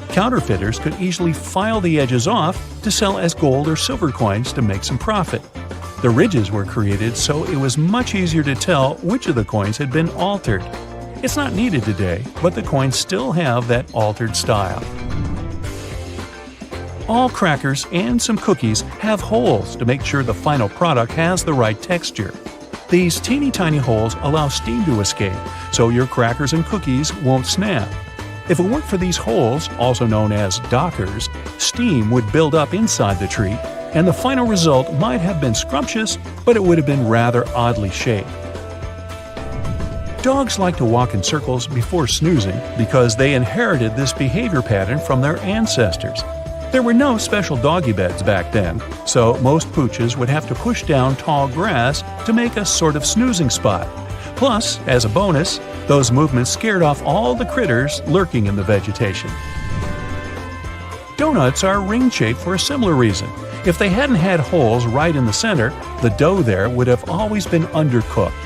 Counterfeiters could easily file the edges off to sell as gold or silver coins to make some profit. The ridges were created so it was much easier to tell which of the coins had been altered. It's not needed today, but the coins still have that altered style. All crackers and some cookies have holes to make sure the final product has the right texture. These teeny tiny holes allow steam to escape, so your crackers and cookies won't snap. If it weren't for these holes, also known as dockers, steam would build up inside the treat, and the final result might have been scrumptious, but it would have been rather oddly shaped. Dogs like to walk in circles before snoozing because they inherited this behavior pattern from their ancestors. There were no special doggy beds back then, so most pooches would have to push down tall grass to make a sort of snoozing spot. Plus, as a bonus, those movements scared off all the critters lurking in the vegetation. Donuts are ring-shaped for a similar reason. If they hadn't had holes right in the center, the dough there would have always been undercooked.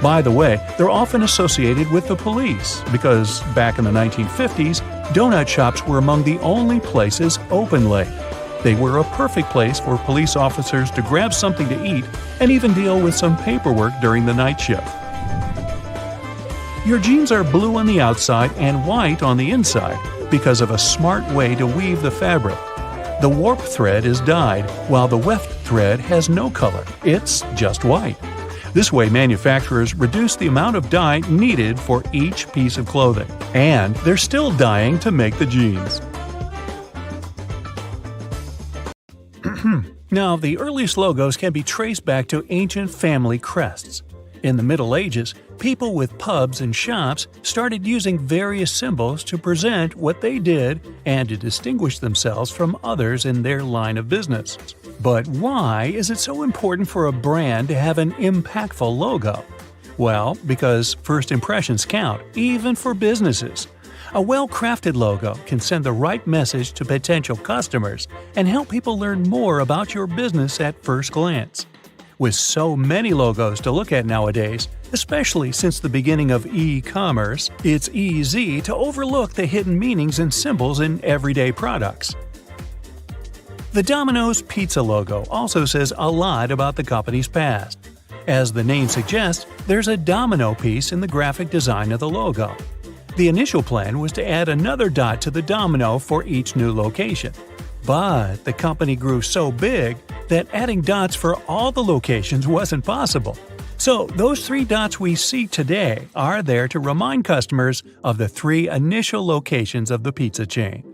By the way, they're often associated with the police because back in the 1950s, donut shops were among the only places open late. They were a perfect place for police officers to grab something to eat and even deal with some paperwork during the night shift. Your jeans are blue on the outside and white on the inside because of a smart way to weave the fabric. The warp thread is dyed, while the weft thread has no color. It's just white. This way, manufacturers reduce the amount of dye needed for each piece of clothing. And they're still dyeing to make the jeans. Now, the earliest logos can be traced back to ancient family crests. In the Middle Ages, people with pubs and shops started using various symbols to present what they did and to distinguish themselves from others in their line of business. But why is it so important for a brand to have an impactful logo? Well, because first impressions count, even for businesses. A well-crafted logo can send the right message to potential customers and help people learn more about your business at first glance. With so many logos to look at nowadays, especially since the beginning of e-commerce, it's easy to overlook the hidden meanings and symbols in everyday products. The Domino's Pizza logo also says a lot about the company's past. As the name suggests, there's a domino piece in the graphic design of the logo. The initial plan was to add another dot to the domino for each new location. But the company grew so big that adding dots for all the locations wasn't possible. So those 3 dots we see today are there to remind customers of the 3 initial locations of the pizza chain.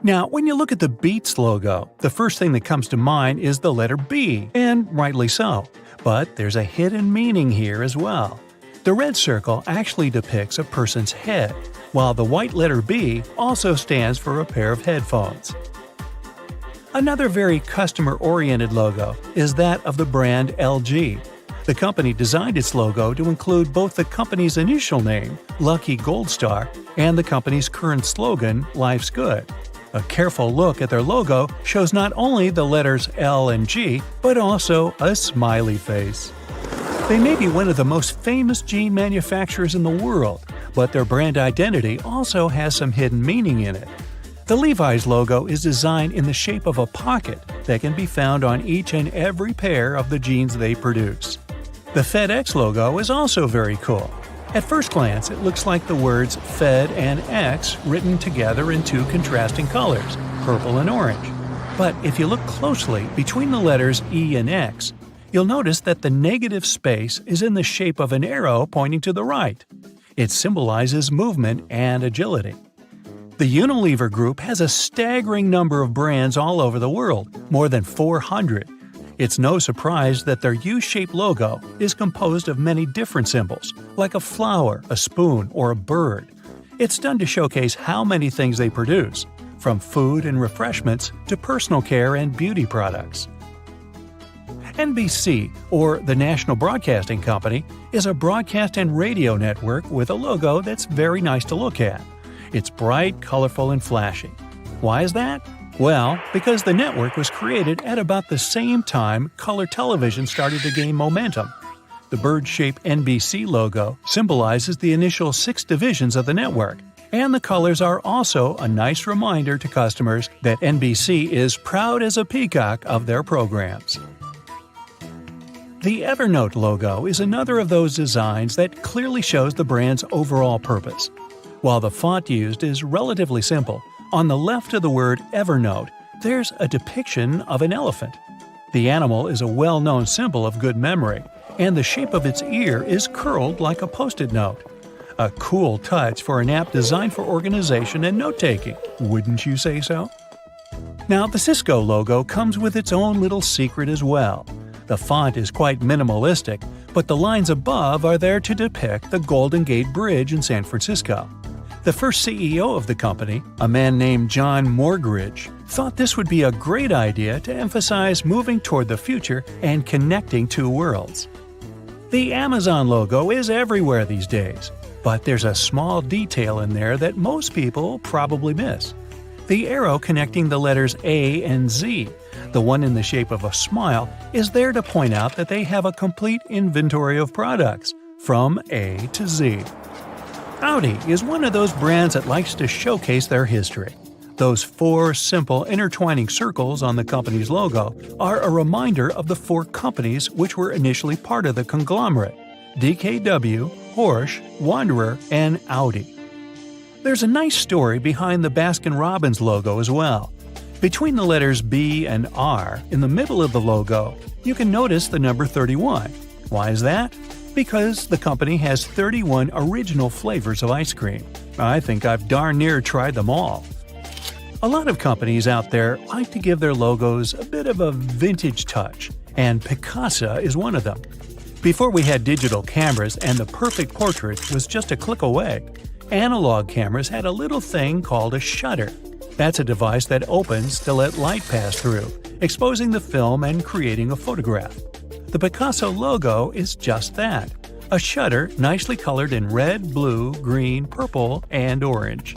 Now, when you look at the Beats logo, the first thing that comes to mind is the letter B, and rightly so. But there's a hidden meaning here as well. The red circle actually depicts a person's head, while the white letter B also stands for a pair of headphones. Another very customer-oriented logo is that of the brand LG. The company designed its logo to include both the company's initial name, Lucky Gold Star, and the company's current slogan, Life's Good. A careful look at their logo shows not only the letters L and G, but also a smiley face. They may be one of the most famous jean manufacturers in the world, but their brand identity also has some hidden meaning in it. The Levi's logo is designed in the shape of a pocket that can be found on each and every pair of the jeans they produce. The FedEx logo is also very cool. At first glance, it looks like the words Fed and X written together in 2 contrasting colors, purple and orange. But if you look closely between the letters E and X, you'll notice that the negative space is in the shape of an arrow pointing to the right. It symbolizes movement and agility. The Unilever Group has a staggering number of brands all over the world, more than 400. It's no surprise that their U-shaped logo is composed of many different symbols, like a flower, a spoon, or a bird. It's done to showcase how many things they produce, from food and refreshments to personal care and beauty products. NBC, or the National Broadcasting Company, is a broadcast and radio network with a logo that's very nice to look at. It's bright, colorful, and flashy. Why is that? Well, because the network was created at about the same time color television started to gain momentum. The bird-shaped NBC logo symbolizes the initial 6 divisions of the network, and the colors are also a nice reminder to customers that NBC is proud as a peacock of their programs. The Evernote logo is another of those designs that clearly shows the brand's overall purpose. While the font used is relatively simple, on the left of the word Evernote, there's a depiction of an elephant. The animal is a well-known symbol of good memory, and the shape of its ear is curled like a Post-it note. A cool touch for an app designed for organization and note-taking, wouldn't you say so? Now, the Cisco logo comes with its own little secret as well. The font is quite minimalistic, but the lines above are there to depict the Golden Gate Bridge in San Francisco. The first CEO of the company, a man named John Morgridge, thought this would be a great idea to emphasize moving toward the future and connecting two worlds. The Amazon logo is everywhere these days, but there's a small detail in there that most people probably miss. The arrow connecting the letters A and Z, the one in the shape of a smile, is there to point out that they have a complete inventory of products, from A to Z. Audi is one of those brands that likes to showcase their history. Those 4 simple intertwining circles on the company's logo are a reminder of the 4 companies which were initially part of the conglomerate: DKW, Porsche, Wanderer, and Audi. There's a nice story behind the Baskin-Robbins logo as well. Between the letters B and R in the middle of the logo, you can notice the number 31. Why is that? Because the company has 31 original flavors of ice cream. I think I've darn near tried them all. A lot of companies out there like to give their logos a bit of a vintage touch, and Picasso is one of them. Before we had digital cameras and the perfect portrait was just a click away, analog cameras had a little thing called a shutter. That's a device that opens to let light pass through, exposing the film and creating a photograph. The Picasso logo is just that, a shutter nicely colored in red, blue, green, purple, and orange.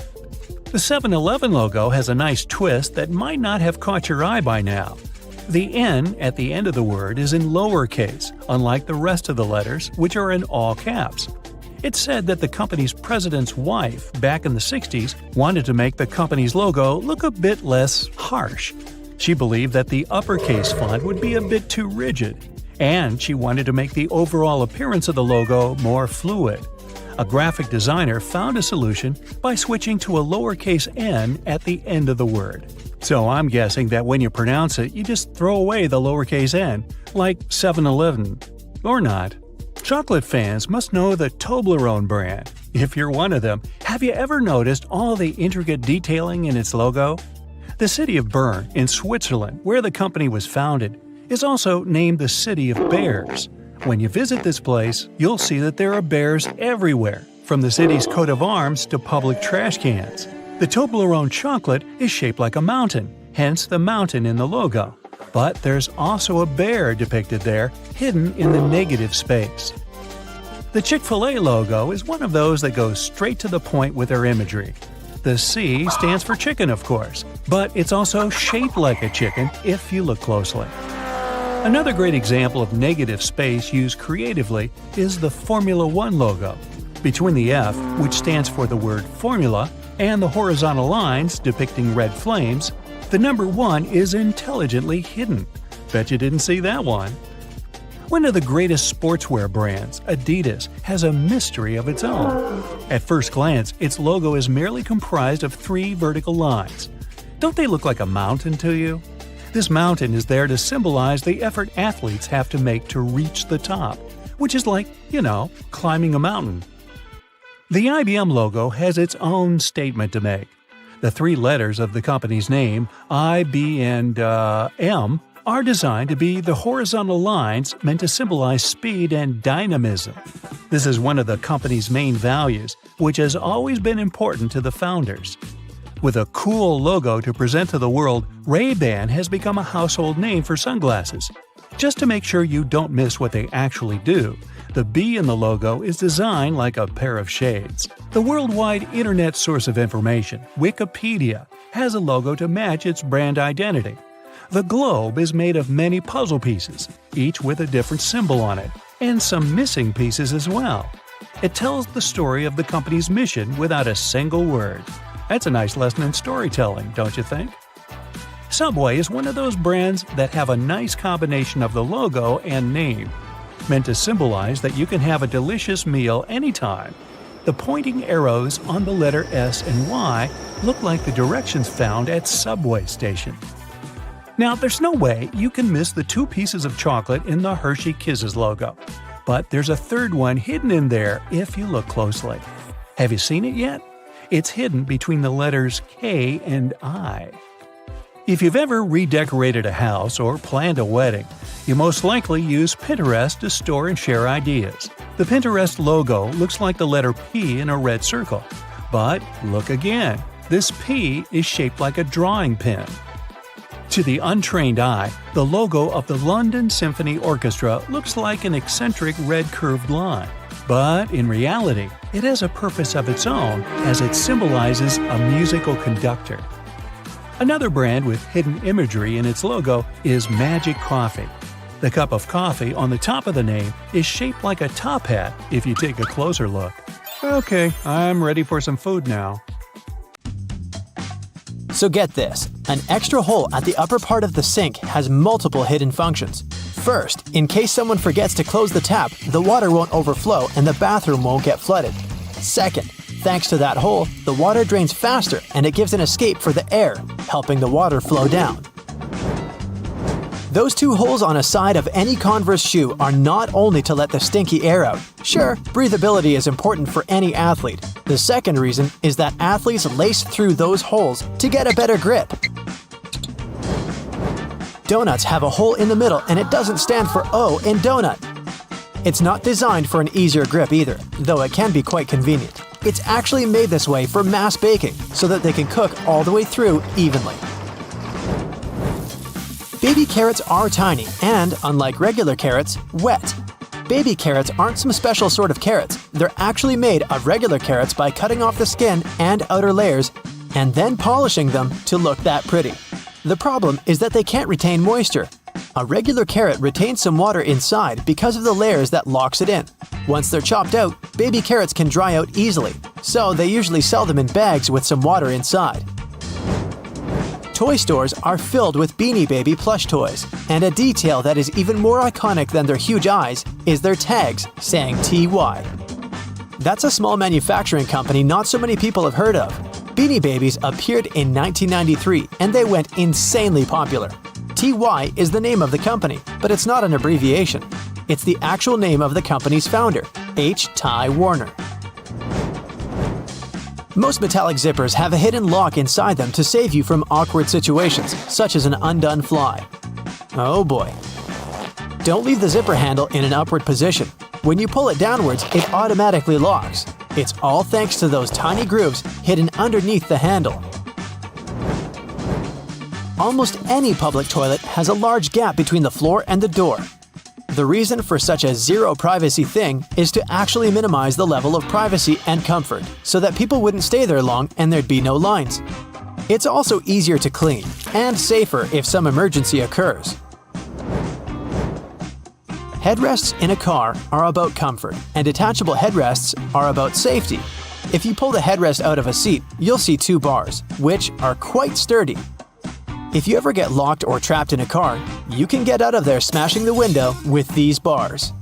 The 7-Eleven logo has a nice twist that might not have caught your eye by now. The N at the end of the word is in lowercase, unlike the rest of the letters, which are in all caps. It's said that the company's president's wife, back in the 60s, wanted to make the company's logo look a bit less harsh. She believed that the uppercase font would be a bit too rigid, and she wanted to make the overall appearance of the logo more fluid. A graphic designer found a solution by switching to a lowercase n at the end of the word. So I'm guessing that when you pronounce it, you just throw away the lowercase n, like 7-Eleven. Or not. Chocolate fans must know the Toblerone brand. If you're one of them, have you ever noticed all the intricate detailing in its logo? The city of Bern, in Switzerland, where the company was founded, is also named the City of Bears. When you visit this place, you'll see that there are bears everywhere, from the city's coat of arms to public trash cans. The Toblerone chocolate is shaped like a mountain, hence the mountain in the logo. But there's also a bear depicted there, hidden in the negative space. The Chick-fil-A logo is one of those that goes straight to the point with their imagery. The C stands for chicken, of course, but it's also shaped like a chicken if you look closely. Another great example of negative space used creatively is the Formula One logo. Between the F, which stands for the word formula, and the horizontal lines depicting red flames, the number 1 is intelligently hidden. Bet you didn't see that one. One of the greatest sportswear brands, Adidas, has a mystery of its own. At first glance, its logo is merely comprised of 3 vertical lines. Don't they look like a mountain to you? This mountain is there to symbolize the effort athletes have to make to reach the top, which is like, climbing a mountain. The IBM logo has its own statement to make. The 3 letters of the company's name, I, B, and M, are designed to be the horizontal lines meant to symbolize speed and dynamism. This is one of the company's main values, which has always been important to the founders. With a cool logo to present to the world, Ray-Ban has become a household name for sunglasses. Just to make sure you don't miss what they actually do, the B in the logo is designed like a pair of shades. The worldwide internet source of information, Wikipedia, has a logo to match its brand identity. The globe is made of many puzzle pieces, each with a different symbol on it, and some missing pieces as well. It tells the story of the company's mission without a single word. That's a nice lesson in storytelling, don't you think? Subway is one of those brands that have a nice combination of the logo and name, meant to symbolize that you can have a delicious meal anytime. The pointing arrows on the letter S and Y look like the directions found at subway station. Now, there's no way you can miss the 2 pieces of chocolate in the Hershey Kisses logo, but there's a third one hidden in there if you look closely. Have you seen it yet? It's hidden between the letters K and I. If you've ever redecorated a house or planned a wedding, you most likely use Pinterest to store and share ideas. The Pinterest logo looks like the letter P in a red circle, But look again. This P is shaped like a drawing pin. To the untrained eye, the logo of the London Symphony Orchestra looks like an eccentric red curved line. But in reality, it has a purpose of its own as it symbolizes a musical conductor. Another brand with hidden imagery in its logo is Magic Coffee. The cup of coffee on the top of the name is shaped like a top hat if you take a closer look. Okay, I'm ready for some food now. So get this, an extra hole at the upper part of the sink has multiple hidden functions. First, in case someone forgets to close the tap, the water won't overflow and the bathroom won't get flooded. Second, thanks to that hole, the water drains faster and it gives an escape for the air, helping the water flow down. Those two holes on a side of any Converse shoe are not only to let the stinky air out. Sure, breathability is important for any athlete. The second reason is that athletes lace through those holes to get a better grip. Donuts have a hole in the middle and it doesn't stand for O in donut. It's not designed for an easier grip either, though it can be quite convenient. It's actually made this way for mass baking, so that they can cook all the way through evenly. Baby carrots are tiny and, unlike regular carrots, wet. Baby carrots aren't some special sort of carrots. They're actually made of regular carrots by cutting off the skin and outer layers and then polishing them to look that pretty. The problem is that they can't retain moisture. A regular carrot retains some water inside because of the layers that locks it in. Once they're chopped out, baby carrots can dry out easily, so they usually sell them in bags with some water inside. Toy stores are filled with Beanie Baby plush toys, and a detail that is even more iconic than their huge eyes is their tags saying TY. That's a small manufacturing company not so many people have heard of. Beanie Babies appeared in 1993 and they went insanely popular. TY is the name of the company, but it's not an abbreviation. It's the actual name of the company's founder, H. Ty Warner. Most metallic zippers have a hidden lock inside them to save you from awkward situations, such as an undone fly. Oh boy. Don't leave the zipper handle in an upward position. When you pull it downwards, it automatically locks. It's all thanks to those tiny grooves hidden underneath the handle. Almost any public toilet has a large gap between the floor and the door. The reason for such a zero privacy thing is to actually minimize the level of privacy and comfort, so that people wouldn't stay there long and there'd be no lines. It's also easier to clean, and safer if some emergency occurs. Headrests in a car are about comfort, and detachable headrests are about safety. If you pull the headrest out of a seat, you'll see two bars, which are quite sturdy. If you ever get locked or trapped in a car, you can get out of there smashing the window with these bars.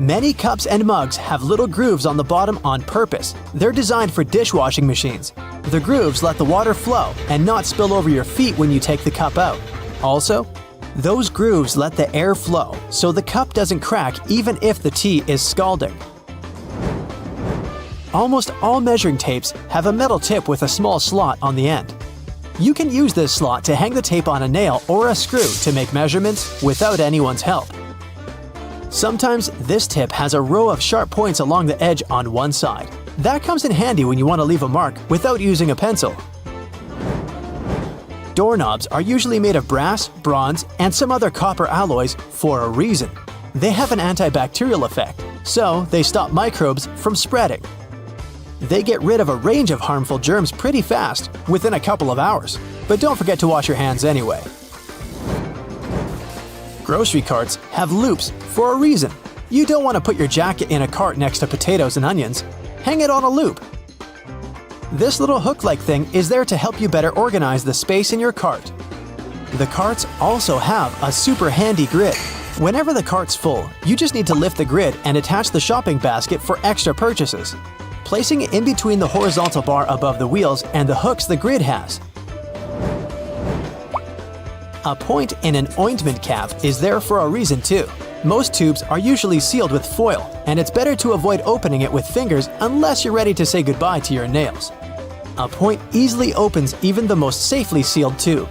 Many cups and mugs have little grooves on the bottom on purpose. They're designed for dishwashing machines. The grooves let the water flow and not spill over your feet when you take the cup out. Also, those grooves let the air flow, so the cup doesn't crack even if the tea is scalding. Almost all measuring tapes have a metal tip with a small slot on the end. You can use this slot to hang the tape on a nail or a screw to make measurements without anyone's help. Sometimes this tip has a row of sharp points along the edge on one side. That comes in handy when you want to leave a mark without using a pencil. Doorknobs are usually made of brass, bronze, and some other copper alloys for a reason. They have an antibacterial effect, so they stop microbes from spreading. They get rid of a range of harmful germs pretty fast, within a couple of hours. But don't forget to wash your hands anyway. Grocery carts have loops for a reason. You don't want to put your jacket in a cart next to potatoes and onions. Hang it on a loop. This little hook-like thing is there to help you better organize the space in your cart. The carts also have a super handy grid. Whenever the cart's full, you just need to lift the grid and attach the shopping basket for extra purchases, placing it in between the horizontal bar above the wheels and the hooks the grid has. A point in an ointment cap is there for a reason too. Most tubes are usually sealed with foil, and it's better to avoid opening it with fingers unless you're ready to say goodbye to your nails. A point easily opens even the most safely sealed tube.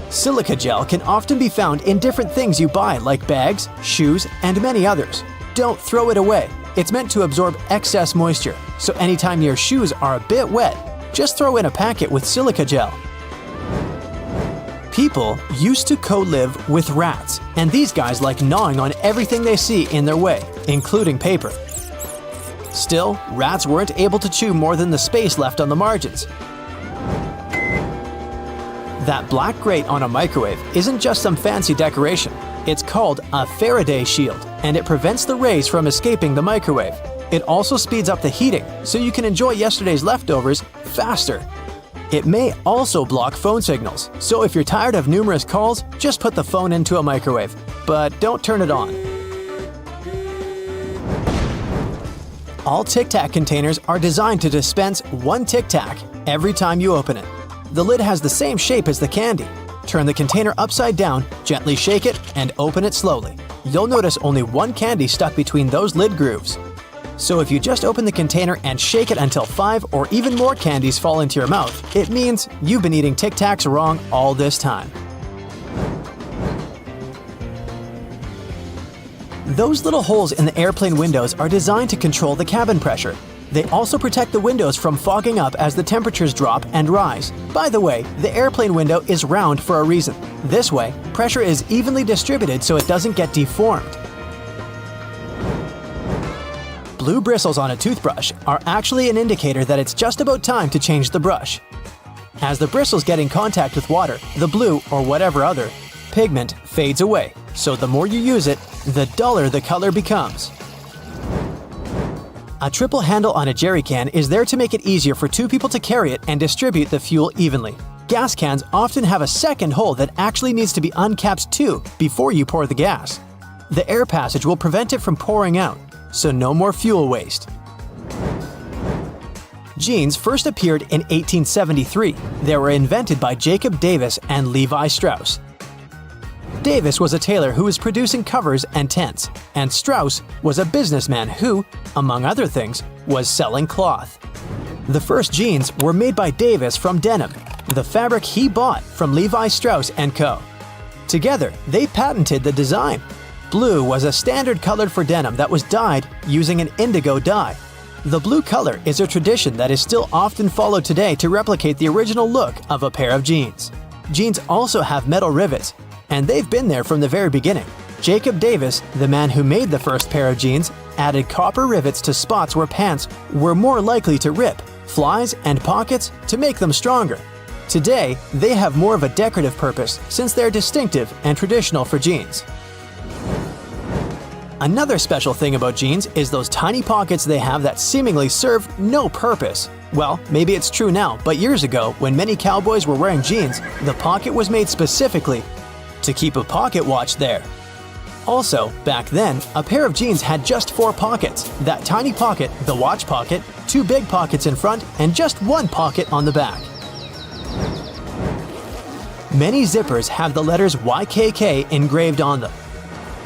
Silica gel can often be found in different things you buy like bags, shoes, and many others. don't throw it away. It's meant to absorb excess moisture, so anytime your shoes are a bit wet, just throw in a packet with silica gel. People used to co-live with rats, and these guys like gnawing on everything they see in their way, including paper. Still, rats weren't able to chew more than the space left on the margins. That black grate on a microwave isn't just some fancy decoration. It's called a Faraday shield, and it prevents the rays from escaping the microwave. It also speeds up the heating, so you can enjoy yesterday's leftovers faster. It may also block phone signals, so if you're tired of numerous calls, just put the phone into a microwave. But don't turn it on. All Tic Tac containers are designed to dispense one Tic Tac every time you open it. The lid has the same shape as the candy. Turn the container upside down, gently shake it, and open it slowly. You'll notice only one candy stuck between those lid grooves. So if you just open the container and shake it until 5 or even more candies fall into your mouth, it means you've been eating Tic Tacs wrong all this time. Those little holes in the airplane windows are designed to control the cabin pressure. They also protect the windows from fogging up as the temperatures drop and rise. By the way, the airplane window is round for a reason. This way, pressure is evenly distributed so it doesn't get deformed. Blue bristles on a toothbrush are actually an indicator that it's just about time to change the brush. As the bristles get in contact with water, the blue, or whatever other, pigment fades away, so the more you use it, the duller the color becomes. A triple handle on a jerry can is there to make it easier for two people to carry it and distribute the fuel evenly. Gas cans often have a second hole that actually needs to be uncapped too before you pour the gas. The air passage will prevent it from pouring out, so no more fuel waste. Jeans first appeared in 1873. They were invented by Jacob Davis and Levi Strauss. Davis was a tailor who was producing covers and tents, and Strauss was a businessman who, among other things, was selling cloth. The first jeans were made by Davis from denim, the fabric he bought from Levi Strauss & Co. Together, they patented the design. Blue was a standard color for denim that was dyed using an indigo dye. The blue color is a tradition that is still often followed today to replicate the original look of a pair of jeans. Jeans also have metal rivets, and they've been there from the very beginning. Jacob Davis, the man who made the first pair of jeans, added copper rivets to spots where pants were more likely to rip, flies, and pockets to make them stronger. Today, they have more of a decorative purpose since they're distinctive and traditional for jeans. Another special thing about jeans is those tiny pockets they have that seemingly serve no purpose. Well, maybe it's true now, but years ago, when many cowboys were wearing jeans, the pocket was made specifically to keep a pocket watch there. Also, back then, a pair of jeans had just 4 pockets. That tiny pocket, the watch pocket, 2 big pockets in front, and just 1 pocket on the back. Many zippers have the letters YKK engraved on them.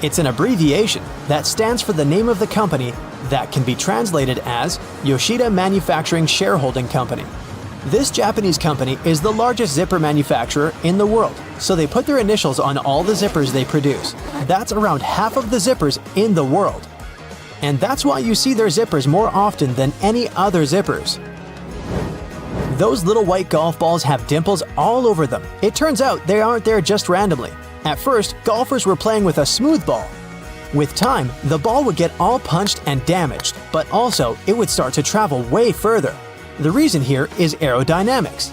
It's an abbreviation that stands for the name of the company that can be translated as Yoshida Manufacturing Shareholding Company. This Japanese company is the largest zipper manufacturer in the world, so they put their initials on all the zippers they produce. That's around half of the zippers in the world. And that's why you see their zippers more often than any other zippers. Those little white golf balls have dimples all over them. It turns out they aren't there just randomly. At first, golfers were playing with a smooth ball. With time, the ball would get all punched and damaged, but also it would start to travel way further. The reason here is aerodynamics.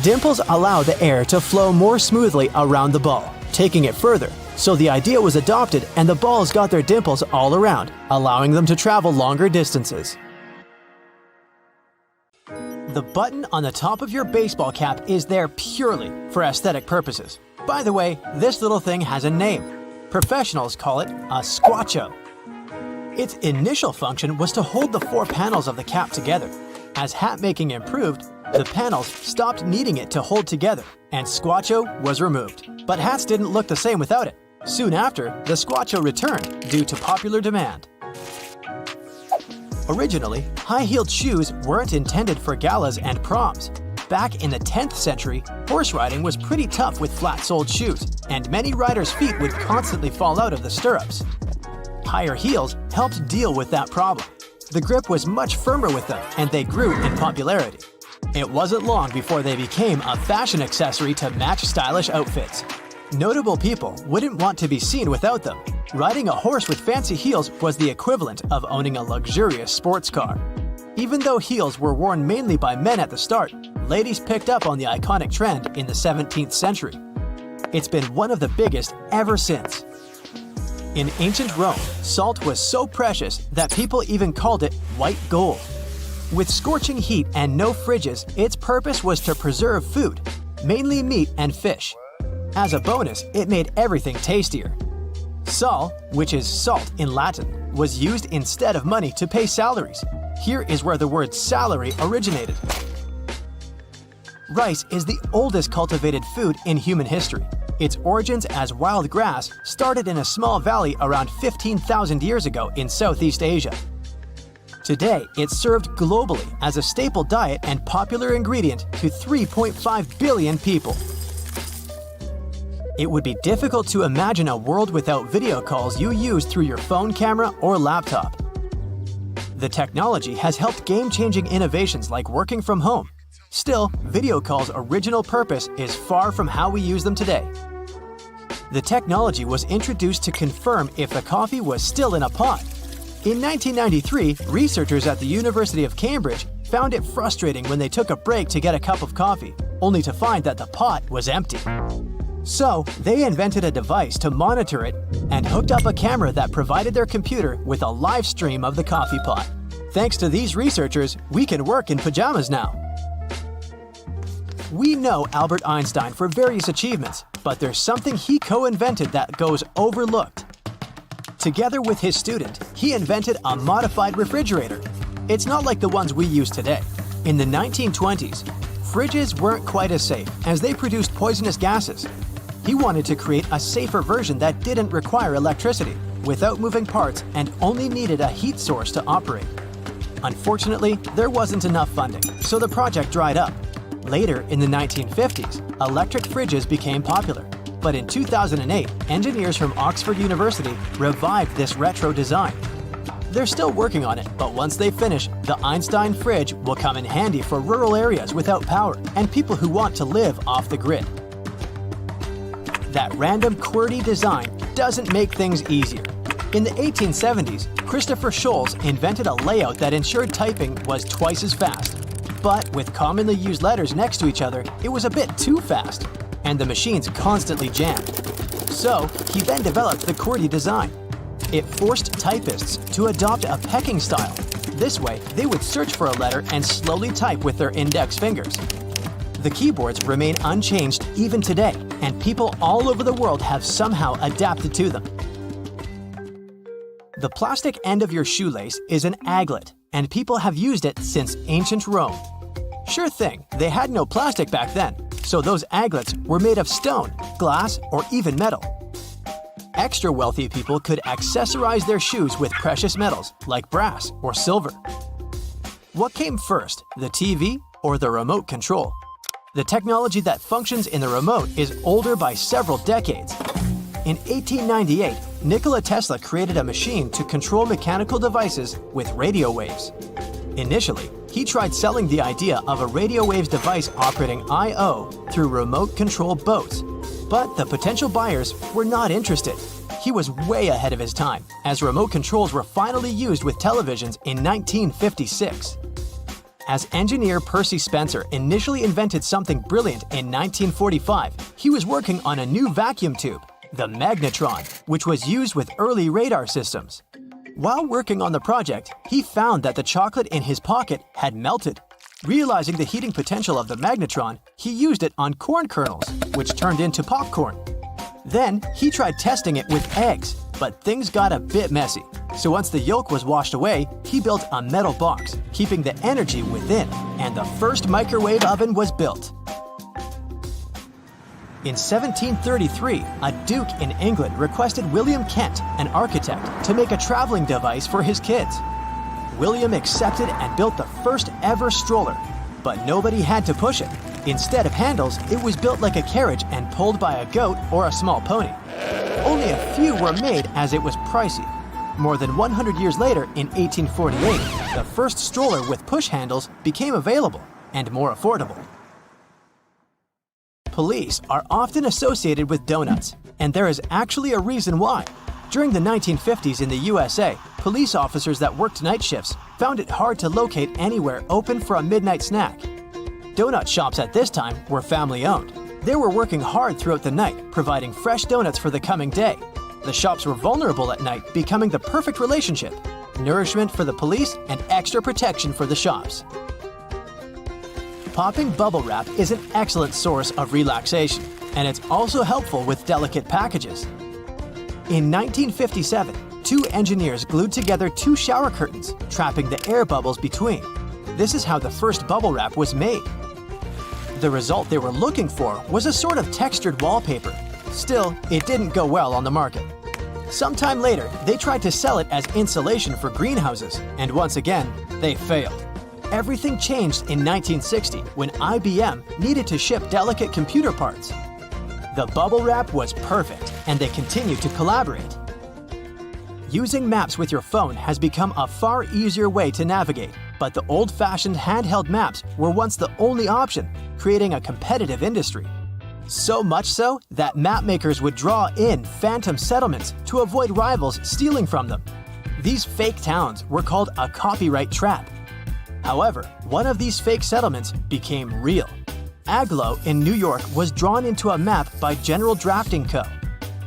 Dimples allow the air to flow more smoothly around the ball, taking it further. So the idea was adopted and the balls got their dimples all around, allowing them to travel longer distances. The button on the top of your baseball cap is there purely for aesthetic purposes. By the way, this little thing has a name. Professionals call it a squacho. Its initial function was to hold the 4 panels of the cap together. As hat making improved, the panels stopped needing it to hold together, and squacho was removed. But hats didn't look the same without it. Soon after, the squacho returned due to popular demand. Originally, high-heeled shoes weren't intended for galas and proms. Back in the 10th century, horse riding was pretty tough with flat-soled shoes, and many riders' feet would constantly fall out of the stirrups. higher heels helped deal with that problem. The grip was much firmer with them, and they grew in popularity. It wasn't long before they became a fashion accessory to match stylish outfits. Notable people wouldn't want to be seen without them. Riding a horse with fancy heels was the equivalent of owning a luxurious sports car. Even though heels were worn mainly by men at the start, ladies picked up on the iconic trend in the 17th century. It's been one of the biggest ever since. In ancient Rome, salt was so precious that people even called it white gold. With scorching heat and no fridges, its purpose was to preserve food, mainly meat and fish. As a bonus, it made everything tastier. Sal, which is salt in Latin, was used instead of money to pay salaries. Here is where the word salary originated. Rice is the oldest cultivated food in human history. Its origins as wild grass started in a small valley around 15,000 years ago in Southeast Asia. Today, it's served globally as a staple diet and popular ingredient to 3.5 billion people. It would be difficult to imagine a world without video calls you use through your phone camera or laptop. The technology has helped game-changing innovations like working from home. Still, video calls' original purpose is far from how we use them today. The technology was introduced to confirm if the coffee was still in a pot. In 1993, researchers at the University of Cambridge found it frustrating when they took a break to get a cup of coffee, only to find that the pot was empty. So, they invented a device to monitor it and hooked up a camera that provided their computer with a live stream of the coffee pot. Thanks to these researchers, we can work in pajamas now. We know Albert Einstein for various achievements, but there's something he co-invented that goes overlooked. Together with his student, he invented a modified refrigerator. It's not like the ones we use today. In the 1920s, fridges weren't quite as safe as they produced poisonous gases. He wanted to create a safer version that didn't require electricity, without moving parts, and only needed a heat source to operate. Unfortunately, there wasn't enough funding, so the project dried up. Later, in the 1950s, electric fridges became popular. But in 2008, engineers from Oxford University revived this retro design. They're still working on it, but once they finish, the Einstein fridge will come in handy for rural areas without power and people who want to live off the grid. That random QWERTY design doesn't make things easier. In the 1870s, Christopher Sholes invented a layout that ensured typing was twice as fast. But with commonly used letters next to each other, it was a bit too fast, and the machines constantly jammed. So, he then developed the QWERTY design. It forced typists to adopt a pecking style. This way, they would search for a letter and slowly type with their index fingers. The keyboards remain unchanged even today, and people all over the world have somehow adapted to them. The plastic end of your shoelace is an aglet, and people have used it since ancient Rome. Sure thing, they had no plastic back then, so those aglets were made of stone, glass, or even metal. Extra wealthy people could accessorize their shoes with precious metals like brass or silver. What came first, the TV or the remote control? The technology that functions in the remote is older by several decades. In 1898, Nikola Tesla created a machine to control mechanical devices with radio waves. Initially, he tried selling the idea of a radio waves device operating I/O through remote-controlled boats, but the potential buyers were not interested. He was way ahead of his time, as remote controls were finally used with televisions in 1956. As engineer Percy Spencer initially invented something brilliant in 1945, he was working on a new vacuum tube, the magnetron, which was used with early radar systems. While working on the project, he found that the chocolate in his pocket had melted. Realizing the heating potential of the magnetron, he used it on corn kernels, which turned into popcorn. Then, he tried testing it with eggs, but things got a bit messy. So once the yolk was washed away, he built a metal box, keeping the energy within, and the first microwave oven was built. In 1733, a duke in England requested William Kent, an architect, to make a traveling device for his kids. William accepted and built the first ever stroller, but nobody had to push it. Instead of handles, it was built like a carriage and pulled by a goat or a small pony. Only a few were made as it was pricey. More than 100 years later, in 1848, the first stroller with push handles became available and more affordable. Police are often associated with donuts, and there is actually a reason why. During the 1950s in the USA, police officers that worked night shifts found it hard to locate anywhere open for a midnight snack. Donut shops at this time were family-owned. They were working hard throughout the night, providing fresh donuts for the coming day. The shops were vulnerable at night, becoming the perfect relationship: nourishment for the police and extra protection for the shops. Popping bubble wrap is an excellent source of relaxation, and it's also helpful with delicate packages. In 1957, two engineers glued together two shower curtains, trapping the air bubbles between. This is how the first bubble wrap was made. The result they were looking for was a sort of textured wallpaper. Still, it didn't go well on the market. Sometime later, they tried to sell it as insulation for greenhouses, and once again, they failed. Everything changed in 1960 when IBM needed to ship delicate computer parts. The bubble wrap was perfect, and they continued to collaborate. Using maps with your phone has become a far easier way to navigate, but the old-fashioned handheld maps were once the only option, creating a competitive industry. So much so that map makers would draw in phantom settlements to avoid rivals stealing from them. These fake towns were called a copyright trap. However, one of these fake settlements became real. Agloe in New York was drawn into a map by General Drafting Co.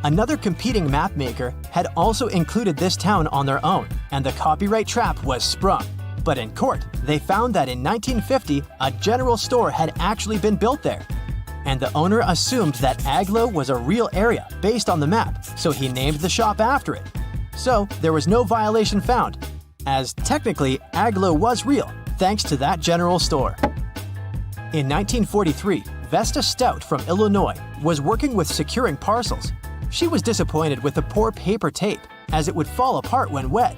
Another competing map maker had also included this town on their own, and the copyright trap was sprung. But in court, they found that in 1950, a general store had actually been built there. And the owner assumed that Agloe was a real area based on the map, so he named the shop after it. So there was no violation found, as technically Agloe was real, thanks to that general store. In 1943, Vesta Stout from Illinois was working with securing parcels. She was disappointed with the poor paper tape, as it would fall apart when wet.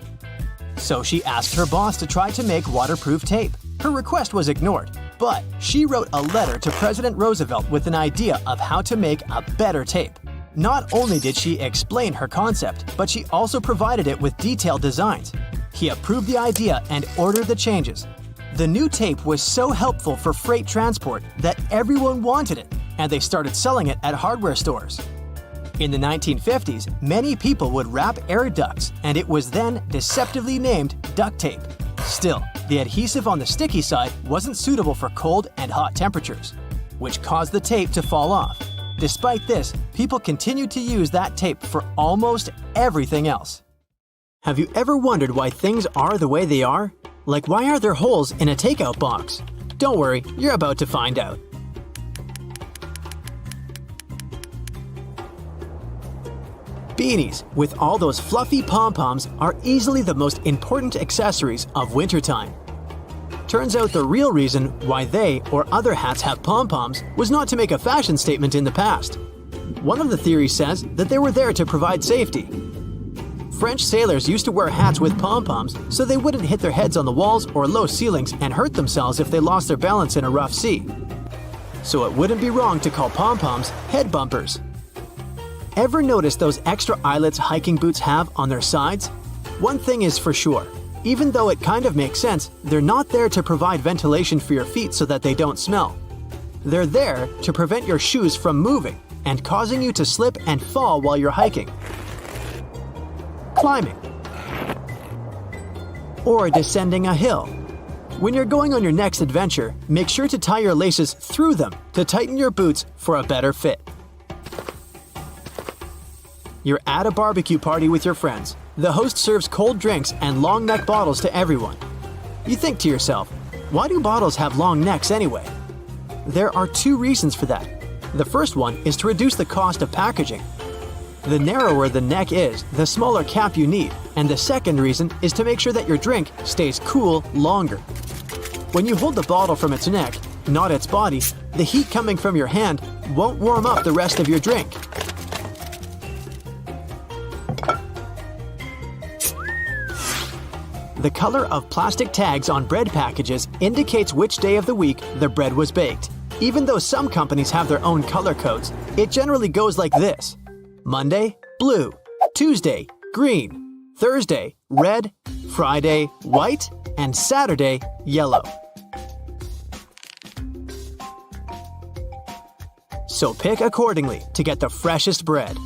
So she asked her boss to try to make waterproof tape. Her request was ignored, but she wrote a letter to President Roosevelt with an idea of how to make a better tape. Not only did she explain her concept, but she also provided it with detailed designs. He approved the idea and ordered the changes. The new tape was so helpful for freight transport that everyone wanted it, and they started selling it at hardware stores. In the 1950s, many people would wrap air ducts, and it was then deceptively named duct tape. Still, the adhesive on the sticky side wasn't suitable for cold and hot temperatures, which caused the tape to fall off. Despite this, people continued to use that tape for almost everything else. Have you ever wondered why things are the way they are? Like, why are there holes in a takeout box? Don't worry, you're about to find out. Beanies, with all those fluffy pom-poms, are easily the most important accessories of wintertime. Turns out the real reason why they or other hats have pom-poms was not to make a fashion statement in the past. One of the theories says that they were there to provide safety. French sailors used to wear hats with pom-poms so they wouldn't hit their heads on the walls or low ceilings and hurt themselves if they lost their balance in a rough sea. So it wouldn't be wrong to call pom-poms head bumpers. Ever notice those extra eyelets hiking boots have on their sides? One thing is for sure, even though it kind of makes sense, they're not there to provide ventilation for your feet so that they don't smell. They're there to prevent your shoes from moving and causing you to slip and fall while you're hiking, climbing, or descending a hill. When you're going on your next adventure, make sure to tie your laces through them to tighten your boots for a better fit. You're at a barbecue party with your friends. The host serves cold drinks and long neck bottles to everyone. You think to yourself, why do bottles have long necks anyway? There are two reasons for that. The first one is to reduce the cost of packaging. The narrower the neck is, the smaller cap you need, and the second reason is to make sure that your drink stays cool longer. When you hold the bottle from its neck, not its body, the heat coming from your hand won't warm up the rest of your drink. The color of plastic tags on bread packages indicates which day of the week the bread was baked. Even though some companies have their own color codes, it generally goes like this: Monday, blue; Tuesday, green; Thursday, red, Friday, white, and Saturday, yellow. So pick accordingly to get the freshest bread.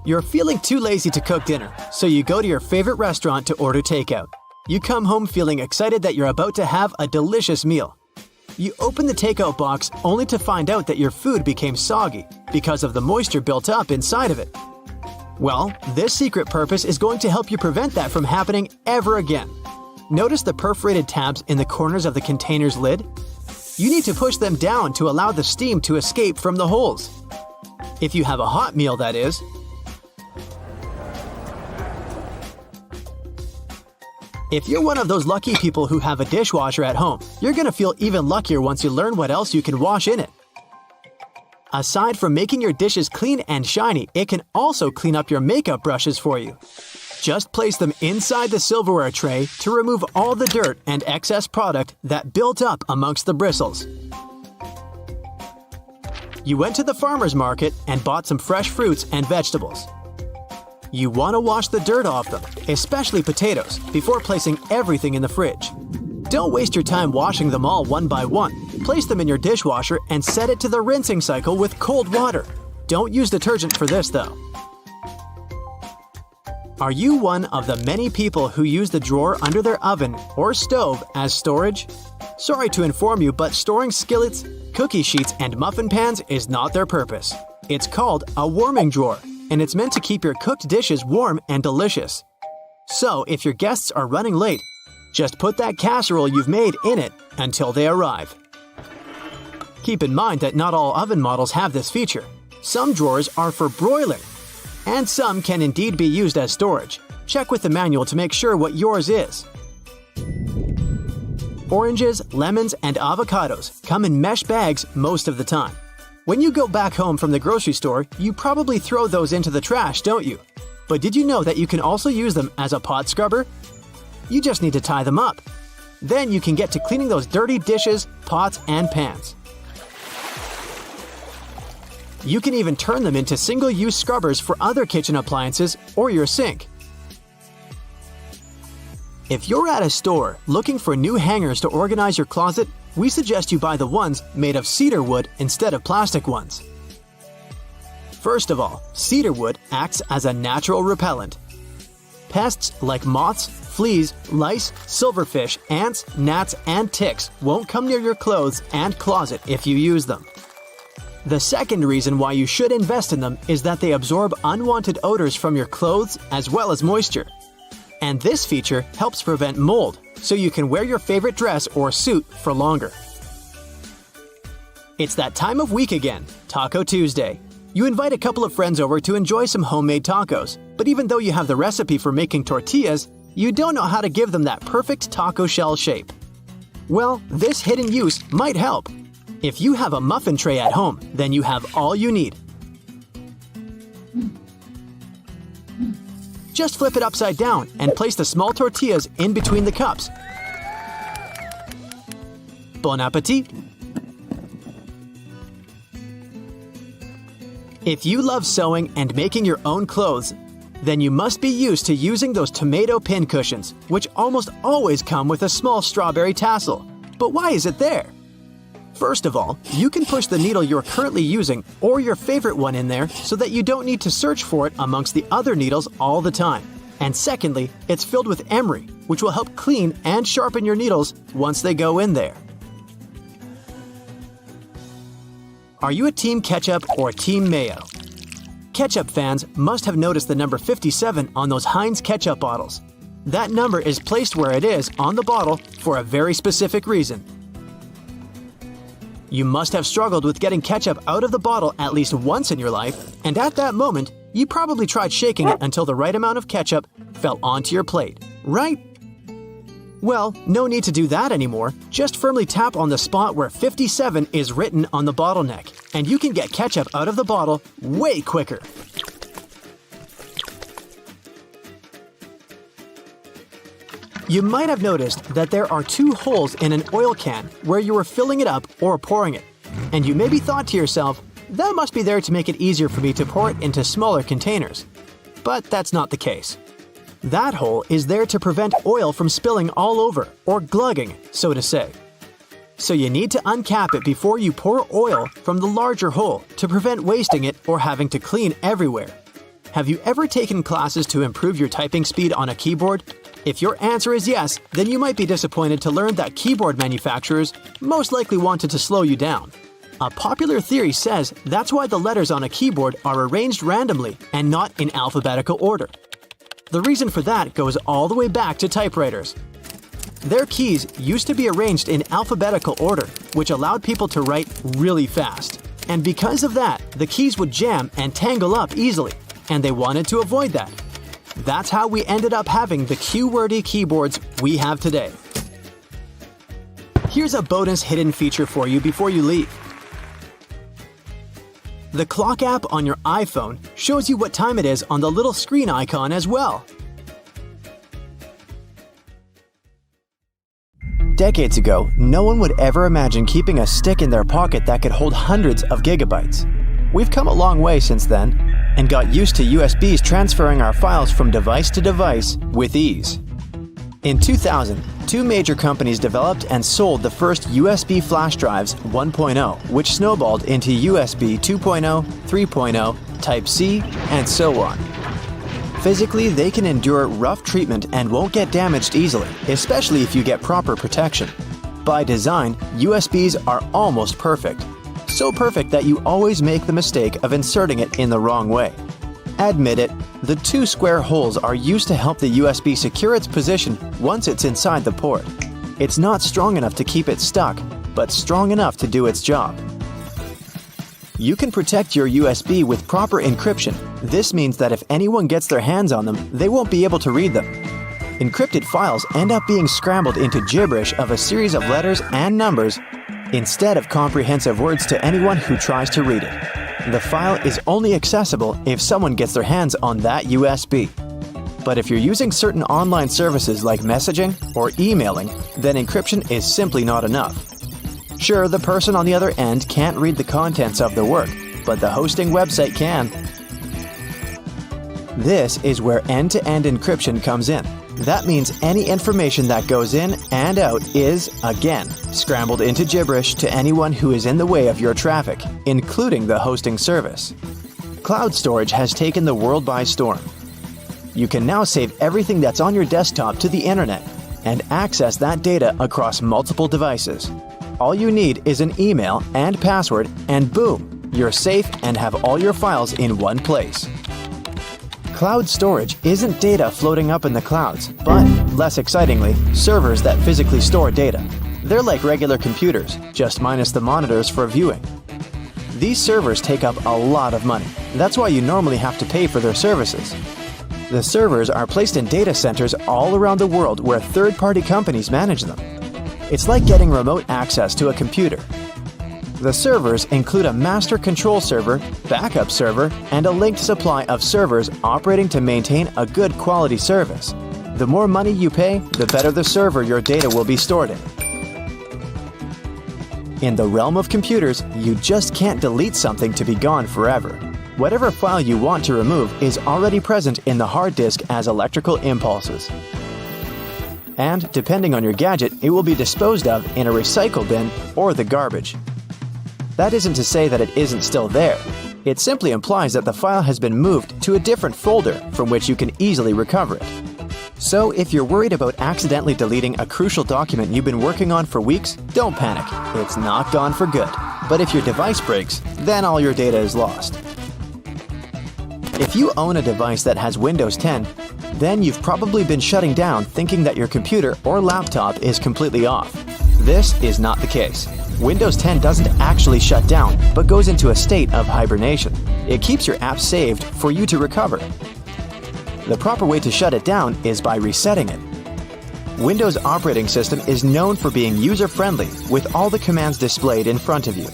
You're feeling too lazy to cook dinner, so you go to your favorite restaurant to order takeout. You come home feeling excited that you're about to have a delicious meal. You open the takeout box only to find out that your food became soggy because of the moisture built up inside of it. Well, this secret purpose is going to help you prevent that from happening ever again. Notice the perforated tabs in the corners of the container's lid? You need to push them down to allow the steam to escape from the holes. If you have a hot meal, that is. If you're one of those lucky people who have a dishwasher at home, you're going to feel even luckier once you learn what else you can wash in it. Aside from making your dishes clean and shiny, it can also clean up your makeup brushes for you. Just place them inside the silverware tray to remove all the dirt and excess product that built up amongst the bristles. You went to the farmer's market and bought some fresh fruits and vegetables. You want to wash the dirt off them, especially potatoes, before placing everything in the fridge. Don't waste your time washing them all one by one. Place them in your dishwasher and set it to the rinsing cycle with cold water. Don't use detergent for this, though. Are you one of the many people who use the drawer under their oven or stove as storage? Sorry to inform you, but storing skillets, cookie sheets, and muffin pans is not their purpose. It's called a warming drawer, and it's meant to keep your cooked dishes warm and delicious. So, if your guests are running late, just put that casserole you've made in it until they arrive. Keep in mind that not all oven models have this feature. Some drawers are for broiling, and some can indeed be used as storage. Check with the manual to make sure what yours is. Oranges, lemons, and avocados come in mesh bags most of the time. When you go back home from the grocery store, you probably throw those into the trash, don't you? But did you know that you can also use them as a pot scrubber? You just need to tie them up. Then you can get to cleaning those dirty dishes, pots, and pans. You can even turn them into single-use scrubbers for other kitchen appliances or your sink. If you're at a store looking for new hangers to organize your closet, we suggest you buy the ones made of cedar wood instead of plastic ones. First of all, cedar wood acts as a natural repellent. Pests like moths, fleas, lice, silverfish, ants, gnats, and ticks won't come near your clothes and closet if you use them. The second reason why you should invest in them is that they absorb unwanted odors from your clothes as well as moisture. And this feature helps prevent mold, so you can wear your favorite dress or suit for longer. It's that time of week again, Taco Tuesday. You invite a couple of friends over to enjoy some homemade tacos, but even though you have the recipe for making tortillas, you don't know how to give them that perfect taco shell shape. Well, this hidden use might help. If you have a muffin tray at home, then you have all you need. Just flip it upside down and place the small tortillas in between the cups. Bon appetit! If you love sewing and making your own clothes, then you must be used to using those tomato pin cushions, which almost always come with a small strawberry tassel. But why is it there? First of all, you can push the needle you're currently using or your favorite one in there so that you don't need to search for it amongst the other needles all the time. And secondly, it's filled with emery, which will help clean and sharpen your needles once they go in there. Are you a Team Ketchup or Team Mayo? Ketchup fans must have noticed the number 57 on those Heinz ketchup bottles. That number is placed where it is on the bottle for a very specific reason. You must have struggled with getting ketchup out of the bottle at least once in your life, and at that moment, you probably tried shaking it until the right amount of ketchup fell onto your plate, right? Well, no need to do that anymore. Just firmly tap on the spot where 57 is written on the bottle neck, and you can get ketchup out of the bottle way quicker. You might have noticed that there are two holes in an oil can where you are filling it up or pouring it. And you maybe thought to yourself, that must be there to make it easier for me to pour it into smaller containers. But that's not the case. That hole is there to prevent oil from spilling all over, or glugging, so to say. So you need to uncap it before you pour oil from the larger hole to prevent wasting it or having to clean everywhere. Have you ever taken classes to improve your typing speed on a keyboard? If your answer is yes, then you might be disappointed to learn that keyboard manufacturers most likely wanted to slow you down. A popular theory says that's why the letters on a keyboard are arranged randomly and not in alphabetical order. The reason for that goes all the way back to typewriters. Their keys used to be arranged in alphabetical order, which allowed people to write really fast. And because of that, the keys would jam and tangle up easily, and they wanted to avoid that. That's how we ended up having the QWERTY keyboards we have today. Here's a bonus hidden feature for you before you leave. The clock app on your iPhone shows you what time it is on the little screen icon as well. Decades ago, no one would ever imagine keeping a stick in their pocket that could hold hundreds of gigabytes. We've come a long way since then, and got used to USBs transferring our files from device to device with ease. In 2000, two major companies developed and sold the first USB flash drives 1.0, which snowballed into USB 2.0, 3.0, Type-C, and so on. Physically, they can endure rough treatment and won't get damaged easily, especially if you get proper protection. By design, USBs are almost perfect. So perfect that you always make the mistake of inserting it in the wrong way. Admit it, the two square holes are used to help the USB secure its position once it's inside the port. It's not strong enough to keep it stuck, but strong enough to do its job. You can protect your USB with proper encryption. This means that if anyone gets their hands on them, they won't be able to read them. Encrypted files end up being scrambled into gibberish of a series of letters and numbers instead of comprehensive words to anyone who tries to read it. The file is only accessible if someone gets their hands on that USB. But if you're using certain online services like messaging or emailing, then encryption is simply not enough. Sure, the person on the other end can't read the contents of the work, but the hosting website can. This is where end-to-end encryption comes in. That means any information that goes in and out is, again, scrambled into gibberish to anyone who is in the way of your traffic, including the hosting service. Cloud storage has taken the world by storm. You can now save everything that's on your desktop to the internet and access that data across multiple devices. All you need is an email and password, and boom, you're safe and have all your files in one place. Cloud storage isn't data floating up in the clouds, but, less excitingly, servers that physically store data. They're like regular computers, just minus the monitors for viewing. These servers take up a lot of money. That's why you normally have to pay for their services. The servers are placed in data centers all around the world where third-party companies manage them. It's like getting remote access to a computer. The servers include a master control server, backup server, and a linked supply of servers operating to maintain a good quality service. The more money you pay, the better the server your data will be stored in. In the realm of computers, you just can't delete something to be gone forever. Whatever file you want to remove is already present in the hard disk as electrical impulses. And, depending on your gadget, it will be disposed of in a recycle bin or the garbage. That isn't to say that it isn't still there. It simply implies that the file has been moved to a different folder from which you can easily recover it. So, if you're worried about accidentally deleting a crucial document you've been working on for weeks, don't panic. It's not gone for good. But if your device breaks, then all your data is lost. If you own a device that has Windows 10, then you've probably been shutting down thinking that your computer or laptop is completely off. This is not the case. Windows 10 doesn't actually shut down, but goes into a state of hibernation. It keeps your app saved for you to recover. The proper way to shut it down is by resetting it. Windows operating system is known for being user-friendly with all the commands displayed in front of you.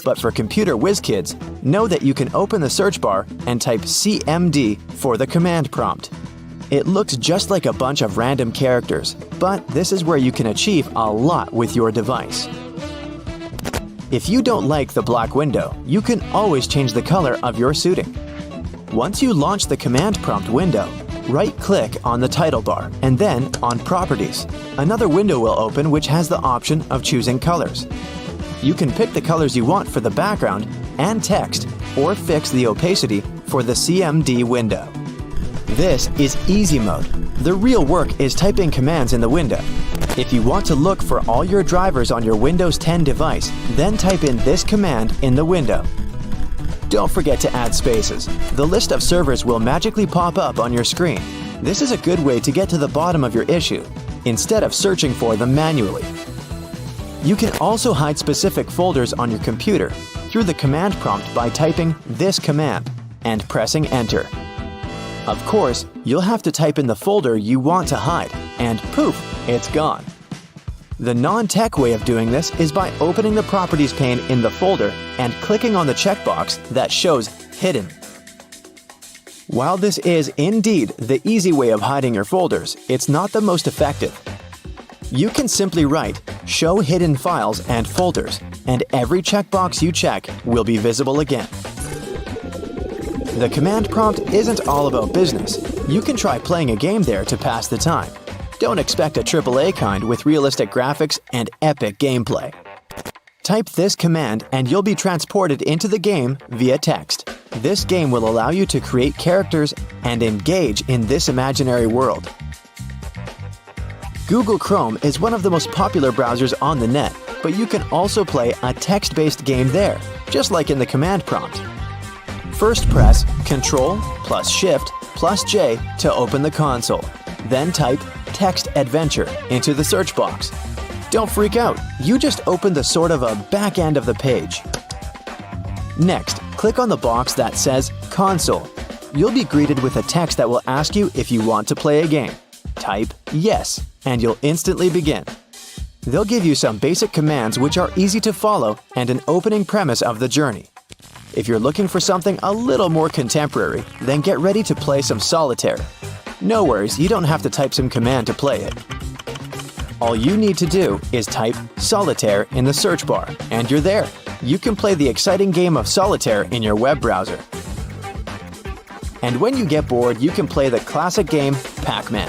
But for computer whiz kids, know that you can open the search bar and type CMD for the command prompt. It looks just like a bunch of random characters, but this is where you can achieve a lot with your device. If you don't like the black window, you can always change the color of your suiting. Once you launch the command prompt window, Right-click on the title bar and then on Properties. Another window will open which has the option of choosing colors. You can pick the colors you want for the background and text or fix the opacity for the CMD window. This is Easy Mode. The real work is typing commands in the window. If you want to look for all your drivers on your Windows 10 device, then type in this command in the window. Don't forget to add spaces. The list of servers will magically pop up on your screen. This is a good way to get to the bottom of your issue, instead of searching for them manually. You can also hide specific folders on your computer through the command prompt by typing this command and pressing Enter. Of course, you'll have to type in the folder you want to hide, and poof, it's gone. The non-tech way of doing this is by opening the Properties pane in the folder and clicking on the checkbox that shows Hidden. While this is indeed the easy way of hiding your folders, it's not the most effective. You can simply write Show Hidden Files and Folders, and every checkbox you check will be visible again. The command prompt isn't all about business. You can try playing a game there to pass the time. Don't expect a AAA kind with realistic graphics and epic gameplay. Type this command and you'll be transported into the game via text. This game will allow you to create characters and engage in this imaginary world. Google Chrome is one of the most popular browsers on the net, but you can also play a text-based game there, just like in the command prompt. First press Ctrl plus Shift plus J to open the console. Then type Text Adventure into the search box. Don't freak out, you just opened the sort of a back end of the page. Next, click on the box that says Console. You'll be greeted with a text that will ask you if you want to play a game. Type Yes, and you'll instantly begin. They'll give you some basic commands which are easy to follow and an opening premise of the journey. If you're looking for something a little more contemporary, then get ready to play some solitaire. No worries, you don't have to type some command to play it. All you need to do is type Solitaire in the search bar, and you're there. You can play the exciting game of Solitaire in your web browser. And when you get bored, you can play the classic game Pac-Man.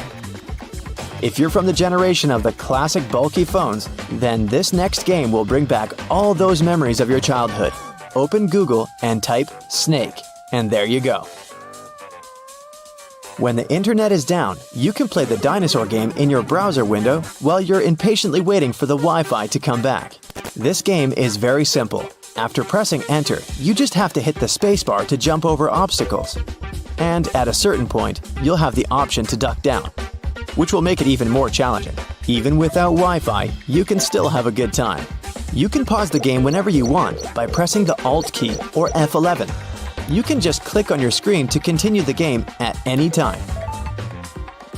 If you're from the generation of the classic bulky phones, then this next game will bring back all those memories of your childhood. Open Google and type Snake, and there you go. When the internet is down, you can play the dinosaur game in your browser window while you're impatiently waiting for the Wi-Fi to come back. This game is very simple. After pressing Enter, you just have to hit the spacebar to jump over obstacles. And at a certain point, you'll have the option to duck down, which will make it even more challenging. Even without Wi-Fi, you can still have a good time. You can pause the game whenever you want by pressing the Alt key or F11. You can just click on your screen to continue the game at any time.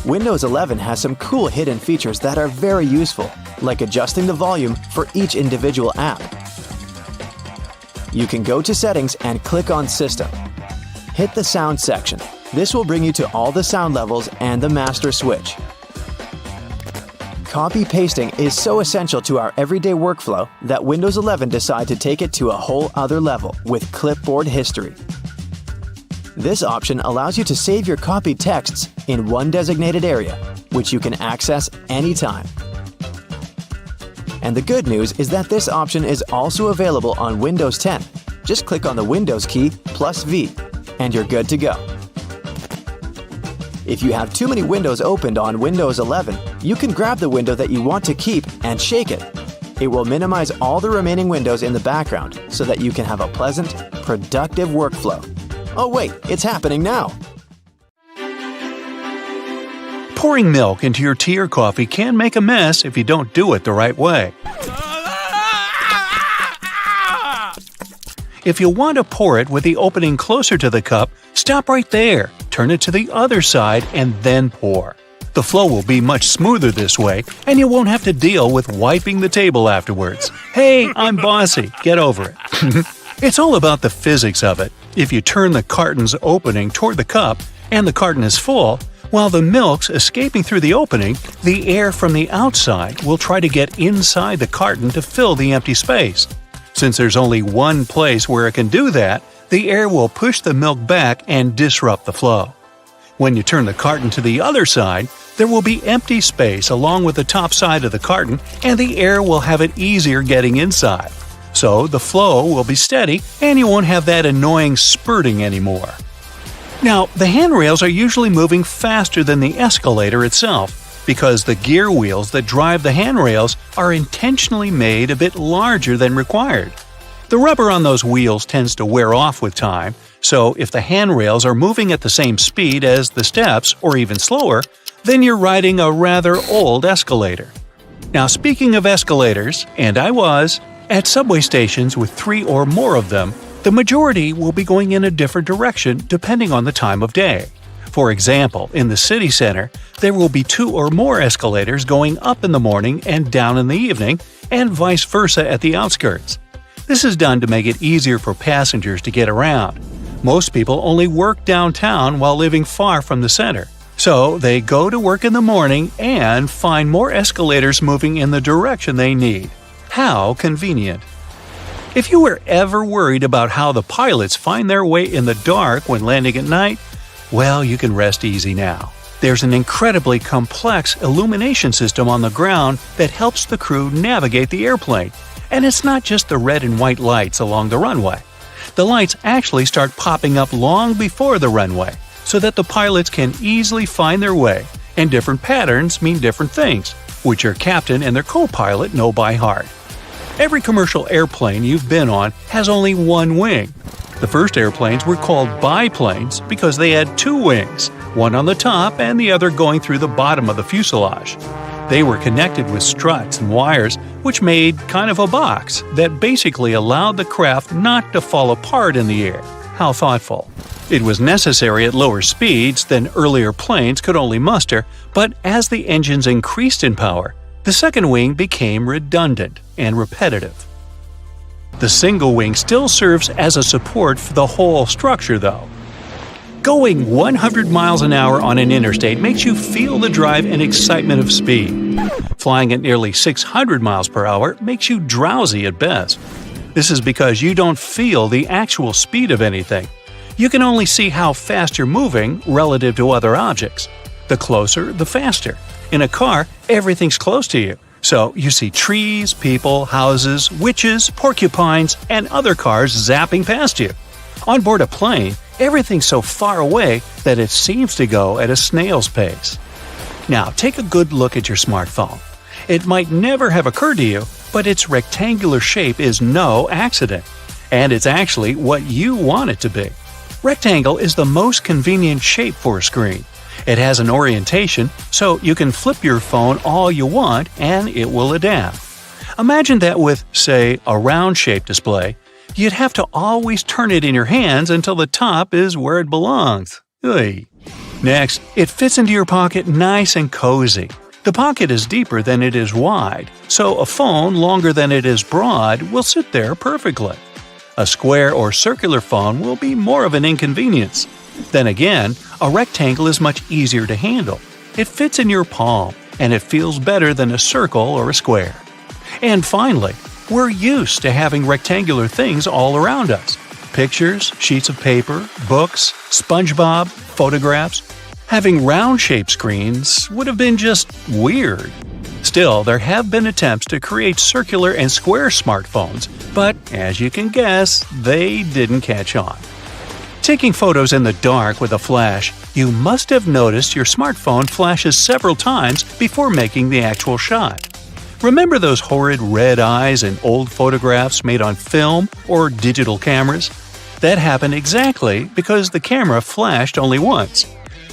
Windows 11 has some cool hidden features that are very useful, like adjusting the volume for each individual app. You can go to Settings and click on System. Hit the Sound section. This will bring you to all the sound levels and the master switch. Copy-pasting is so essential to our everyday workflow that Windows 11 decided to take it to a whole other level with Clipboard History. This option allows you to save your copied texts in one designated area, which you can access anytime. And the good news is that this option is also available on Windows 10. Just click on the Windows key plus V, and you're good to go. If you have too many windows opened on Windows 11, you can grab the window that you want to keep and shake it. It will minimize all the remaining windows in the background so that you can have a pleasant, productive workflow. Oh wait, it's happening now! Pouring milk into your tea or coffee can make a mess if you don't do it the right way. If you want to pour it with the opening closer to the cup, stop right there, turn it to the other side, and then pour. The flow will be much smoother this way, and you won't have to deal with wiping the table afterwards. Hey, I'm bossy. Get over it. It's all about the physics of it. If you turn the carton's opening toward the cup and the carton is full, while the milk's escaping through the opening, the air from the outside will try to get inside the carton to fill the empty space. Since there's only one place where it can do that, the air will push the milk back and disrupt the flow. When you turn the carton to the other side, there will be empty space along with the top side of the carton, and the air will have it easier getting inside. So the flow will be steady and you won't have that annoying spurting anymore. Now, the handrails are usually moving faster than the escalator itself because the gear wheels that drive the handrails are intentionally made a bit larger than required. The rubber on those wheels tends to wear off with time, so if the handrails are moving at the same speed as the steps or even slower, then you're riding a rather old escalator. Now, speaking of escalators, and I was, at subway stations with 3 or more of them, the majority will be going in a different direction depending on the time of day. For example, in the city center, there will be 2 or more escalators going up in the morning and down in the evening, and vice versa at the outskirts. This is done to make it easier for passengers to get around. Most people only work downtown while living far from the center, so they go to work in the morning and find more escalators moving in the direction they need. How convenient! If you were ever worried about how the pilots find their way in the dark when landing at night, well, you can rest easy now. There's an incredibly complex illumination system on the ground that helps the crew navigate the airplane. And it's not just the red and white lights along the runway. The lights actually start popping up long before the runway, so that the pilots can easily find their way, and different patterns mean different things, which your captain and their co-pilot know by heart. Every commercial airplane you've been on has only one wing. The first airplanes were called biplanes because they had 2 wings, one on the top and the other going through the bottom of the fuselage. They were connected with struts and wires, which made kind of a box that basically allowed the craft not to fall apart in the air. How thoughtful. It was necessary at lower speeds than earlier planes could only muster, but as the engines increased in power, the second wing became redundant and repetitive. The single wing still serves as a support for the whole structure, though. Going 100 miles an hour on an interstate makes you feel the drive and excitement of speed. Flying at nearly 600 miles per hour makes you drowsy at best. This is because you don't feel the actual speed of anything. You can only see how fast you're moving relative to other objects. The closer, the faster. In a car, everything's close to you, so you see trees, people, houses, witches, porcupines, and other cars zapping past you. On board a plane, everything's so far away that it seems to go at a snail's pace. Now, take a good look at your smartphone. It might never have occurred to you, but its rectangular shape is no accident. And it's actually what you want it to be. Rectangle is the most convenient shape for a screen. It has an orientation, so you can flip your phone all you want and it will adapt. Imagine that with, say, a round-shaped display, you'd have to always turn it in your hands until the top is where it belongs. Oy. Next, it fits into your pocket nice and cozy. The pocket is deeper than it is wide, so a phone longer than it is broad will sit there perfectly. A square or circular phone will be more of an inconvenience. Then again, a rectangle is much easier to handle. It fits in your palm, and it feels better than a circle or a square. And finally, we're used to having rectangular things all around us. Pictures, sheets of paper, books, SpongeBob, photographs. Having round-shaped screens would have been just weird. Still, there have been attempts to create circular and square smartphones, but as you can guess, they didn't catch on. Taking photos in the dark with a flash, you must have noticed your smartphone flashes several times before making the actual shot. Remember those horrid red eyes in old photographs made on film or digital cameras? That happened exactly because the camera flashed only once.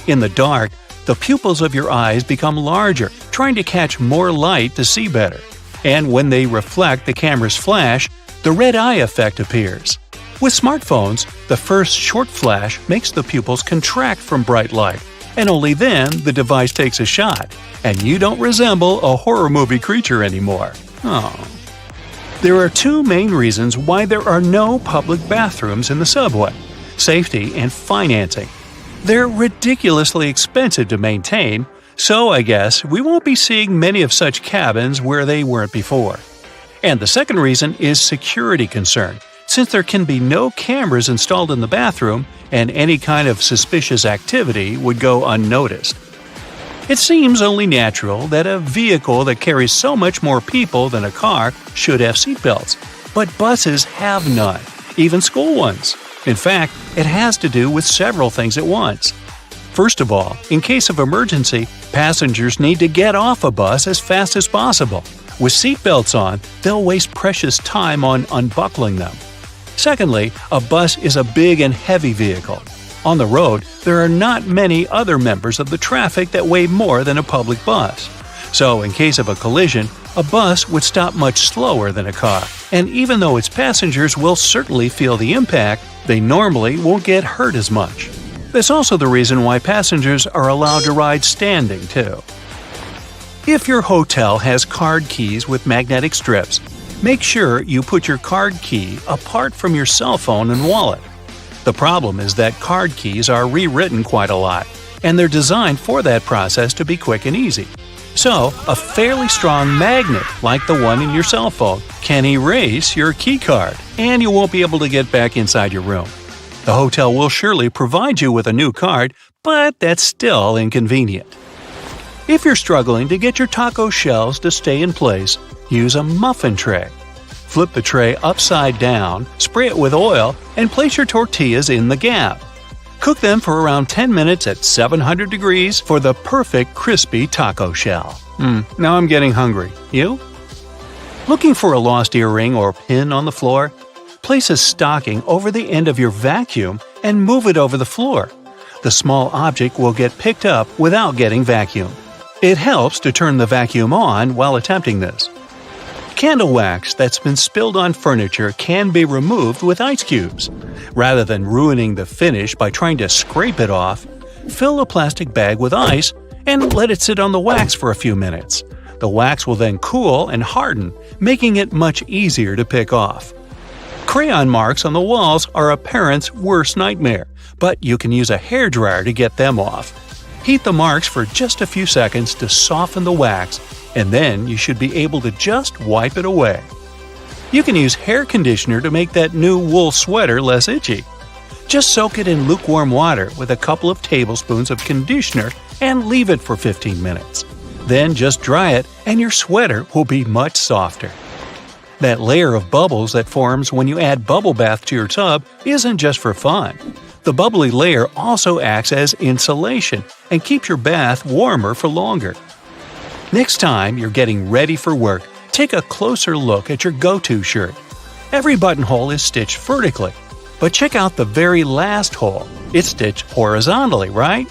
In the dark, the pupils of your eyes become larger, trying to catch more light to see better. And when they reflect the camera's flash, the red eye effect appears. With smartphones, the first short flash makes the pupils contract from bright light, and only then the device takes a shot, and you don't resemble a horror movie creature anymore. Oh. There are 2 main reasons why there are no public bathrooms in the subway: safety and financing. They're ridiculously expensive to maintain, so I guess we won't be seeing many of such cabins where they weren't before. And the second reason is security concern, since there can be no cameras installed in the bathroom and any kind of suspicious activity would go unnoticed. It seems only natural that a vehicle that carries so much more people than a car should have seatbelts, but buses have none, even school ones. In fact, it has to do with several things at once. First of all, in case of emergency, passengers need to get off a bus as fast as possible. With seatbelts on, they'll waste precious time on unbuckling them. Secondly, a bus is a big and heavy vehicle. On the road, there are not many other members of the traffic that weigh more than a public bus. So, in case of a collision, a bus would stop much slower than a car, and even though its passengers will certainly feel the impact, they normally won't get hurt as much. That's also the reason why passengers are allowed to ride standing, too. If your hotel has card keys with magnetic strips, make sure you put your card key apart from your cell phone and wallet. The problem is that card keys are rewritten quite a lot, and they're designed for that process to be quick and easy. So, a fairly strong magnet, like the one in your cell phone, can erase your key card, and you won't be able to get back inside your room. The hotel will surely provide you with a new card, but that's still inconvenient. If you're struggling to get your taco shells to stay in place, use a muffin tray. Flip the tray upside down, spray it with oil, and place your tortillas in the gap. Cook them for around 10 minutes at 700 degrees for the perfect crispy taco shell. Now I'm getting hungry. You? Looking for a lost earring or pin on the floor? Place a stocking over the end of your vacuum and move it over the floor. The small object will get picked up without getting vacuumed. It helps to turn the vacuum on while attempting this. Candle wax that's been spilled on furniture can be removed with ice cubes. Rather than ruining the finish by trying to scrape it off, fill a plastic bag with ice and let it sit on the wax for a few minutes. The wax will then cool and harden, making it much easier to pick off. Crayon marks on the walls are a parent's worst nightmare, but you can use a hairdryer to get them off. Heat the marks for just a few seconds to soften the wax, and then you should be able to just wipe it away. You can use hair conditioner to make that new wool sweater less itchy. Just soak it in lukewarm water with a couple of tablespoons of conditioner and leave it for 15 minutes. Then just dry it and your sweater will be much softer. That layer of bubbles that forms when you add bubble bath to your tub isn't just for fun. The bubbly layer also acts as insulation and keeps your bath warmer for longer. Next time you're getting ready for work, take a closer look at your go-to shirt. Every buttonhole is stitched vertically, but check out the very last hole. It's stitched horizontally, right?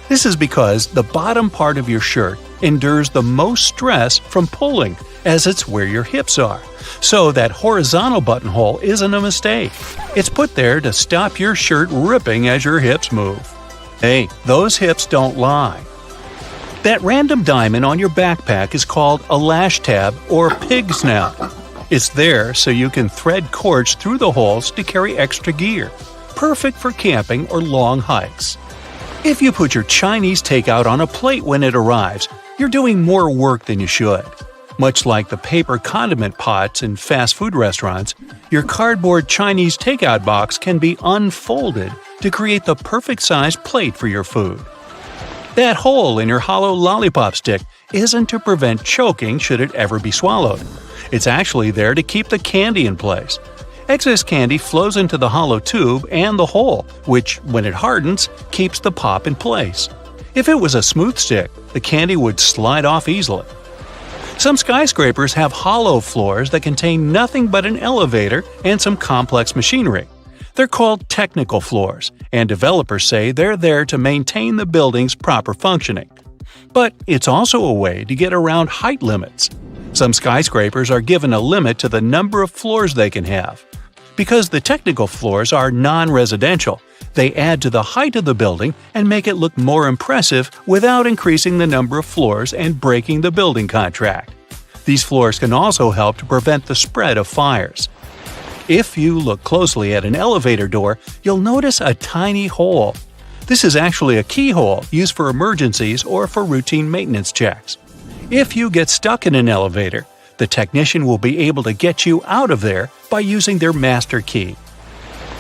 This is because the bottom part of your shirt endures the most stress from pulling, as it's where your hips are. So that horizontal buttonhole isn't a mistake. It's put there to stop your shirt ripping as your hips move. Hey, those hips don't lie. That random diamond on your backpack is called a lash tab or pig snout. It's there so you can thread cords through the holes to carry extra gear. Perfect for camping or long hikes. If you put your Chinese takeout on a plate when it arrives, you're doing more work than you should. Much like the paper condiment pots in fast food restaurants, your cardboard Chinese takeout box can be unfolded to create the perfect sized plate for your food. That hole in your hollow lollipop stick isn't to prevent choking should it ever be swallowed. It's actually there to keep the candy in place. Excess candy flows into the hollow tube and the hole, which, when it hardens, keeps the pop in place. If it was a smooth stick, the candy would slide off easily. Some skyscrapers have hollow floors that contain nothing but an elevator and some complex machinery. They're called technical floors, and developers say they're there to maintain the building's proper functioning. But it's also a way to get around height limits. Some skyscrapers are given a limit to the number of floors they can have. Because the technical floors are non-residential, they add to the height of the building and make it look more impressive without increasing the number of floors and breaking the building contract. These floors can also help to prevent the spread of fires. If you look closely at an elevator door, you'll notice a tiny hole. This is actually a keyhole used for emergencies or for routine maintenance checks. If you get stuck in an elevator, the technician will be able to get you out of there by using their master key.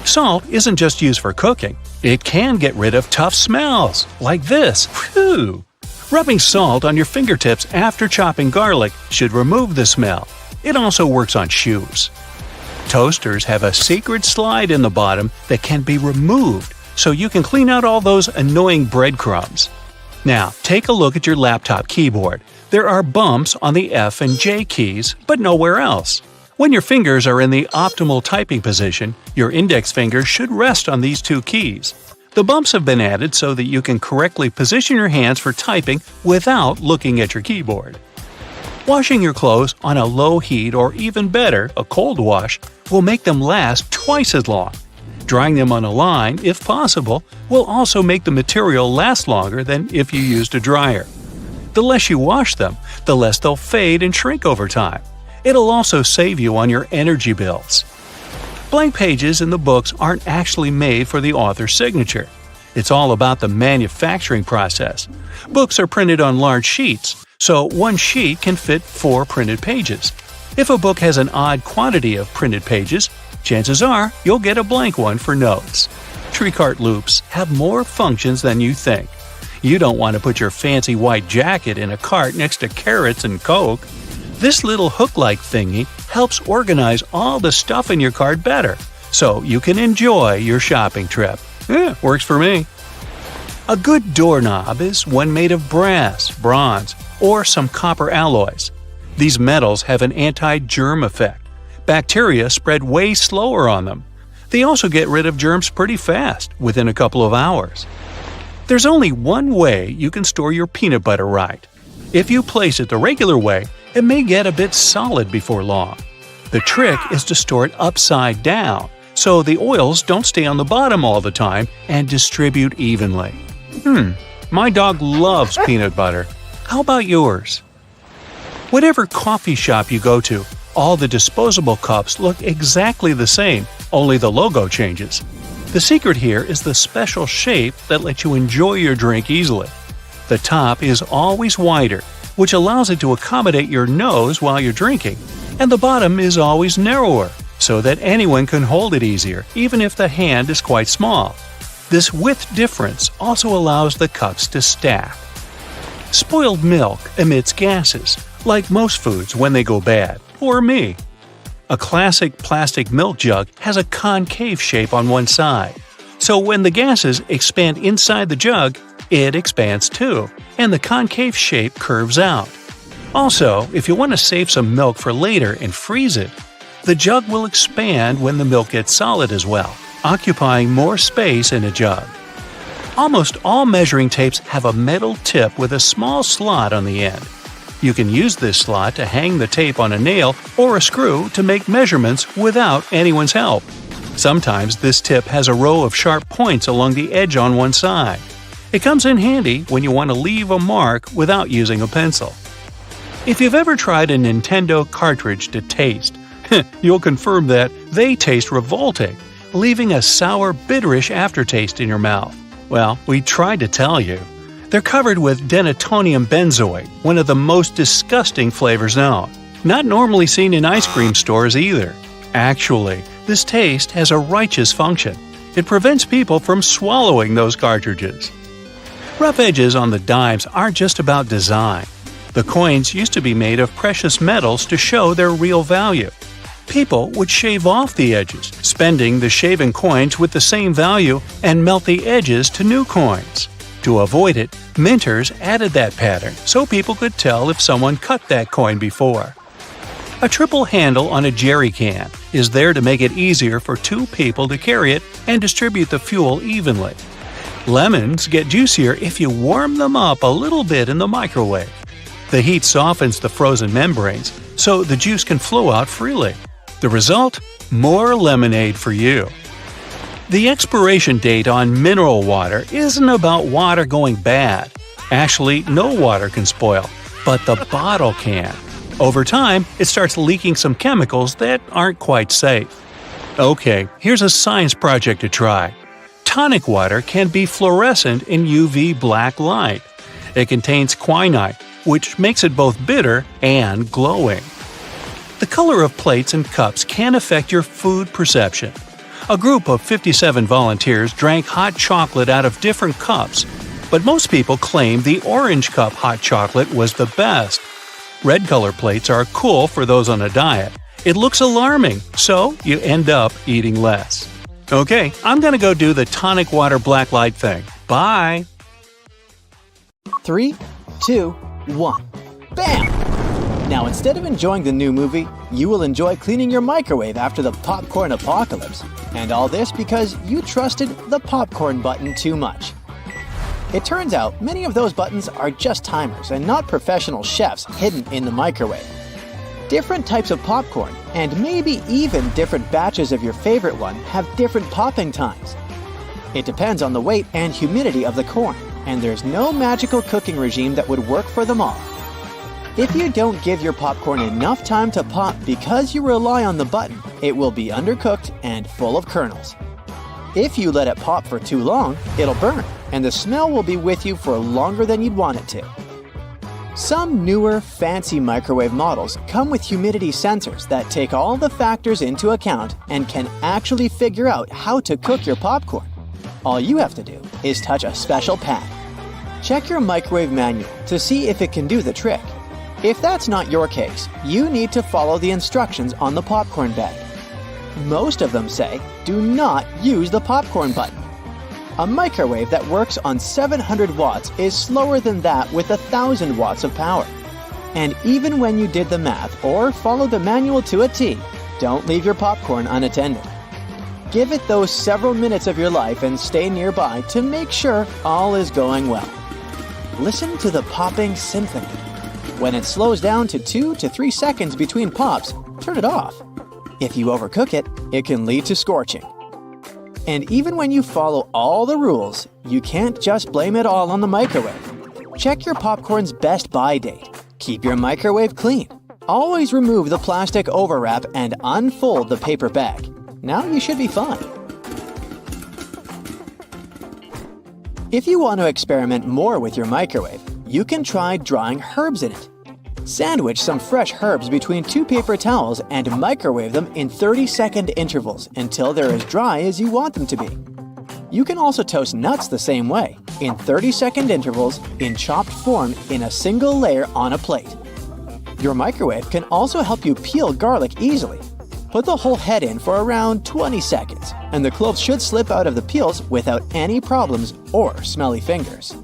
Salt isn't just used for cooking. It can get rid of tough smells, like this. Whew! Rubbing salt on your fingertips after chopping garlic should remove the smell. It also works on shoes. Toasters have a secret slide in the bottom that can be removed, so you can clean out all those annoying breadcrumbs. Now, take a look at your laptop keyboard. There are bumps on the F and J keys, but nowhere else. When your fingers are in the optimal typing position, your index finger should rest on these two keys. The bumps have been added so that you can correctly position your hands for typing without looking at your keyboard. Washing your clothes on a low heat or even better, a cold wash, will make them last twice as long. Drying them on a line, if possible, will also make the material last longer than if you used a dryer. The less you wash them, the less they'll fade and shrink over time. It'll also save you on your energy bills. Blank pages in the books aren't actually made for the author's signature. It's all about the manufacturing process. Books are printed on large sheets, so one sheet can fit 4 printed pages. If a book has an odd quantity of printed pages, chances are you'll get a blank one for notes. Tree cart loops have more functions than you think. You don't want to put your fancy white jacket in a cart next to carrots and Coke. This little hook-like thingy helps organize all the stuff in your cart better, so you can enjoy your shopping trip. Works for me. A good doorknob is one made of brass, bronze, or some copper alloys. These metals have an anti-germ effect. Bacteria spread way slower on them. They also get rid of germs pretty fast, within a couple of hours. There's only one way you can store your peanut butter right. If you place it the regular way, it may get a bit solid before long. The trick is to store it upside down, so the oils don't stay on the bottom all the time and distribute evenly. My dog loves peanut butter. How about yours? Whatever coffee shop you go to, all the disposable cups look exactly the same, only the logo changes. The secret here is the special shape that lets you enjoy your drink easily. The top is always wider, which allows it to accommodate your nose while you're drinking, and the bottom is always narrower, so that anyone can hold it easier, even if the hand is quite small. This width difference also allows the cups to stack. Spoiled milk emits gases, like most foods when they go bad, or me. A classic plastic milk jug has a concave shape on one side, so when the gases expand inside the jug, it expands too, and the concave shape curves out. Also, if you want to save some milk for later and freeze it, the jug will expand when the milk gets solid as well, occupying more space in a jug. Almost all measuring tapes have a metal tip with a small slot on the end. You can use this slot to hang the tape on a nail or a screw to make measurements without anyone's help. Sometimes this tip has a row of sharp points along the edge on one side. It comes in handy when you want to leave a mark without using a pencil. If you've ever tried a Nintendo cartridge to taste, you'll confirm that they taste revolting, leaving a sour, bitterish aftertaste in your mouth. Well, we tried to tell you. They're covered with denatonium benzoate, one of the most disgusting flavors known. Not normally seen in ice cream stores either. Actually, this taste has a righteous function. It prevents people from swallowing those cartridges. Rough edges on the dimes aren't just about design. The coins used to be made of precious metals to show their real value. People would shave off the edges, spending the shaven coins with the same value and melt the edges to new coins. To avoid it, minters added that pattern so people could tell if someone cut that coin before. A triple handle on a jerry can is there to make it easier for two people to carry it and distribute the fuel evenly. Lemons get juicier if you warm them up a little bit in the microwave. The heat softens the frozen membranes, so the juice can flow out freely. The result? More lemonade for you. The expiration date on mineral water isn't about water going bad. Actually, no water can spoil, but the bottle can. Over time, it starts leaking some chemicals that aren't quite safe. Okay, here's a science project to try. Tonic water can be fluorescent in UV black light. It contains quinine, which makes it both bitter and glowing. The color of plates and cups can affect your food perception. A group of 57 volunteers drank hot chocolate out of different cups, but most people claim the orange cup hot chocolate was the best. Red color plates are cool for those on a diet. It looks alarming, so you end up eating less. Okay, I'm gonna go do the tonic water black light thing. Bye! 3, 2, 1. Bam! Now, instead of enjoying the new movie, you will enjoy cleaning your microwave after the popcorn apocalypse. And all this because you trusted the popcorn button too much. It turns out many of those buttons are just timers and not professional chefs hidden in the microwave. Different types of popcorn, and maybe even different batches of your favorite one, have different popping times. It depends on the weight and humidity of the corn, and there's no magical cooking regime that would work for them all. If you don't give your popcorn enough time to pop because you rely on the button, it will be undercooked and full of kernels. If you let it pop for too long, it'll burn, and the smell will be with you for longer than you'd want it to. Some newer, fancy microwave models come with humidity sensors that take all the factors into account and can actually figure out how to cook your popcorn. All you have to do is touch a special pad. Check your microwave manual to see if it can do the trick. If that's not your case, you need to follow the instructions on the popcorn bag. Most of them say, do not use the popcorn button. A microwave that works on 700 watts is slower than that with 1,000 watts of power. And even when you did the math or followed the manual to a T, don't leave your popcorn unattended. Give it those several minutes of your life and stay nearby to make sure all is going well. Listen to the popping symphony. When it slows down to 2 to 3 seconds between pops, turn it off. If you overcook it, it can lead to scorching. And even when you follow all the rules, you can't just blame it all on the microwave. Check your popcorn's best buy date. Keep your microwave clean. Always remove the plastic overwrap and unfold the paper bag. Now you should be fine. If you want to experiment more with your microwave, you can try drying herbs in it. Sandwich some fresh herbs between 2 paper towels and microwave them in 30-second intervals until they're as dry as you want them to be. You can also toast nuts the same way, in 30-second intervals in chopped form in a single layer on a plate. Your microwave can also help you peel garlic easily. Put the whole head in for around 20 seconds, and the cloves should slip out of the peels without any problems or smelly fingers.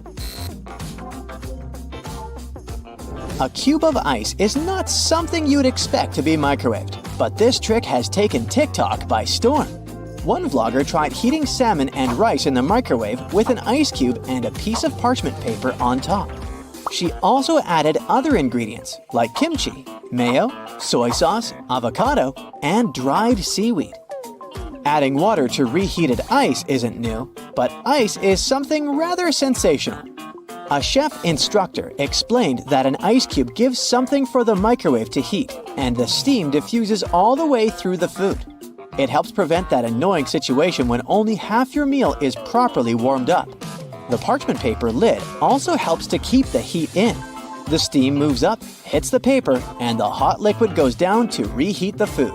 A cube of ice is not something you'd expect to be microwaved, but this trick has taken TikTok by storm. One vlogger tried heating salmon and rice in the microwave with an ice cube and a piece of parchment paper on top. She also added other ingredients like kimchi, mayo, soy sauce, avocado, and dried seaweed. Adding water to reheated ice isn't new, but ice is something rather sensational. A chef instructor explained that an ice cube gives something for the microwave to heat, and the steam diffuses all the way through the food. It helps prevent that annoying situation when only half your meal is properly warmed up. The parchment paper lid also helps to keep the heat in. The steam moves up, hits the paper, and the hot liquid goes down to reheat the food.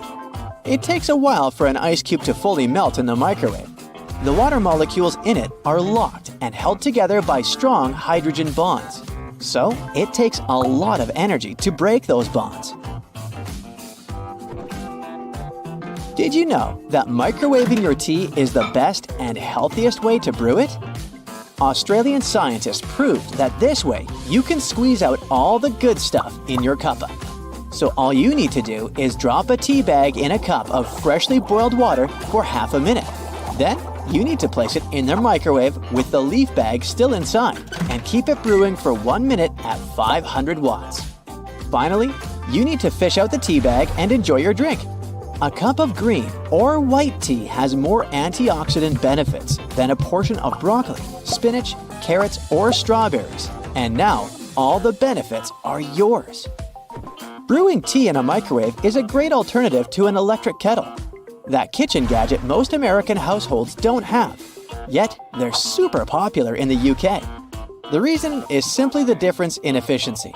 It takes a while for an ice cube to fully melt in the microwave. The water molecules in it are locked and held together by strong hydrogen bonds. So, it takes a lot of energy to break those bonds. Did you know that microwaving your tea is the best and healthiest way to brew it? Australian scientists proved that this way you can squeeze out all the good stuff in your cuppa. So all you need to do is drop a tea bag in a cup of freshly boiled water for half a minute. Then, you need to place it in the microwave with the leaf bag still inside and keep it brewing for 1 minute at 500 watts. Finally, you need to fish out the tea bag and enjoy your drink. A cup of green or white tea has more antioxidant benefits than a portion of broccoli, spinach, carrots, or strawberries. And now, all the benefits are yours. Brewing tea in a microwave is a great alternative to an electric kettle. That kitchen gadget most American households don't have. Yet, they're super popular in the UK. The reason is simply the difference in efficiency.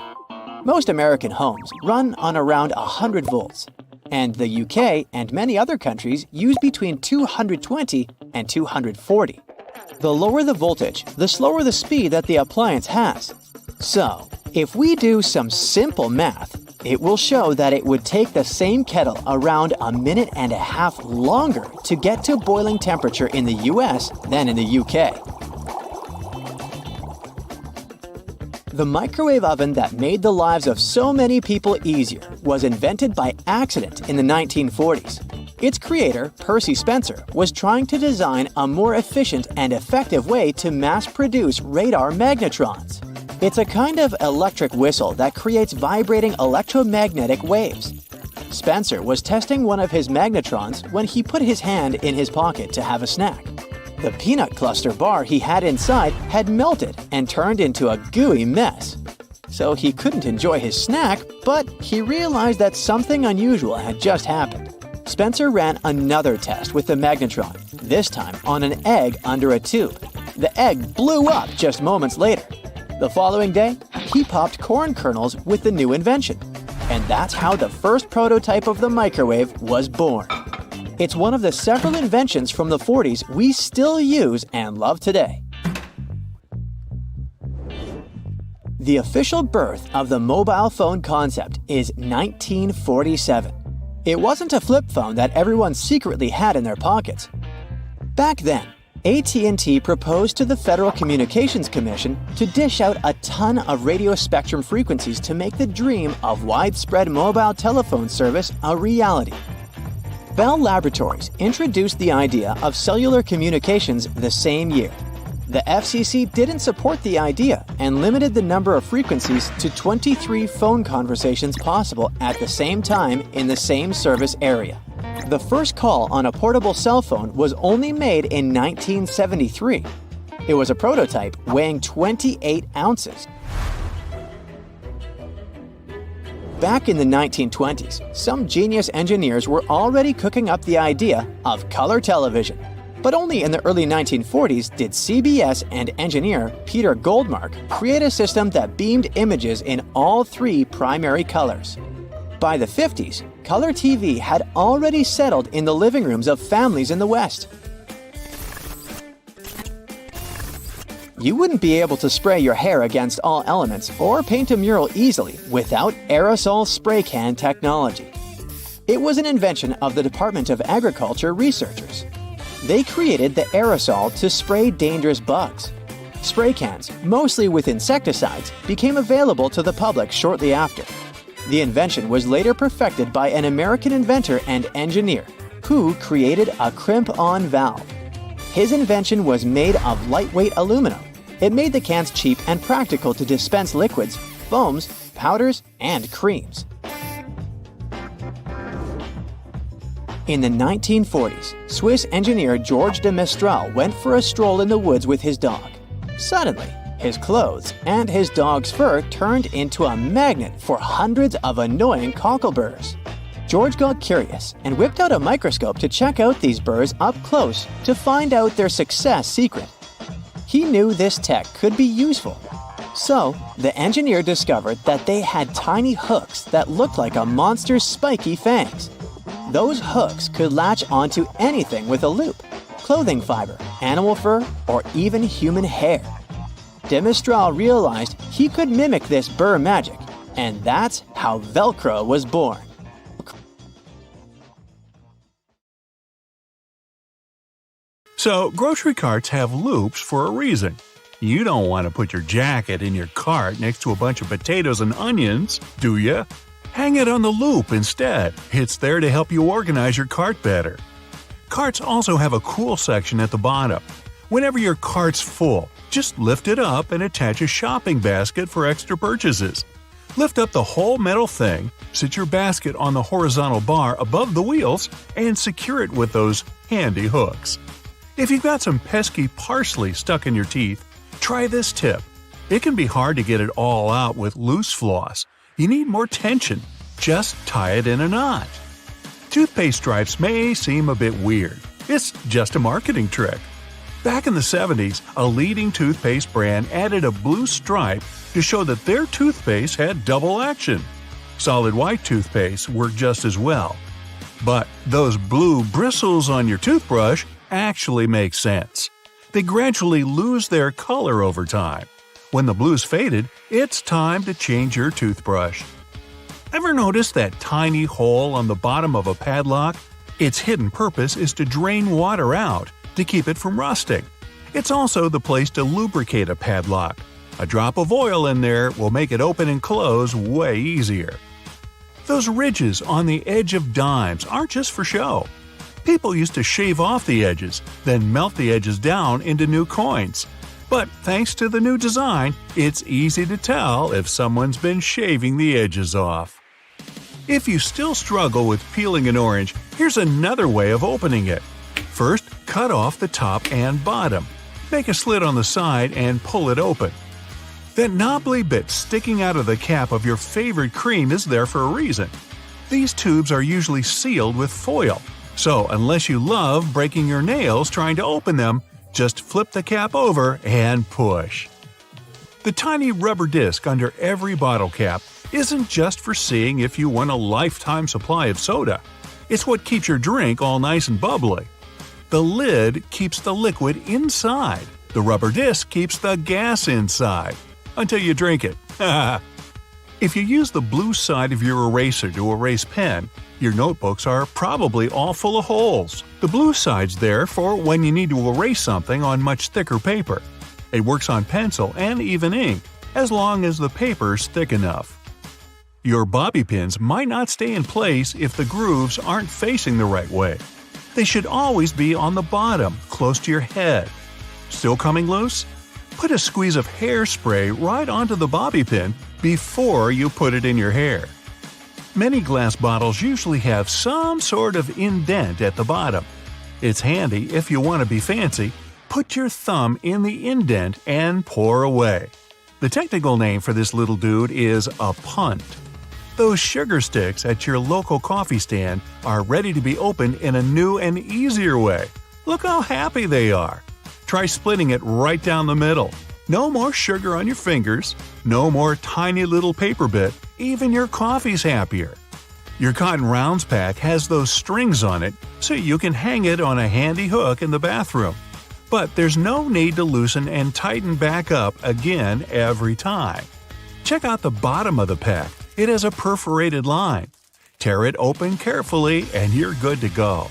Most American homes run on around 100 volts, and the UK and many other countries use between 220 and 240. The lower the voltage, the slower the speed that the appliance has. So, if we do some simple math, it will show that it would take the same kettle around a minute and a half longer to get to boiling temperature in the US than in the UK. The microwave oven that made the lives of so many people easier was invented by accident in the 1940s. Its creator, Percy Spencer, was trying to design a more efficient and effective way to mass-produce radar magnetrons. It's a kind of electric whistle that creates vibrating electromagnetic waves. Spencer was testing one of his magnetrons when he put his hand in his pocket to have a snack. The peanut cluster bar he had inside had melted and turned into a gooey mess. So he couldn't enjoy his snack, but he realized that something unusual had just happened. Spencer ran another test with the magnetron, this time on an egg under a tube. The egg blew up just moments later. The following day, he popped corn kernels with the new invention. And that's how the first prototype of the microwave was born. It's one of the several inventions from the 40s we still use and love today. The official birth of the mobile phone concept is 1947. It wasn't a flip phone that everyone secretly had in their pockets. Back then, AT&T proposed to the Federal Communications Commission to dish out a ton of radio spectrum frequencies to make the dream of widespread mobile telephone service a reality. Bell Laboratories introduced the idea of cellular communications the same year. The FCC didn't support the idea and limited the number of frequencies to 23 phone conversations possible at the same time in the same service area. The first call on a portable cell phone was only made in 1973. It was a prototype weighing 28 ounces. Back in the 1920s, some genius engineers were already cooking up the idea of color television. But only in the early 1940s did CBS and engineer Peter Goldmark create a system that beamed images in all three primary colors. By the 50s, color TV had already settled in the living rooms of families in the West. You wouldn't be able to spray your hair against all elements or paint a mural easily without aerosol spray can technology. It was an invention of the Department of Agriculture researchers. They created the aerosol to spray dangerous bugs. Spray cans, mostly with insecticides, became available to the public shortly after. The invention was later perfected by an American inventor and engineer, who created a crimp-on valve. His invention was made of lightweight aluminum. It made the cans cheap and practical to dispense liquids, foams, powders, and creams. In the 1940s, Swiss engineer Georges de Mestral went for a stroll in the woods with his dog. Suddenly, his clothes and his dog's fur turned into a magnet for hundreds of annoying cockleburrs. George got curious and whipped out a microscope to check out these burrs up close to find out their success secret. He knew this tech could be useful. So, the engineer discovered that they had tiny hooks that looked like a monster's spiky fangs. Those hooks could latch onto anything with a loop: clothing fiber, animal fur, or even human hair. De Mestral realized he could mimic this burr magic, and that's how Velcro was born. So, grocery carts have loops for a reason. You don't want to put your jacket in your cart next to a bunch of potatoes and onions, do you? Hang it on the loop instead. It's there to help you organize your cart better. Carts also have a cool section at the bottom. Whenever your cart's full, just lift it up and attach a shopping basket for extra purchases. Lift up the whole metal thing, sit your basket on the horizontal bar above the wheels, and secure it with those handy hooks. If you've got some pesky parsley stuck in your teeth, try this tip. It can be hard to get it all out with loose floss. You need more tension. Just tie it in a knot. Toothpaste stripes may seem a bit weird. It's just a marketing trick. Back in the 70s, a leading toothpaste brand added a blue stripe to show that their toothpaste had double action. Solid white toothpaste worked just as well. But those blue bristles on your toothbrush actually make sense. They gradually lose their color over time. When the blue's faded, it's time to change your toothbrush. Ever notice that tiny hole on the bottom of a padlock? Its hidden purpose is to drain water out, to keep it from rusting. It's also the place to lubricate a padlock. A drop of oil in there will make it open and close way easier. Those ridges on the edge of dimes aren't just for show. People used to shave off the edges, then melt the edges down into new coins. But thanks to the new design, it's easy to tell if someone's been shaving the edges off. If you still struggle with peeling an orange, here's another way of opening it. First, cut off the top and bottom. Make a slit on the side and pull it open. That knobbly bit sticking out of the cap of your favorite cream is there for a reason. These tubes are usually sealed with foil, so unless you love breaking your nails trying to open them, just flip the cap over and push. The tiny rubber disc under every bottle cap isn't just for seeing if you want a lifetime supply of soda. It's what keeps your drink all nice and bubbly. The lid keeps the liquid inside. The rubber disc keeps the gas inside. Until you drink it. If you use the blue side of your eraser to erase pen, your notebooks are probably all full of holes. The blue side's there for when you need to erase something on much thicker paper. It works on pencil and even ink, as long as the paper's thick enough. Your bobby pins might not stay in place if the grooves aren't facing the right way. They should always be on the bottom, close to your head. Still coming loose? Put a squeeze of hairspray right onto the bobby pin before you put it in your hair. Many glass bottles usually have some sort of indent at the bottom. It's handy if you want to be fancy. Put your thumb in the indent and pour away. The technical name for this little dude is a punt. Those sugar sticks at your local coffee stand are ready to be opened in a new and easier way. Look how happy they are. Try splitting it right down the middle. No more sugar on your fingers, no more tiny little paper bit, even your coffee's happier. Your cotton rounds pack has those strings on it so you can hang it on a handy hook in the bathroom. But there's no need to loosen and tighten back up again every time. Check out the bottom of the pack. It has a perforated line. Tear it open carefully and you're good to go.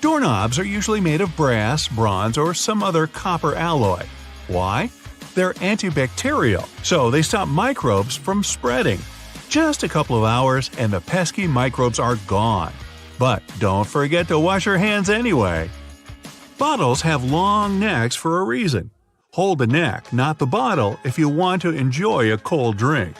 Doorknobs are usually made of brass, bronze, or some other copper alloy. Why? They're antibacterial, so they stop microbes from spreading. Just a couple of hours and the pesky microbes are gone. But don't forget to wash your hands anyway. Bottles have long necks for a reason. Hold the neck, not the bottle, if you want to enjoy a cold drink.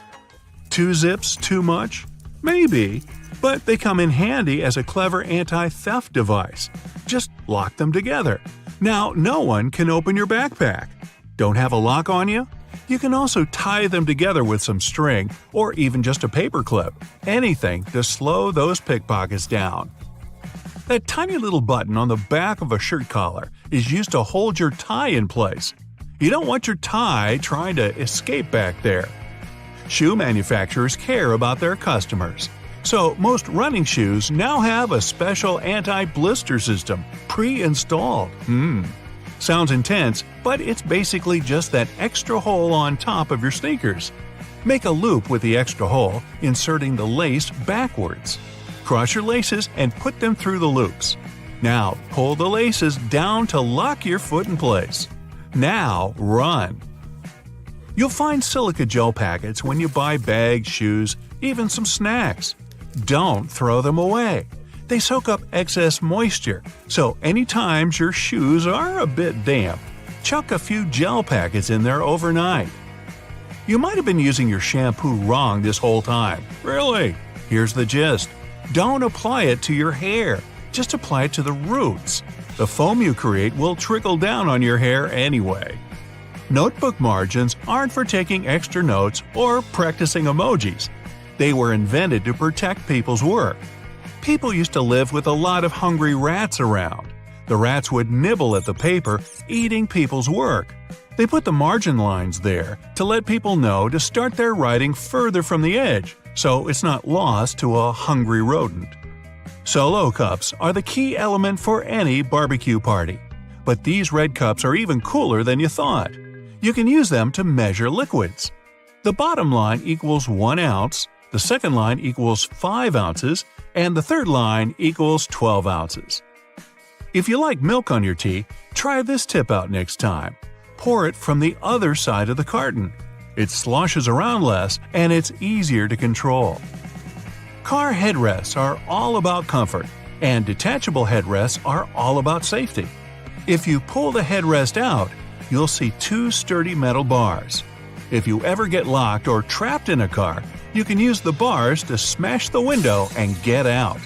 2 zips too much? Maybe. But they come in handy as a clever anti-theft device. Just lock them together. Now no one can open your backpack. Don't have a lock on you? You can also tie them together with some string or even just a paper clip. Anything to slow those pickpockets down. That tiny little button on the back of a shirt collar is used to hold your tie in place. You don't want your tie trying to escape back there. Shoe manufacturers care about their customers. So most running shoes now have a special anti-blister system pre-installed. Sounds intense, but it's basically just that extra hole on top of your sneakers. Make a loop with the extra hole, inserting the lace backwards. Cross your laces and put them through the loops. Now pull the laces down to lock your foot in place. Now run! You'll find silica gel packets when you buy bags, shoes, even some snacks. Don't throw them away. They soak up excess moisture, so anytime your shoes are a bit damp, chuck a few gel packets in there overnight. You might have been using your shampoo wrong this whole time. Really? Here's the gist. Don't apply it to your hair. Just apply it to the roots. The foam you create will trickle down on your hair anyway. Notebook margins aren't for taking extra notes or practicing emojis. They were invented to protect people's work. People used to live with a lot of hungry rats around. The rats would nibble at the paper, eating people's work. They put the margin lines there to let people know to start their writing further from the edge, so it's not lost to a hungry rodent. Solo cups are the key element for any barbecue party. But these red cups are even cooler than you thought. You can use them to measure liquids. The bottom line equals 1 ounce, the second line equals 5 ounces, and the third line equals 12 ounces. If you like milk on your tea, try this tip out next time. Pour it from the other side of the carton. It sloshes around less and it's easier to control. Car headrests are all about comfort, and detachable headrests are all about safety. If you pull the headrest out, you'll see 2 sturdy metal bars. If you ever get locked or trapped in a car, you can use the bars to smash the window and get out.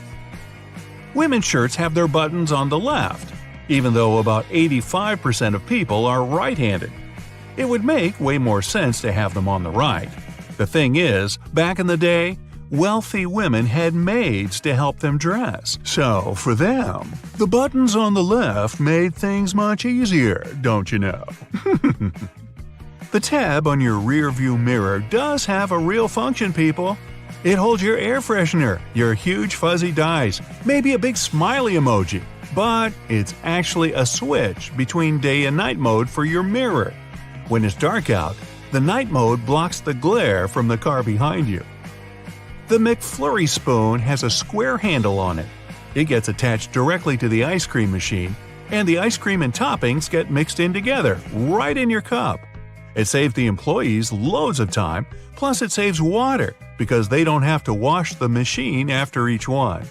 Women's shirts have their buttons on the left, even though about 85% of people are right-handed. It would make way more sense to have them on the right. The thing is, back in the day, wealthy women had maids to help them dress. So, for them, the buttons on the left made things much easier, don't you know? The tab on your rearview mirror does have a real function, people. It holds your air freshener, your huge fuzzy dice, maybe a big smiley emoji, but it's actually a switch between day and night mode for your mirror. When it's dark out, the night mode blocks the glare from the car behind you. The McFlurry spoon has a square handle on it. It gets attached directly to the ice cream machine, and the ice cream and toppings get mixed in together, right in your cup. It saves the employees loads of time, plus it saves water, because they don't have to wash the machine after each one.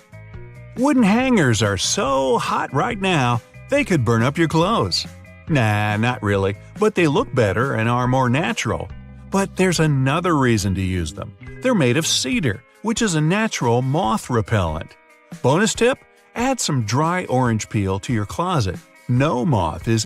Wooden hangers are so hot right now, they could burn up your clothes. Nah, not really, but they look better and are more natural. But there's another reason to use them. They're made of cedar, which is a natural moth repellent. Bonus tip: add some dry orange peel to your closet. No moth is